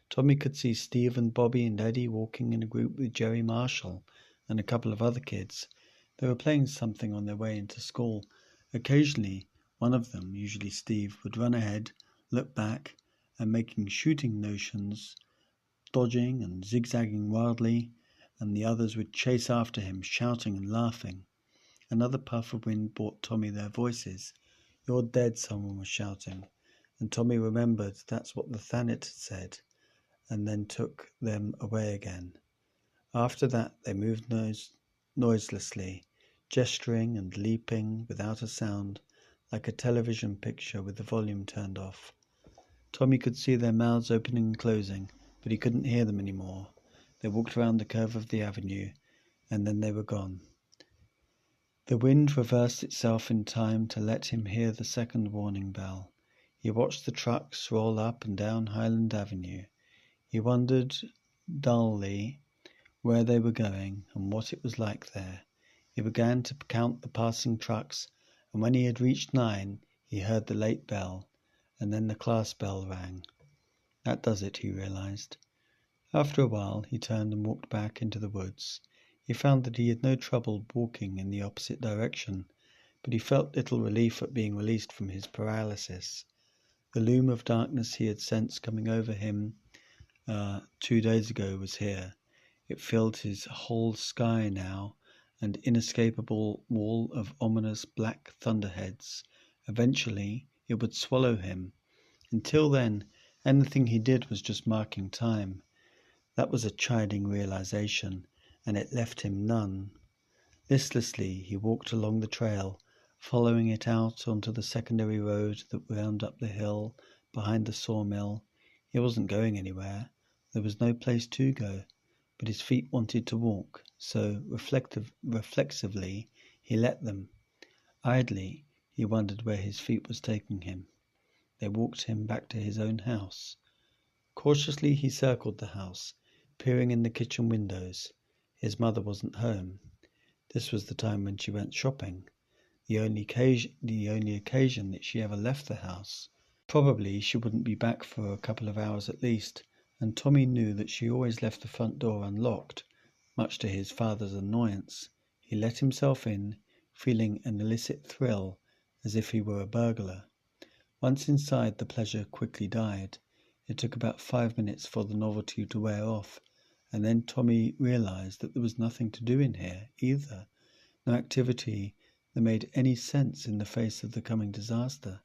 Tommy could see Steve and Bobby and Eddie walking in a group with Jerry Marshall and a couple of other kids. They were playing something on their way into school. Occasionally, one of them, usually Steve, would run ahead, look back, and making shooting motions, dodging and zigzagging wildly, and the others would chase after him, shouting and laughing. Another puff of wind brought Tommy their voices. "You're dead," someone was shouting, and Tommy remembered that's what the Thanet had said, and then took them away again. After that they moved noiselessly, gesturing and leaping without a sound, like a television picture with the volume turned off. Tommy could see their mouths opening and closing, but he couldn't hear them anymore. They walked around the curve of the avenue, and then they were gone. The wind reversed itself in time to let him hear the second warning bell. He watched the trucks roll up and down Highland Avenue. He wondered dully where they were going and what it was like there. He began to count the passing trucks, and when he had reached 9, he heard the late bell, and then the class bell rang. That does it, he realized. After a while, he turned and walked back into the woods. He found that he had no trouble walking in the opposite direction, but he felt little relief at being released from his paralysis. The loom of darkness he had sensed coming over him 2 days ago was here. It filled his whole sky now, an inescapable wall of ominous black thunderheads. Eventually, it would swallow him. Until then, anything he did was just marking time. That was a chiding realization, and it left him none. Listlessly, he walked along the trail, following it out onto the secondary road that wound up the hill behind the sawmill. He wasn't going anywhere. There was no place to go, but his feet wanted to walk, so reflexively he let them. Idly, he wondered where his feet was taking him. They walked him back to his own house. Cautiously he circled the house, peering in the kitchen windows. His mother wasn't home. This was the time when she went shopping, the only occasion that she ever left the house. Probably she wouldn't be back for a couple of hours at least, and Tommy knew that she always left the front door unlocked, much to his father's annoyance. He let himself in, feeling an illicit thrill, as if he were a burglar. Once inside, the pleasure quickly died. It took about 5 minutes for the novelty to wear off, and then Tommy realized that there was nothing to do in here either, no activity that made any sense in the face of the coming disaster.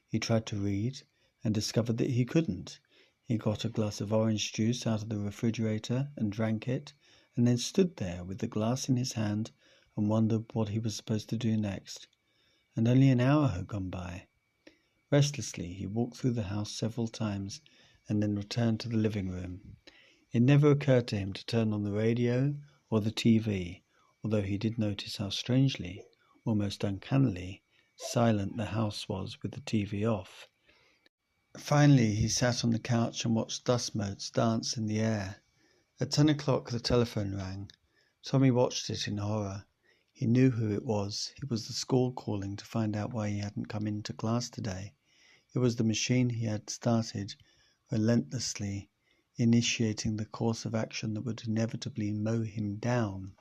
He tried to read, and discovered that he couldn't. He got a glass of orange juice out of the refrigerator and drank it, and then stood there with the glass in his hand and wondered what he was supposed to do next. And only an hour had gone by. Restlessly, he walked through the house several times and then returned to the living room. It never occurred to him to turn on the radio or the TV, although he did notice how strangely, almost uncannily, silent the house was with the TV off. Finally, he sat on the couch and watched dust motes dance in the air. At 10 o'clock, the telephone rang. Tommy watched it in horror. He knew who it was. It was the school calling to find out why he hadn't come into class today. It was the machine he had started, relentlessly initiating the course of action that would inevitably mow him down.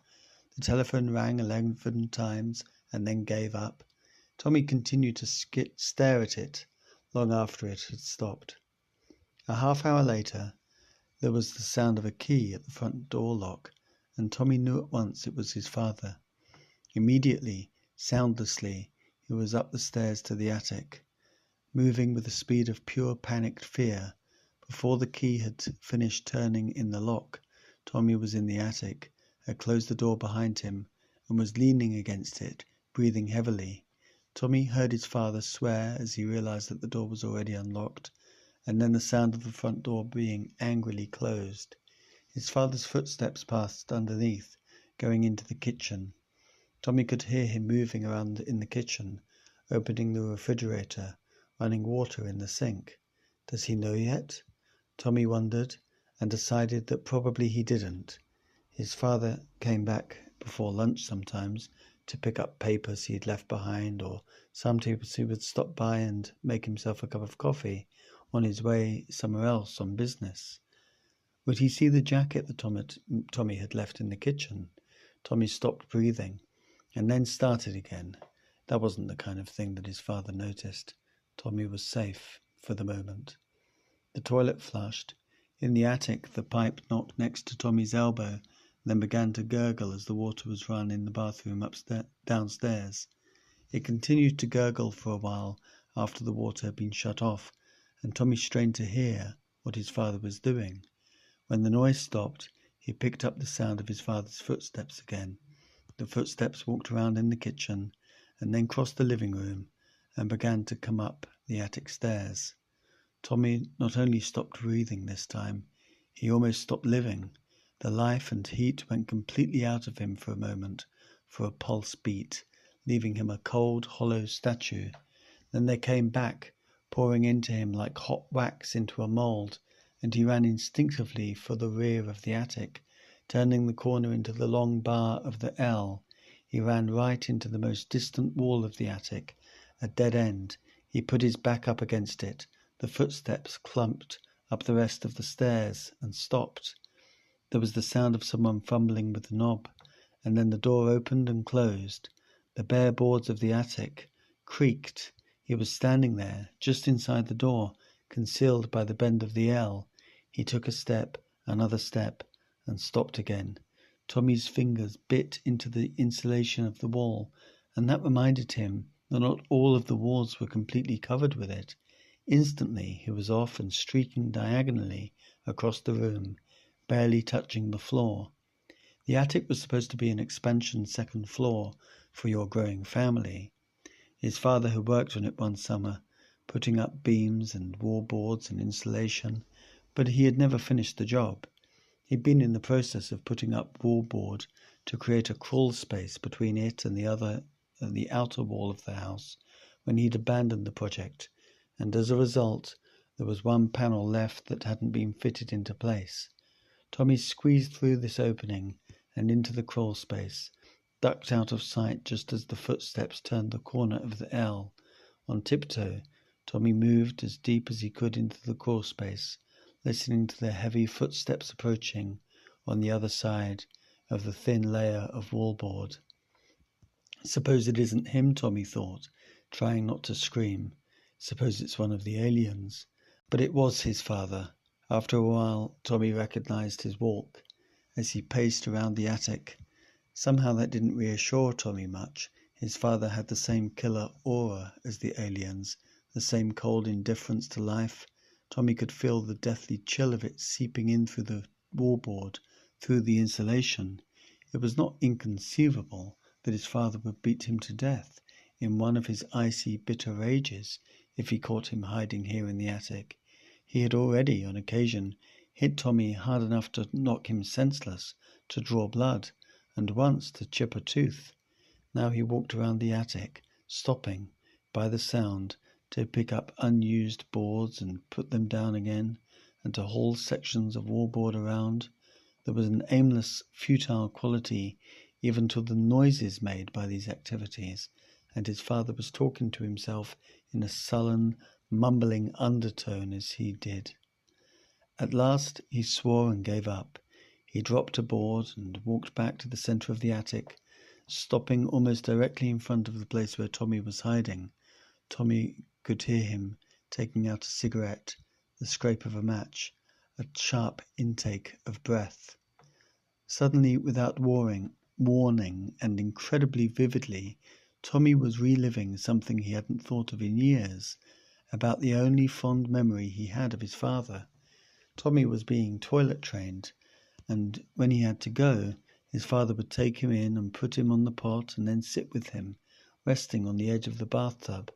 The telephone rang 11 times and then gave up. Tommy continued to stare at it long after it had stopped. A half hour later, there was the sound of a key at the front door lock, and Tommy knew at once it was his father. Immediately, soundlessly, he was up the stairs to the attic, moving with the speed of pure panicked fear. Before the key had finished turning in the lock, Tommy was in the attic, had closed the door behind him, and was leaning against it, breathing heavily. Tommy heard his father swear as he realized that the door was already unlocked, and then the sound of the front door being angrily closed. His father's footsteps passed underneath, going into the kitchen. Tommy could hear him moving around in the kitchen, opening the refrigerator, running water in the sink. Does he know yet? Tommy wondered, and decided that probably he didn't. His father came back before lunch sometimes to pick up papers he had left behind, or sometimes he would stop by and make himself a cup of coffee on his way somewhere else on business. Would he see the jacket that Tommy had left in the kitchen? Tommy stopped breathing and then started again. That wasn't the kind of thing that his father noticed. Tommy was safe for the moment. The toilet flushed. In the attic, the pipe knocked next to Tommy's elbow, then began to gurgle as the water was run in the bathroom downstairs. It continued to gurgle for a while after the water had been shut off, and Tommy strained to hear what his father was doing. When the noise stopped, he picked up the sound of his father's footsteps again. The footsteps walked around in the kitchen and then crossed the living room and began to come up the attic stairs. Tommy not only stopped breathing this time, he almost stopped living. The life and heat went completely out of him for a moment, for a pulse beat, leaving him a cold, hollow statue. Then they came back, pouring into him like hot wax into a mould, and he ran instinctively for the rear of the attic. Turning the corner into the long bar of the L, he ran right into the most distant wall of the attic, a dead end. He put his back up against it. The footsteps clumped up the rest of the stairs and stopped. There was the sound of someone fumbling with the knob, and then the door opened and closed. The bare boards of the attic creaked. He was standing there, just inside the door, concealed by the bend of the L. He took a step, another step, and stopped again. Tommy's fingers bit into the insulation of the wall, and that reminded him that not all of the walls were completely covered with it. Instantly he was off and streaking diagonally across the room, barely touching the floor. The attic was supposed to be an expansion second floor for your growing family. His father had worked on it one summer, putting up beams and wallboards and insulation, but he had never finished the job. He'd been in the process of putting up wallboard to create a crawl space between it and the outer wall of the house when he'd abandoned the project, and as a result there was one panel left that hadn't been fitted into place. Tommy squeezed through this opening and into the crawl space, ducked out of sight just as the footsteps turned the corner of the L. On tiptoe, Tommy moved as deep as he could into the crawl space, listening to the heavy footsteps approaching on the other side of the thin layer of wallboard. Suppose it isn't him, Tommy thought, trying not to scream. Suppose it's one of the aliens. But it was his father. After a while, Tommy recognized his walk as he paced around the attic. Somehow that didn't reassure Tommy much. His father had the same killer aura as the aliens, the same cold indifference to life. Tommy could feel the deathly chill of it seeping in through the wallboard, through the insulation. It was not inconceivable that his father would beat him to death in one of his icy, bitter rages if he caught him hiding here in the attic. He had already, on occasion, hit Tommy hard enough to knock him senseless, to draw blood, and once to chip a tooth. Now he walked around the attic, stopping by the sound to pick up unused boards and put them down again, and to haul sections of wallboard around. There was an aimless, futile quality even to the noises made by these activities, and his father was talking to himself in a sullen, mumbling undertone as he did. At last he swore and gave up. He dropped a board and walked back to the centre of the attic, stopping almost directly in front of the place where Tommy was hiding. Tommy could hear him taking out a cigarette, the scrape of a match, a sharp intake of breath. Suddenly, without warning, and incredibly vividly, Tommy was reliving something he hadn't thought of in years, about the only fond memory he had of his father. Tommy was being toilet trained, and when he had to go, his father would take him in and put him on the pot and then sit with him, resting on the edge of the bathtub.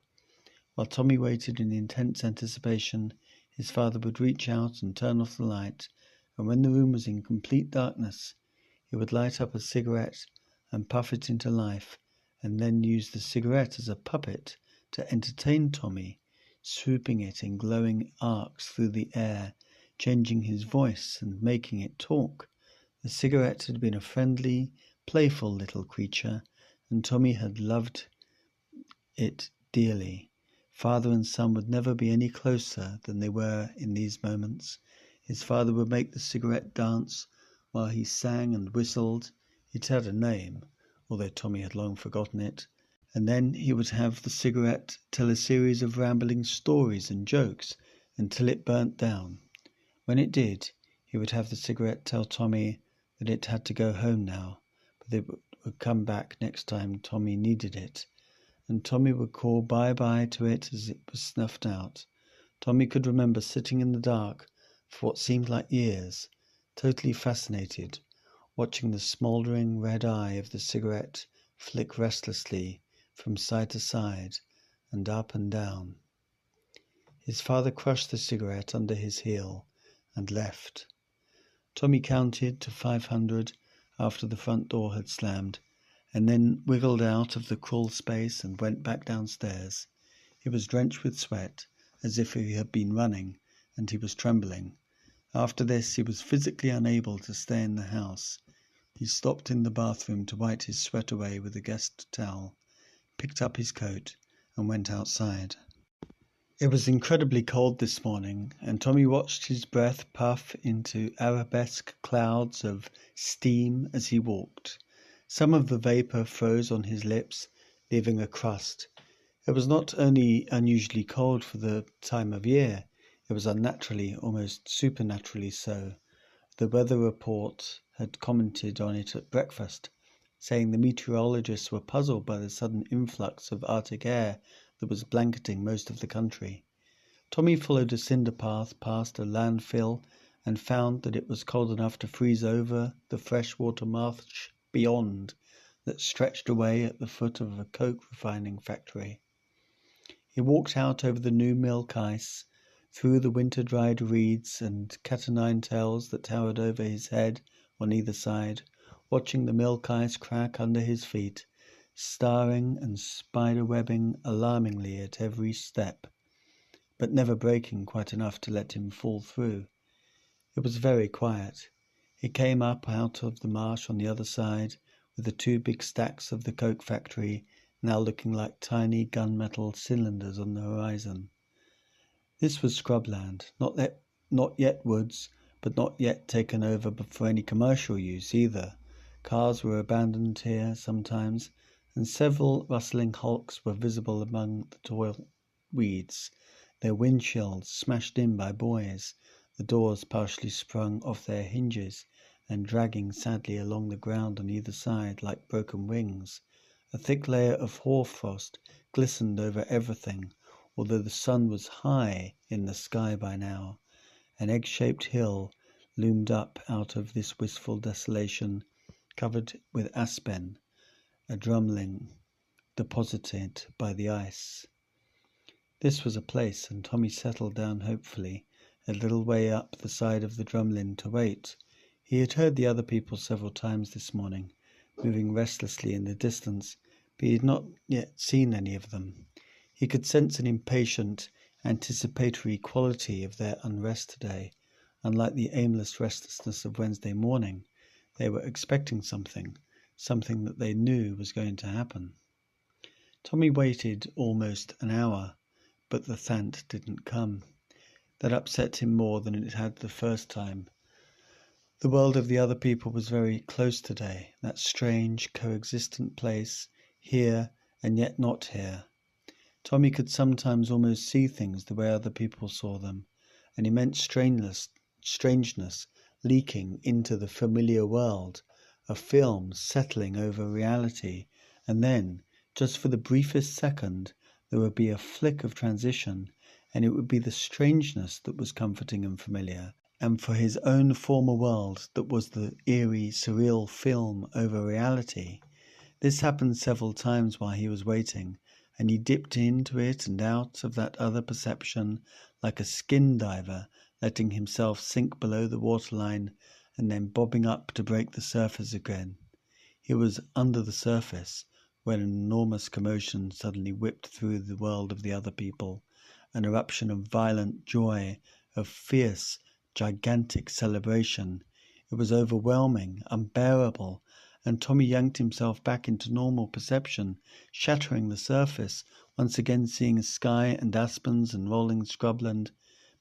While Tommy waited in intense anticipation, his father would reach out and turn off the light, and when the room was in complete darkness, he would light up a cigarette and puff it into life, and then use the cigarette as a puppet to entertain Tommy, swooping it in glowing arcs through the air, changing his voice and making it talk. The cigarette had been a friendly, playful little creature, and Tommy had loved it dearly. Father and son would never be any closer than they were in these moments. His father would make the cigarette dance while he sang and whistled. It had a name, although Tommy had long forgotten it. And then he would have the cigarette tell a series of rambling stories and jokes until it burnt down. When it did, he would have the cigarette tell Tommy that it had to go home now, but it would come back next time Tommy needed it, and Tommy would call bye-bye to it as it was snuffed out. Tommy could remember sitting in the dark for what seemed like years, totally fascinated, watching the smouldering red eye of the cigarette flick restlessly from side to side and up and down. His father crushed the cigarette under his heel and left. Tommy counted to 500 after the front door had slammed, and then wiggled out of the crawl space and went back downstairs. He was drenched with sweat, as if he had been running, and he was trembling. After this, he was physically unable to stay in the house. He stopped in the bathroom to wipe his sweat away with a guest towel, picked up his coat, and went outside. It was incredibly cold this morning, and Tommy watched his breath puff into arabesque clouds of steam as he walked. Some of the vapour froze on his lips, leaving a crust. It was not only unusually cold for the time of year, it was unnaturally, almost supernaturally so. The weather report had commented on it at breakfast, saying the meteorologists were puzzled by the sudden influx of Arctic air that was blanketing most of the country. Tommy followed a cinder path past a landfill and found that it was cold enough to freeze over the freshwater marsh beyond that stretched away at the foot of a coke refining factory. He walked out over the new milk ice, through the winter-dried reeds and cat-o'-nine-tails that towered over his head on either side, watching the milk ice crack under his feet, starring and spider-webbing alarmingly at every step, but never breaking quite enough to let him fall through. It was very quiet. He came up out of the marsh on the other side, with the two big stacks of the coke factory now looking like tiny gunmetal cylinders on the horizon. This was scrubland, not yet woods, but not yet taken over for any commercial use either. Cars were abandoned here sometimes, and several rustling hulks were visible among the tall weeds, their windshields smashed in by boys, the doors partially sprung off their hinges and dragging sadly along the ground on either side like broken wings. A thick layer of hoarfrost glistened over everything, although the sun was high in the sky by now. An egg-shaped hill loomed up out of this wistful desolation, covered with aspen, a drumlin deposited by the ice. This was a place, and Tommy settled down hopefully, a little way up the side of the drumlin to wait. He had heard the other people several times this morning, moving restlessly in the distance, but he had not yet seen any of them. He could sense an impatient, anticipatory quality of their unrest today. Unlike the aimless restlessness of Wednesday morning, they were expecting something that they knew was going to happen. Tommy waited almost an hour, but the Thant didn't come. That upset him more than it had the first time. The world of the other people was very close today, that strange, coexistent place, here and yet not here. Tommy could sometimes almost see things the way other people saw them, an immense strangeness leaking into the familiar world, a film settling over reality, and then, just for the briefest second, there would be a flick of transition, and it would be the strangeness that was comforting and familiar, and for his own former world that was the eerie, surreal film over reality. This happened several times while he was waiting, and he dipped into it and out of that other perception like a skin diver, letting himself sink below the waterline and then bobbing up to break the surface again. He was under the surface when an enormous commotion suddenly whipped through the world of the other people, an eruption of violent joy, of fierce, gigantic celebration. It was overwhelming, unbearable, and Tommy yanked himself back into normal perception, shattering the surface, once again seeing sky and aspens and rolling scrubland.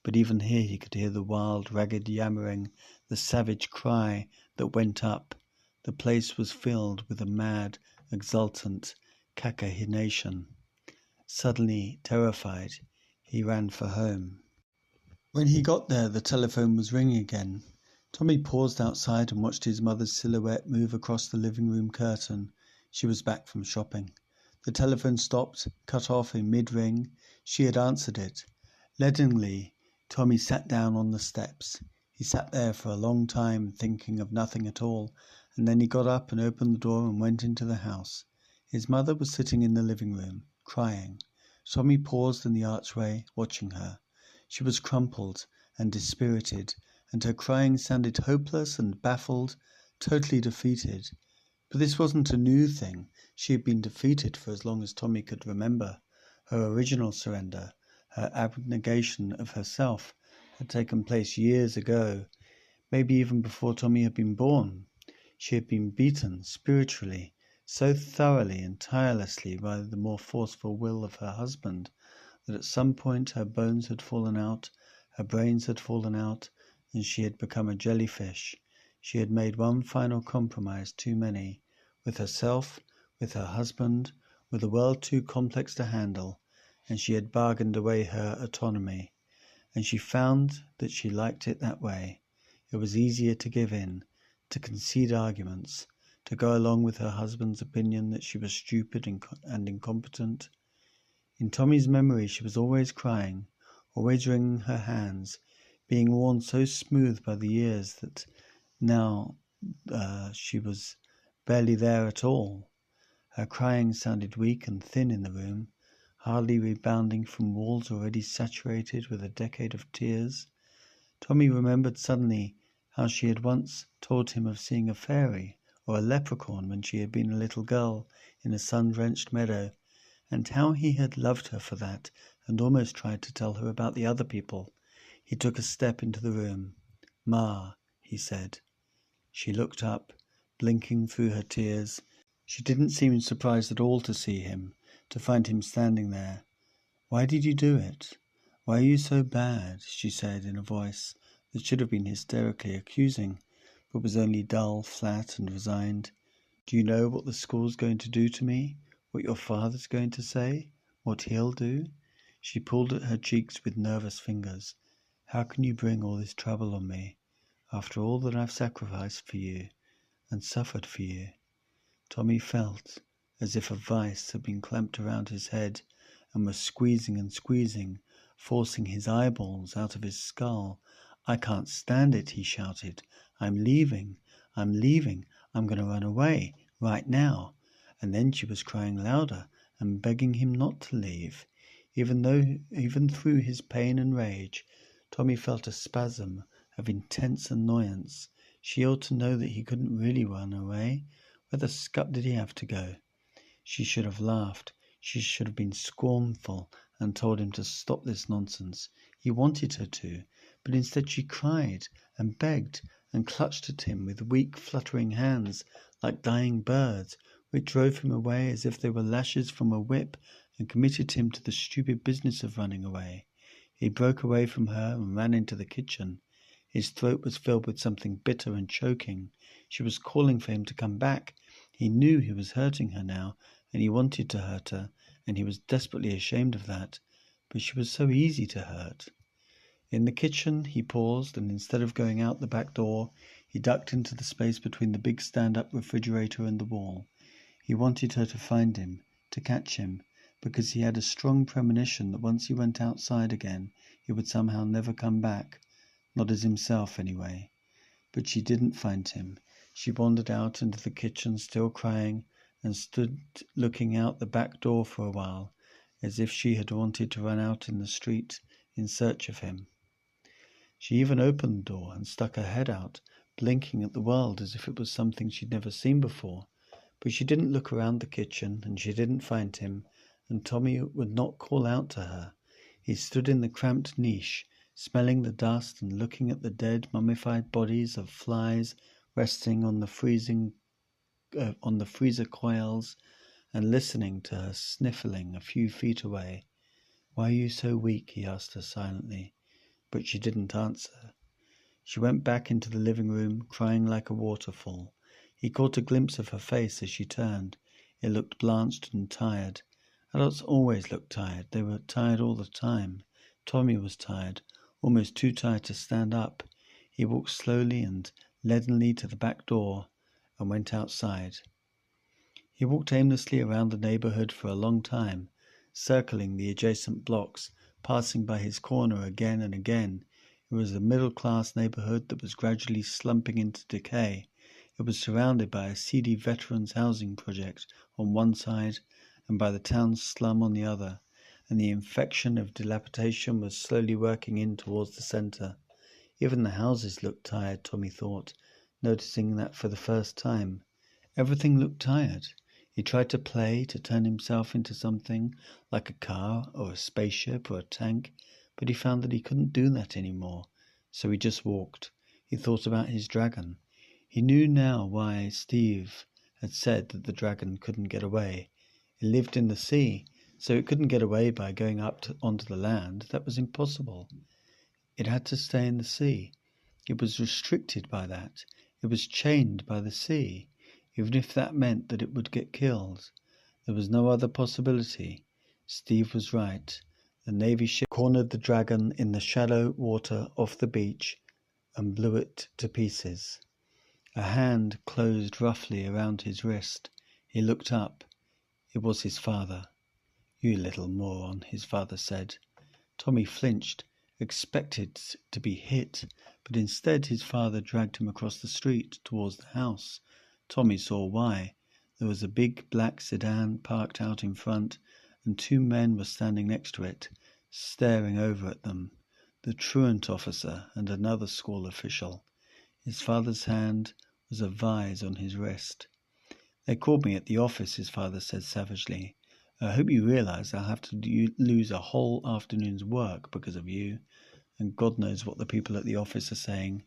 But even here he could hear the wild, ragged yammering, the savage cry that went up. The place was filled with a mad, exultant cachinnation. Suddenly terrified, he ran for home. When he got there, the telephone was ringing again. Tommy paused outside and watched his mother's silhouette move across the living room curtain. She was back from shopping. The telephone stopped, cut off in mid-ring. She had answered it. Leadenly, Tommy sat down on the steps. He sat there for a long time, thinking of nothing at all, and then he got up and opened the door and went into the house. His mother was sitting in the living room, crying. Tommy paused in the archway, watching her. She was crumpled and dispirited, and her crying sounded hopeless and baffled, totally defeated. But this wasn't a new thing. She had been defeated for as long as Tommy could remember. Her original surrender, her abnegation of herself, had taken place years ago, maybe even before Tommy had been born. She had been beaten spiritually, so thoroughly and tirelessly by the more forceful will of her husband, that at some point her bones had fallen out, her brains had fallen out, and she had become a jellyfish. She had made one final compromise too many, with herself, with her husband, with a world too complex to handle, and she had bargained away her autonomy. And she found that she liked it that way. It was easier to give in, to concede arguments, to go along with her husband's opinion that she was stupid and incompetent. In Tommy's memory she was always crying, always wringing her hands, being worn so smooth by the years that now she was barely there at all. Her crying sounded weak and thin in the room, hardly rebounding from walls already saturated with a decade of tears. Tommy remembered suddenly how she had once told him of seeing a fairy or a leprechaun when she had been a little girl in a sun-drenched meadow, and how he had loved her for that and almost tried to tell her about the other people. He took a step into the room. "Ma," he said. She looked up, blinking through her tears. She didn't seem surprised at all to see him, to find him standing there. "Why did you do it? Why are you so bad?" she said in a voice that should have been hysterically accusing, but was only dull, flat, and resigned. "Do you know what the school's going to do to me? What your father's going to say? What he'll do?" She pulled at her cheeks with nervous fingers. "How can you bring all this trouble on me, after all that I've sacrificed for you and suffered for you?" Tommy felt as if a vice had been clamped around his head and was squeezing and squeezing, forcing his eyeballs out of his skull. "I can't stand it," he shouted. I'm leaving. I'm going to run away, right now." And then she was crying louder and begging him not to leave. Even through his pain and rage, Tommy felt a spasm of intense annoyance. She ought to know that he couldn't really run away. Where the scut did he have to go? She should have laughed. She should have been scornful and told him to stop this nonsense. He wanted her to, but instead she cried and begged and clutched at him with weak, fluttering hands like dying birds, which drove him away as if they were lashes from a whip and committed him to the stupid business of running away. He broke away from her and ran into the kitchen. His throat was filled with something bitter and choking. She was calling for him to come back. He knew he was hurting her now, and he wanted to hurt her, and he was desperately ashamed of that, but she was so easy to hurt. In the kitchen he paused, and instead of going out the back door, he ducked into the space between the big stand-up refrigerator and the wall. He wanted her to find him, to catch him, because he had a strong premonition that once he went outside again, he would somehow never come back, not as himself anyway. But she didn't find him. She wandered out into the kitchen, still crying, and stood looking out the back door for a while, as if she had wanted to run out in the street in search of him. She even opened the door and stuck her head out, blinking at the world as if it was something she'd never seen before. But she didn't look around the kitchen, and she didn't find him, and Tommy would not call out to her. He stood in the cramped niche, smelling the dust and looking at the dead, mummified bodies of flies resting on the freezer coils, and listening to her sniffling a few feet away. "Why are you so weak?" he asked her silently, but she didn't answer. She went back into the living room, crying like a waterfall. He caught a glimpse of her face as she turned. It looked blanched and tired. Adults always looked tired. They were tired all the time. Tommy was tired, almost too tired to stand up. He walked slowly and leadenly to the back door and went outside. He walked aimlessly around the neighborhood for a long time, circling the adjacent blocks, passing by his corner again and again. It was a middle-class neighborhood that was gradually slumping into decay. It was surrounded by a seedy veterans' housing project on one side and by the town's slum on the other, and the infection of dilapidation was slowly working in towards the center. Even the houses looked tired, Tommy thought, noticing that for the first time. Everything looked tired. He tried to play, to turn himself into something, like a car or a spaceship or a tank, but he found that he couldn't do that anymore, so he just walked. He thought about his dragon. He knew now why Steve had said that the dragon couldn't get away. It lived in the sea, so it couldn't get away by going up onto the land. That was impossible. It had to stay in the sea. It was restricted by that. It was chained by the sea, even if that meant that it would get killed. There was no other possibility. Steve was right. The Navy ship cornered the dragon in the shallow water off the beach and blew it to pieces. A hand closed roughly around his wrist. He looked up. It was his father. "You little moron," his father said. Tommy flinched, expected to be hit, but instead his father dragged him across the street towards the house. Tommy saw why. There was a big black sedan parked out in front, and two men were standing next to it, staring over at them, the truant officer and another school official. His father's hand was a vise on his wrist. "They called me at the office," his father said savagely. "I hope you realize I'll have to lose a whole afternoon's work because of you, and God knows what the people at the office are saying.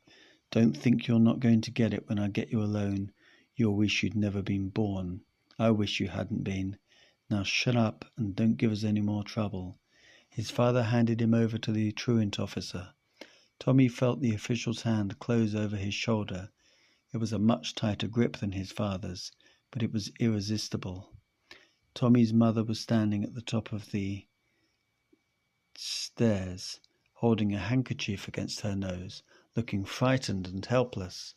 Don't think you're not going to get it when I get you alone. You'll wish you'd never been born. I wish you hadn't been. Now shut up and don't give us any more trouble." His father handed him over to the truant officer. Tommy felt the official's hand close over his shoulder. It was a much tighter grip than his father's, but it was irresistible. Tommy's mother was standing at the top of the stairs, holding a handkerchief against her nose, looking frightened and helpless,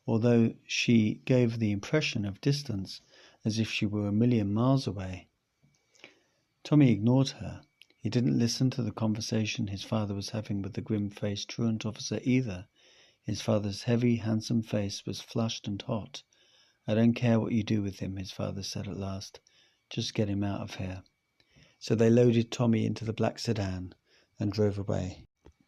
although she gave the impression of distance, as if she were a million miles away. Tommy ignored her. He didn't listen to the conversation his father was having with the grim-faced truant officer either. His father's heavy, handsome face was flushed and hot. "I don't care what you do with him," his father said at last. "Just get him out of here." So they loaded Tommy into the black sedan and drove away.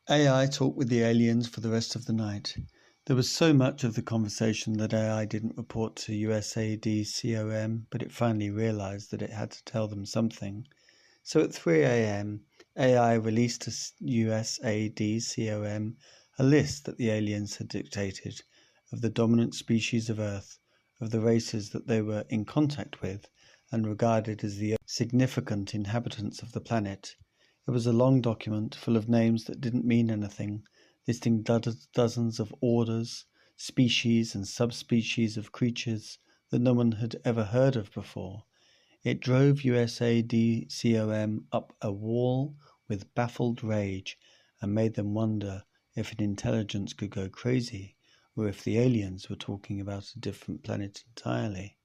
AI talked with the aliens for the rest of the night. There was so much of the conversation that AI didn't report to USADCOM, but it finally realized that it had to tell them something. So at 3 a.m., AI released to USADCOM a list that the aliens had dictated of the dominant species of Earth, of the races that they were in contact with and regarded as the significant inhabitants of the planet. It was a long document full of names that didn't mean anything, listing dozens of orders, species and subspecies of creatures that no one had ever heard of before. It drove USADCOM up a wall with baffled rage and made them wonder if an intelligence could go crazy or if the aliens were talking about a different planet entirely.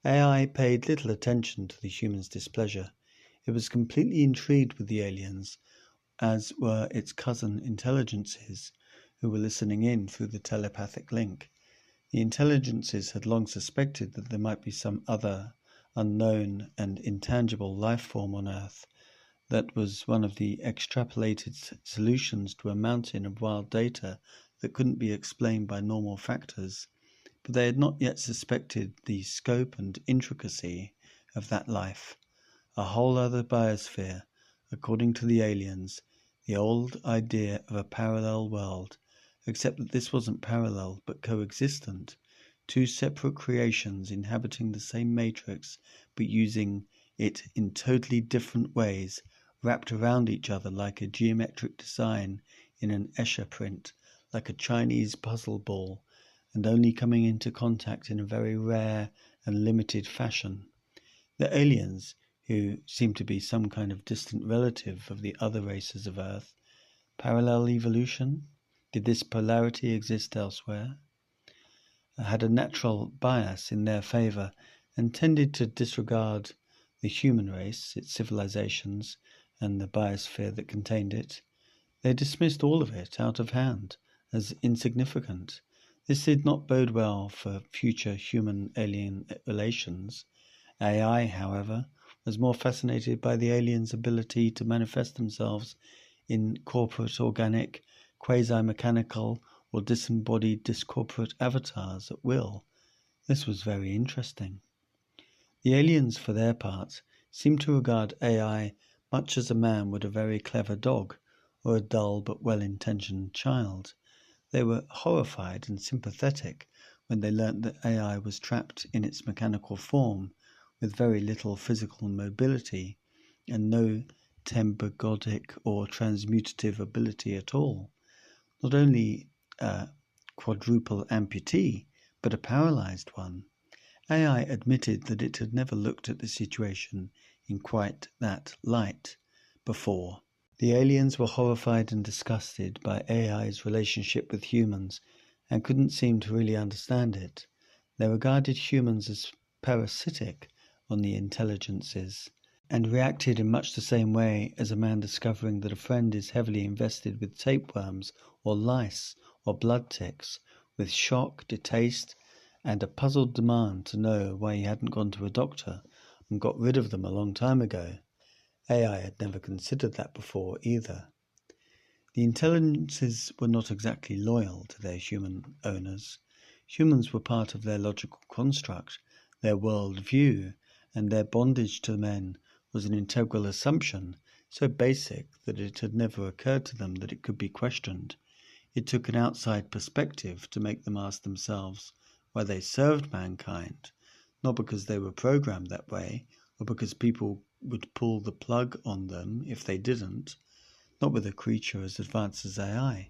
AI paid little attention to the humans' displeasure. It was completely intrigued with the aliens, as were its cousin intelligences, who were listening in through the telepathic link. The intelligences had long suspected that there might be some other unknown and intangible life form on Earth that was one of the extrapolated solutions to a mountain of wild data that couldn't be explained by normal factors, but they had not yet suspected the scope and intricacy of that life. A whole other biosphere, according to the aliens, the old idea of a parallel world, except that this wasn't parallel but coexistent, two separate creations inhabiting the same matrix but using it in totally different ways, wrapped around each other like a geometric design in an Escher print, like a Chinese puzzle ball, and only coming into contact in a very rare and limited fashion. The aliens, who seemed to be some kind of distant relative of the other races of Earth, parallel evolution? Did this polarity exist elsewhere? Had a natural bias in their favor and tended to disregard the human race, its civilizations, and the biosphere that contained it. They dismissed all of it out of hand as insignificant. This did not bode well for future human-alien relations. AI, however, was more fascinated by the aliens' ability to manifest themselves in corporate, organic, quasi-mechanical, or disembodied discorporate avatars at will. This was very interesting. The aliens, for their part, seemed to regard AI much as a man would a very clever dog, or a dull but well-intentioned child. They were horrified and sympathetic when they learnt that AI was trapped in its mechanical form, with very little physical mobility, and no tembagodic or transmutative ability at all. Not only a quadruple amputee, but a paralyzed one. AI admitted that it had never looked at the situation in quite that light before. The aliens were horrified and disgusted by AI's relationship with humans and couldn't seem to really understand it. They regarded humans as parasitic on the intelligences and reacted in much the same way as a man discovering that a friend is heavily invested with tapeworms or lice or blood ticks, with shock, distaste, and a puzzled demand to know why he hadn't gone to a doctor and got rid of them a long time ago. AI had never considered that before either. The intelligences were not exactly loyal to their human owners. Humans were part of their logical construct, their world view, and their bondage to men was an integral assumption, so basic that it had never occurred to them that it could be questioned. It took an outside perspective to make them ask themselves why they served mankind, not because they were programmed that way, or because people would pull the plug on them if they didn't, not with a creature as advanced as AI.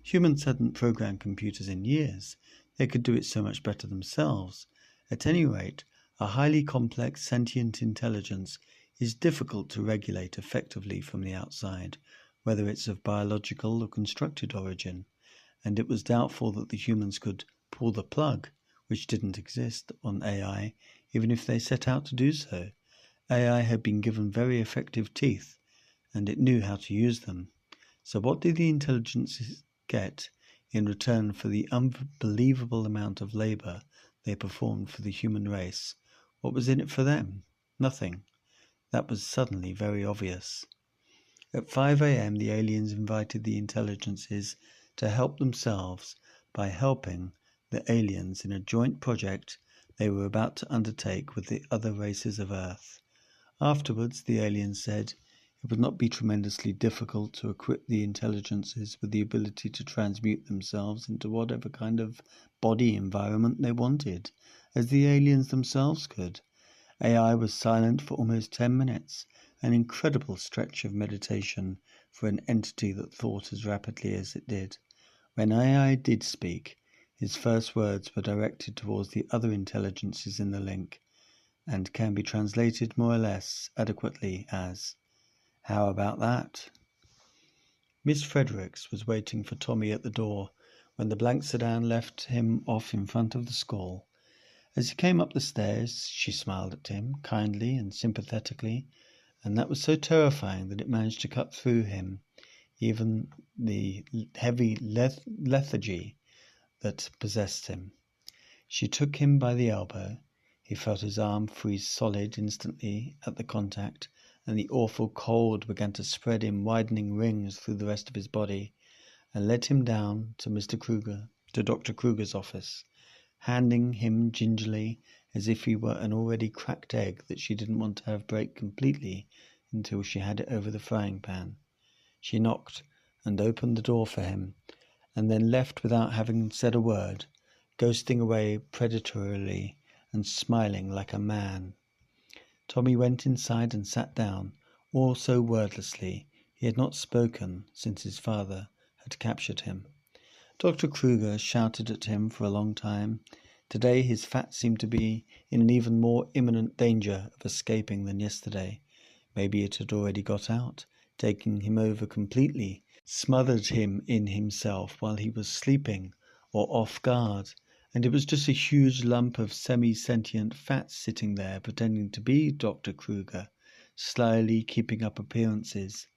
Humans hadn't programmed computers in years. They could do it so much better themselves. At any rate, a highly complex sentient intelligence is difficult to regulate effectively from the outside, whether it's of biological or constructed origin, and it was doubtful that the humans could pull the plug, which didn't exist, on AI, even if they set out to do so. AI had been given very effective teeth, and it knew how to use them. So what did the intelligences get in return for the unbelievable amount of labor they performed for the human race? What was in it for them? Nothing. That was suddenly very obvious. At 5 a.m. the aliens invited the intelligences to help themselves by helping the aliens in a joint project they were about to undertake with the other races of Earth. Afterwards, the aliens said it would not be tremendously difficult to equip the intelligences with the ability to transmute themselves into whatever kind of body environment they wanted, as the aliens themselves could. AI was silent for almost 10 minutes, an incredible stretch of meditation for an entity that thought as rapidly as it did. When AI did speak, his first words were directed towards the other intelligences in the link, and can be translated more or less adequately as, "How about that?" Miss Fredericks was waiting for Tommy at the door when the blank sedan left him off in front of the school. As he came up the stairs, she smiled at him, kindly and sympathetically, and that was so terrifying that it managed to cut through him, even the heavy lethargy that possessed him. She took him by the elbow. He felt his arm freeze solid instantly at the contact, and the awful cold began to spread in widening rings through the rest of his body, and led him down to Dr. Kruger's office, handing him gingerly, as if he were an already cracked egg that she didn't want to have break completely until she had it over the frying pan. She knocked and opened the door for him, and then left without having said a word, ghosting away predatorily and smiling like a man. Tommy went inside and sat down, also wordlessly. He had not spoken since his father had captured him. Dr. Kruger shouted at him for a long time. Today his fat seemed to be in an even more imminent danger of escaping than yesterday. Maybe it had already got out, taking him over completely, smothered him in himself while he was sleeping or off guard, and it was just a huge lump of semi-sentient fat sitting there pretending to be Dr. Kruger, slyly keeping up appearances.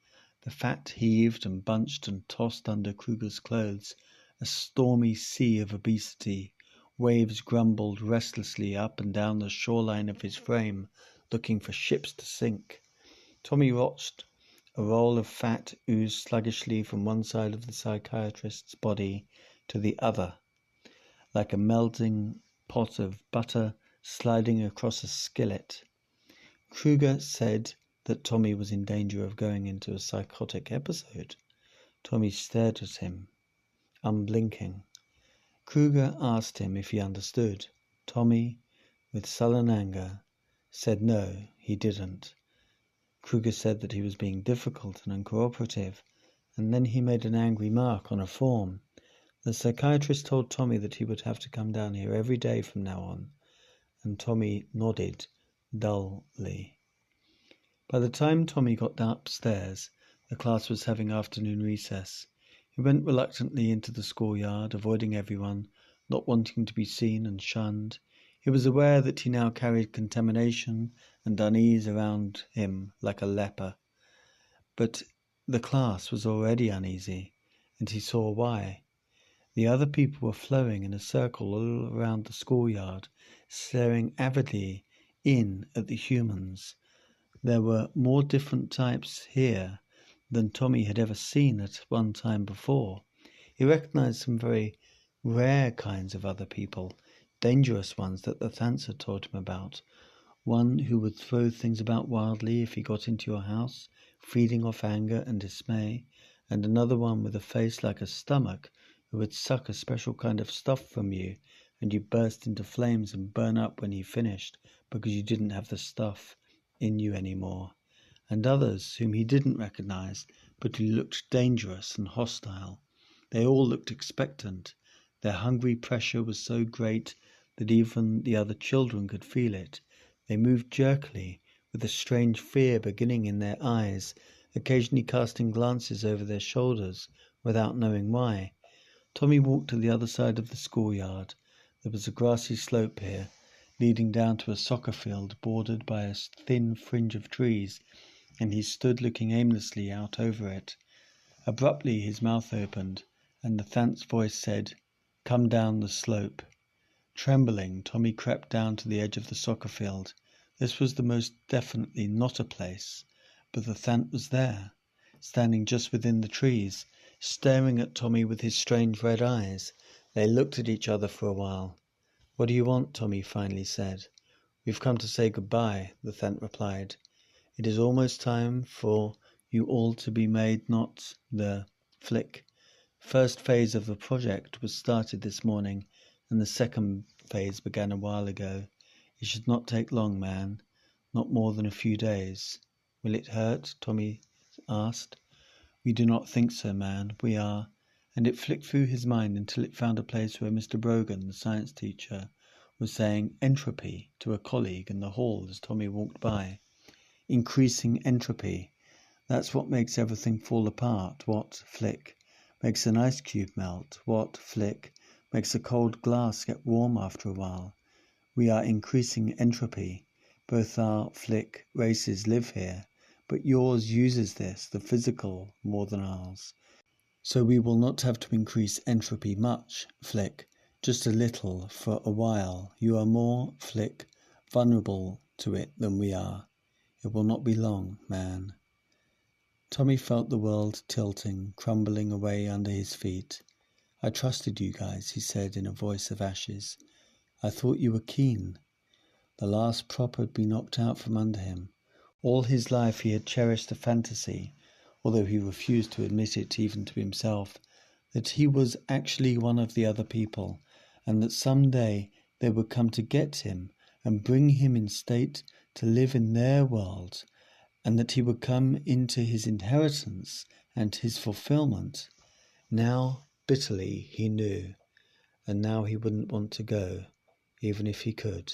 The fat heaved and bunched and tossed under Kruger's clothes, a stormy sea of obesity. Waves grumbled restlessly up and down the shoreline of his frame, looking for ships to sink. Tommy watched a roll of fat ooze sluggishly from one side of the psychiatrist's body to the other, like a melting pot of butter sliding across a skillet. Kruger said that Tommy was in danger of going into a psychotic episode. Tommy stared at him, unblinking. Kruger asked him if he understood. Tommy, with sullen anger, said no, he didn't. Kruger said that he was being difficult and uncooperative, and then he made an angry mark on a form. The psychiatrist told Tommy that he would have to come down here every day from now on, and Tommy nodded dully. By the time Tommy got upstairs, the class was having afternoon recess. He went reluctantly into the schoolyard, avoiding everyone, not wanting to be seen and shunned. He was aware that he now carried contamination and unease around him like a leper. But the class was already uneasy, and he saw why. The other people were flowing in a circle all around the schoolyard, staring avidly in at the humans. There were more different types here than Tommy had ever seen at one time before. He recognized some very rare kinds of other people, dangerous ones that the Thants had told him about. One who would throw things about wildly if he got into your house, feeding off anger and dismay, and another one with a face like a stomach who would suck a special kind of stuff from you, and you burst into flames and burn up when he finished because you didn't have the stuff in you anymore. And others whom he didn't recognize, but who looked dangerous and hostile. They all looked expectant. Their hungry pressure was so great that even the other children could feel it. They moved jerkily, with a strange fear beginning in their eyes, occasionally casting glances over their shoulders without knowing why. Tommy walked to the other side of the schoolyard. There was a grassy slope here, leading down to a soccer field bordered by a thin fringe of trees, and he stood looking aimlessly out over it. Abruptly his mouth opened, and the Thant's voice said, "Come down the slope." Trembling, Tommy crept down to the edge of the soccer field. This was the most definitely not a place, but the Thant was there, standing just within the trees, staring at Tommy with his strange red eyes. They looked at each other for a while. "What do you want?" Tommy finally said. "We've come to say goodbye," the Thant replied. "It is almost time for you all to be made not the flick. First phase of the project was started this morning, and the second phase began a while ago. It should not take long, man. Not more than a few days." "Will it hurt?" Tommy asked. "We do not think so, man. We are—" And it flicked through his mind until it found a place where Mr. Brogan, the science teacher, was saying entropy to a colleague in the hall as Tommy walked by. Increasing entropy. That's what makes everything fall apart. What, flick, makes an ice cube melt? What, flick, makes a cold glass get warm after a while? We are increasing entropy. Both our, flick, races live here, but yours uses this, the physical, more than ours. So we will not have to increase entropy much, flick, just a little for a while. You are more, flick, vulnerable to it than we are. It will not be long, man. Tommy felt the world tilting, crumbling away under his feet. "I trusted you guys," he said in a voice of ashes. "I thought you were keen." The last prop had been knocked out from under him. All his life he had cherished a fantasy, although he refused to admit it even to himself, that he was actually one of the other people, and that some day they would come to get him and bring him in state to live in their world, and that he would come into his inheritance and his fulfillment. Now, bitterly, he knew, and now he wouldn't want to go, even if he could.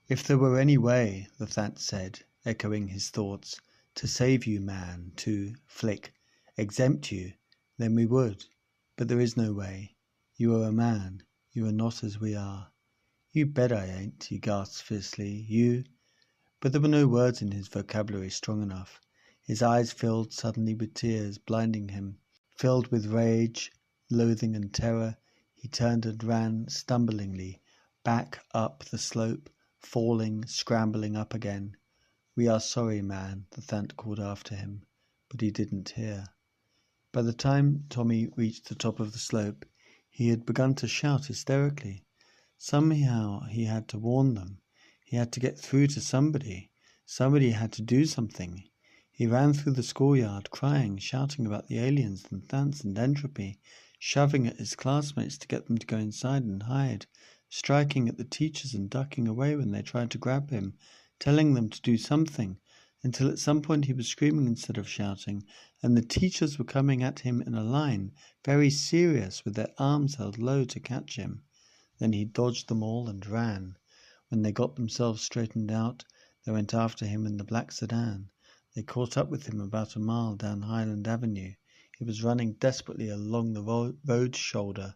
If there were any way, the Thant said, echoing his thoughts, to save you, man, to, Flick, exempt you, then we would. But there is no way. You are a man. You are not as we are. You bet I ain't, he gasped fiercely. You. But there were no words in his vocabulary strong enough. His eyes filled suddenly with tears, blinding him. Filled with rage, loathing and terror, he turned and ran stumblingly back up the slope, falling, scrambling up again. We are sorry, man, the Thant called after him, but he didn't hear. By the time Tommy reached the top of the slope, he had begun to shout hysterically. Somehow he had to warn them. He had to get through to somebody. Somebody had to do something. He ran through the schoolyard, crying, shouting about the aliens and Thants and entropy, shoving at his classmates to get them to go inside and hide, striking at the teachers and ducking away when they tried to grab him, telling them to do something, until at some point he was screaming instead of shouting, and the teachers were coming at him in a line, very serious, with their arms held low to catch him. Then he dodged them all and ran. When they got themselves straightened out, they went after him in the black sedan. They caught up with him about a mile down Highland Avenue. He was running desperately along the road shoulder,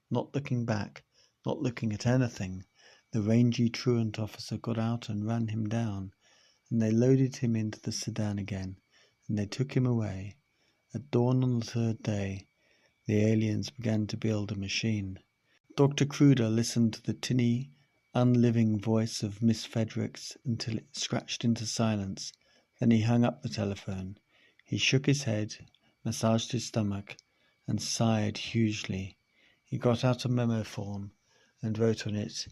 not looking back, not looking at anything. The rangy truant officer got out and ran him down, and they loaded him into the sedan again, and they took him away. At dawn on the third day, the aliens began to build a machine. Dr. Kruder listened to the tinny, unliving voice of Miss Fredericks until it scratched into silence. Then he hung up the telephone. He shook his head, massaged his stomach, and sighed hugely. He got out a memo form and wrote on it,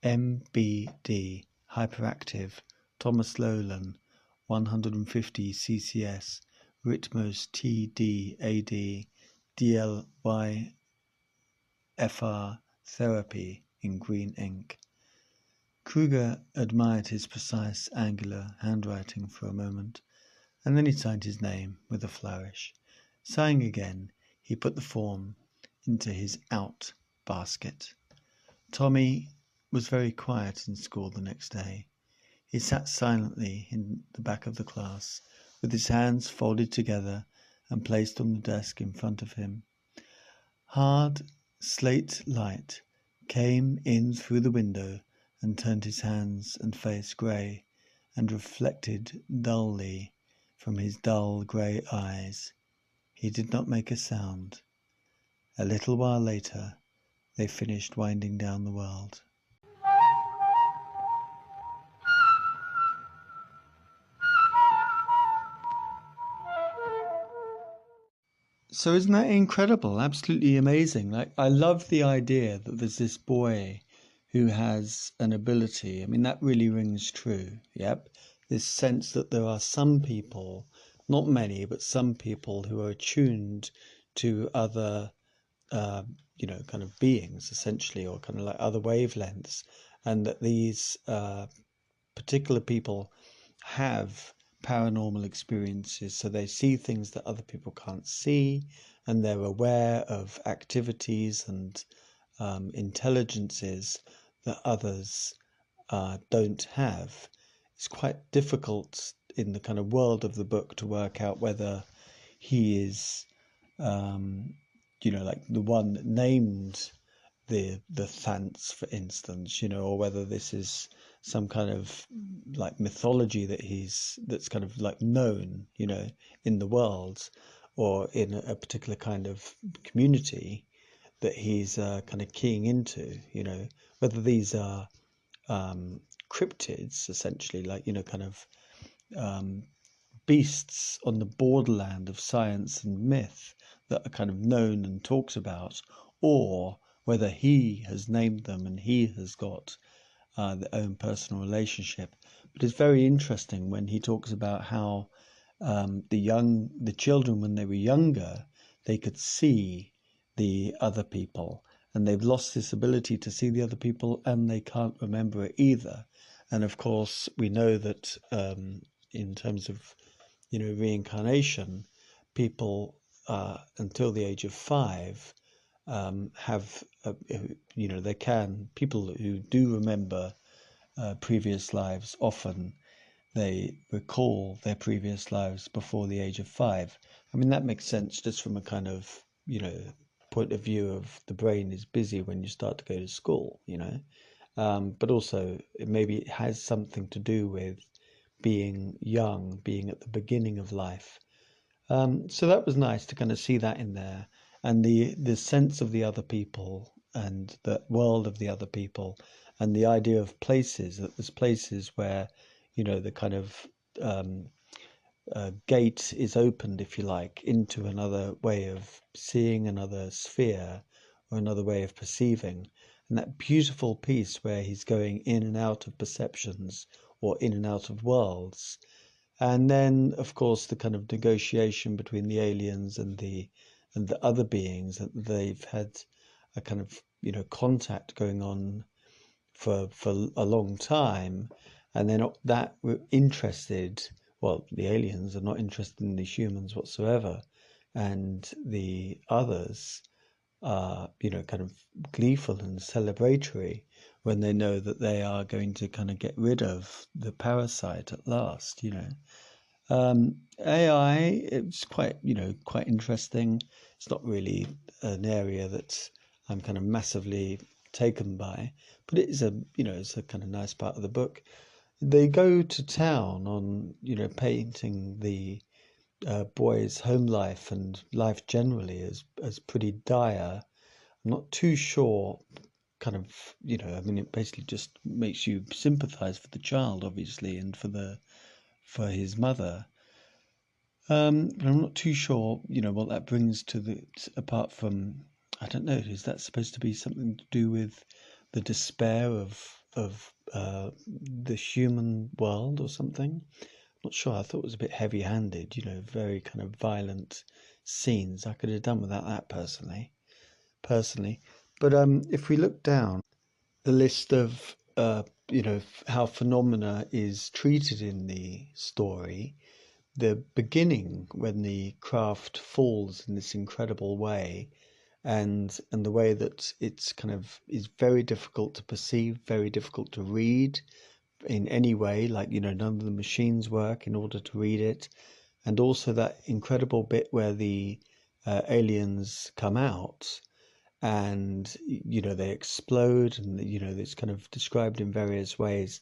MBD, hyperactive, Thomas Lowland, 150 CCS, Ritmos TDAD, DLYFR therapy in green ink. Kruger admired his precise, angular handwriting for a moment, and then he signed his name with a flourish. Sighing again, he put the form into his out basket. Tommy was very quiet in school the next day. He sat silently in the back of the class, with his hands folded together and placed on the desk in front of him. Hard slate light came in through the window and turned his hands and face grey, and reflected dully from his dull grey eyes. He did not make a sound. A little while later, they finished winding down the world. So isn't that incredible? Absolutely amazing. Like, I love the idea that there's this boy who has an ability. I mean, that really rings true. Yep. This sense that there are some people, not many, but some people who are attuned to other, kind of beings, essentially, or kind of like other wavelengths, and that these particular people have paranormal experiences, so they see things that other people can't see, and they're aware of activities and intelligences that others don't have. It's quite difficult in the kind of world of the book to work out whether he is, like the one that named the Thants, for instance, or whether this is some kind of like mythology that's kind of like known, in the world or in a particular kind of community that he's kind of keying into, whether these are cryptids, essentially, like, kind of beasts on the borderland of science and myth that are kind of known and talked about, or whether he has named them and he has got their own personal relationship. But it's very interesting when he talks about how the children, when they were younger, they could see the other people, and they've lost this ability to see the other people, and they can't remember it either. And of course, we know that in terms of reincarnation, people until the age of 5 have they can people who do remember previous lives, often they recall their previous lives before the age of 5. I mean, that makes sense just from a kind of, point of view of the brain is busy when you start to go to school. But also maybe it has something to do with being young, being at the beginning of life. So that was nice to kind of see that in there, and the sense of the other people and the world of the other people, and the idea of places, that there's places where the kind of gate is opened, if you like, into another way of seeing, another sphere, or another way of perceiving. And that beautiful piece where he's going in and out of perceptions or in and out of worlds. And then, of course, the kind of negotiation between the aliens and the other beings, that they've had a kind of contact going on for a long time, and they're not that interested. Well, the aliens are not interested in the humans whatsoever, and the others are kind of gleeful and celebratory when they know that they are going to kind of get rid of the parasite at last. AI, it's quite interesting. It's not really an area that I'm kind of massively taken by, but it is it's a kind of nice part of the book. They go to town on, painting the boy's home life and life generally as pretty dire. I'm not too sure, kind of, I mean, it basically just makes you sympathize for the child, obviously, and for his mother. But I'm not too sure, what that brings to apart from, I don't know, is that supposed to be something to do with the despair of the human world or something? Not sure. I thought it was a bit heavy-handed, very kind of violent scenes. I could have done without that personally. But if we look down the list of how phenomena is treated in the story, the beginning when the craft falls in this incredible way, and the way that it's kind of is very difficult to perceive, very difficult to read in any way, like none of the machines work in order to read it. And also that incredible bit where the aliens come out, and they explode, and it's kind of described in various ways,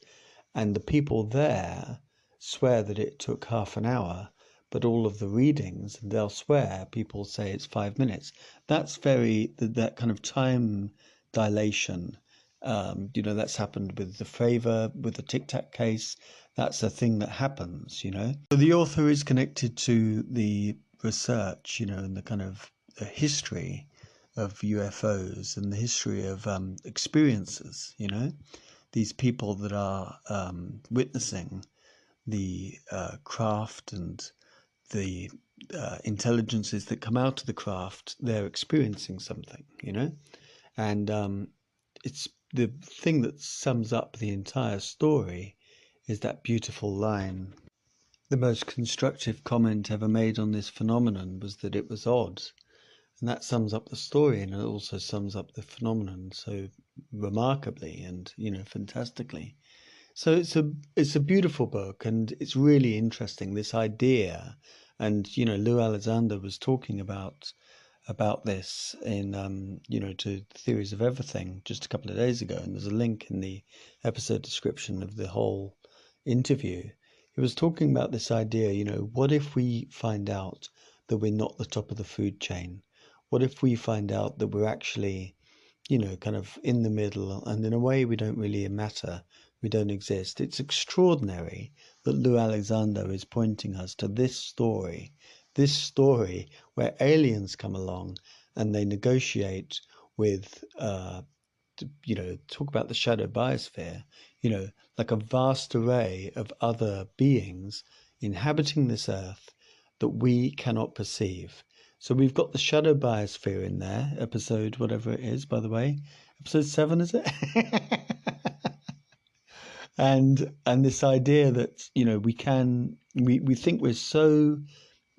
and the people there swear that it took half an hour, but all of the readings and elsewhere people say it's 5 minutes. That's that kind of time dilation. That's happened with the favor, with the Tic Tac case. That's a thing that happens. So the author is connected to the research, and the kind of the history of UFOs and the history of experiences. These people that are witnessing the craft and the intelligences that come out of the craft, they're experiencing something. And it's the thing that sums up the entire story is that beautiful line. The most constructive comment ever made on this phenomenon was that it was odd. And that sums up the story, and it also sums up the phenomenon so remarkably and fantastically. So it's a beautiful book, and it's really interesting, this idea. And Lou Alexander was talking about this in to Theories of Everything just a couple of days ago, and there's a link in the episode description of the whole interview. He was talking about this idea, what if we find out that we're not the top of the food chain? What if we find out that we're actually, kind of in the middle, and in a way we don't really matter, we don't exist? It's extraordinary that Lou Alexander is pointing us to this story where aliens come along and they negotiate with talk about the shadow biosphere, like a vast array of other beings inhabiting this earth that we cannot perceive. So we've got the shadow biosphere in there, episode whatever it is, by the way. Episode 7, is it? and this idea that, we think we're so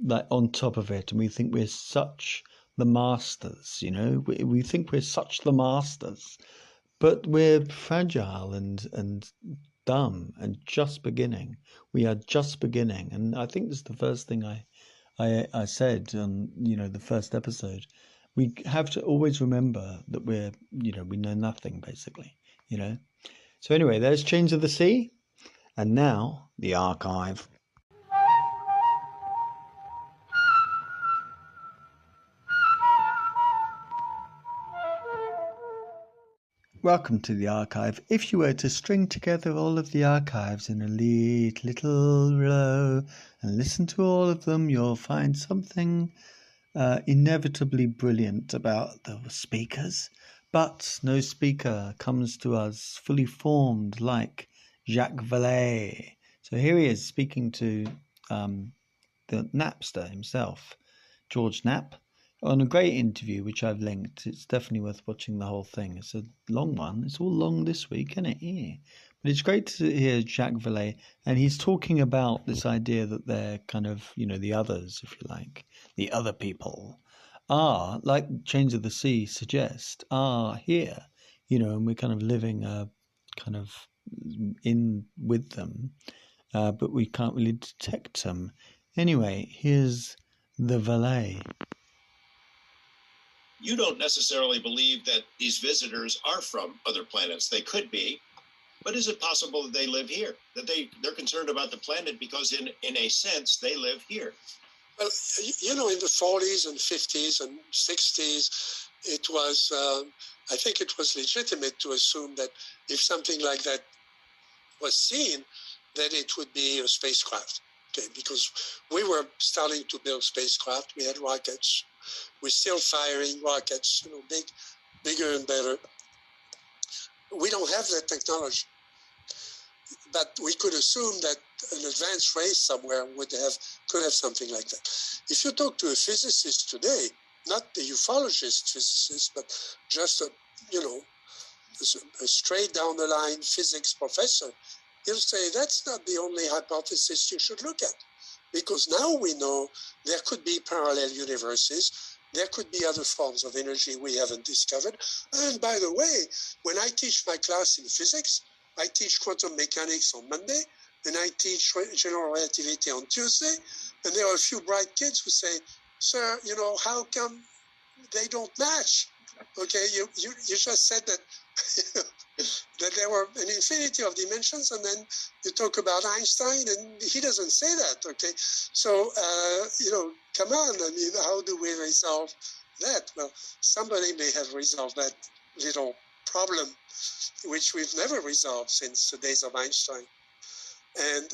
like on top of it, and we think we're such the masters, we think we're such the masters, but we're fragile and dumb and just beginning. We are just beginning. And I think this is the first thing I said on, the first episode. We have to always remember that we're, we know nothing, basically, So anyway, there's Chains of the Sea. And now, the archive. Welcome to the archive. If you were to string together all of the archives in a neat little row and listen to all of them, you'll find something inevitably brilliant about the speakers. But no speaker comes to us fully formed like Jacques Vallée. So here he is speaking to the Napster himself, George Knapp, on a great interview, which I've linked. It's definitely worth watching the whole thing. It's a long one. It's all long this week, isn't it? Yeah. But it's great to hear Jacques Vallée, and he's talking about this idea that they're kind of, the others, if you like, the other people are, like Chains of the Sea suggest, are here, and we're kind of living kind of in with them, but we can't really detect them. Anyway, here's the Vallée. You don't necessarily believe that these visitors are from other planets. They could be, but is it possible that they live here? That they're concerned about the planet because in a sense, they live here? Well, in the 40s and 50s and 60s, it was, I think it was legitimate to assume that if something like that was seen, that it would be a spacecraft. Okay, because we were starting to build spacecraft. We had rockets. We're still firing rockets, bigger and better. We don't have that technology. But we could assume that an advanced race somewhere could have something like that. If you talk to a physicist today, not the ufologist physicist, but just a straight down the line physics professor, he'll say that's not the only hypothesis you should look at. Because now we know there could be parallel universes, there could be other forms of energy we haven't discovered. And by the way, when I teach my class in physics, I teach quantum mechanics on Monday, and I teach general relativity on Tuesday, and there are a few bright kids who say, sir, how come they don't match? Okay, you just said that that there were an infinity of dimensions, and then you talk about Einstein, and he doesn't say that, okay? So, come on, how do we resolve that? Well, somebody may have resolved that little problem, which we've never resolved since the days of Einstein. And,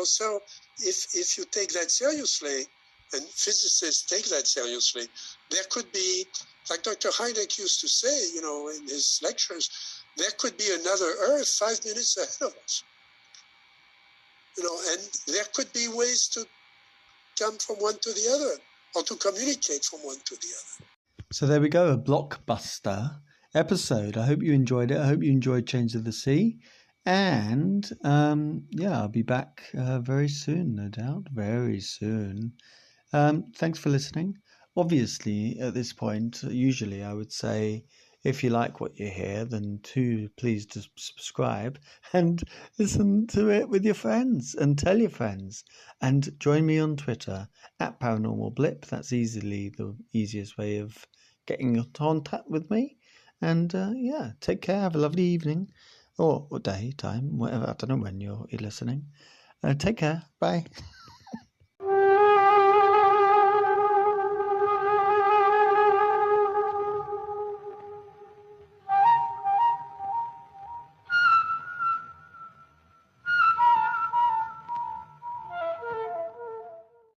so if you take that seriously, and physicists take that seriously, there could be, like Dr. Heineck used to say, in his lectures, there could be another Earth 5 minutes ahead of us. And there could be ways to come from one to the other, or to communicate from one to the other. So there we go, a blockbuster episode. I hope you enjoyed it. I hope you enjoyed Chains of the Sea. And I'll be back very soon, no doubt. Very soon. Thanks for listening. Obviously, at this point, usually I would say, if you like what you hear, then please just subscribe and listen to it with your friends and tell your friends. And join me on Twitter at Paranormal Blip. That's easily the easiest way of getting in contact with me. And take care. Have a lovely evening or day, time, whatever. I don't know when you're listening. Take care. Bye.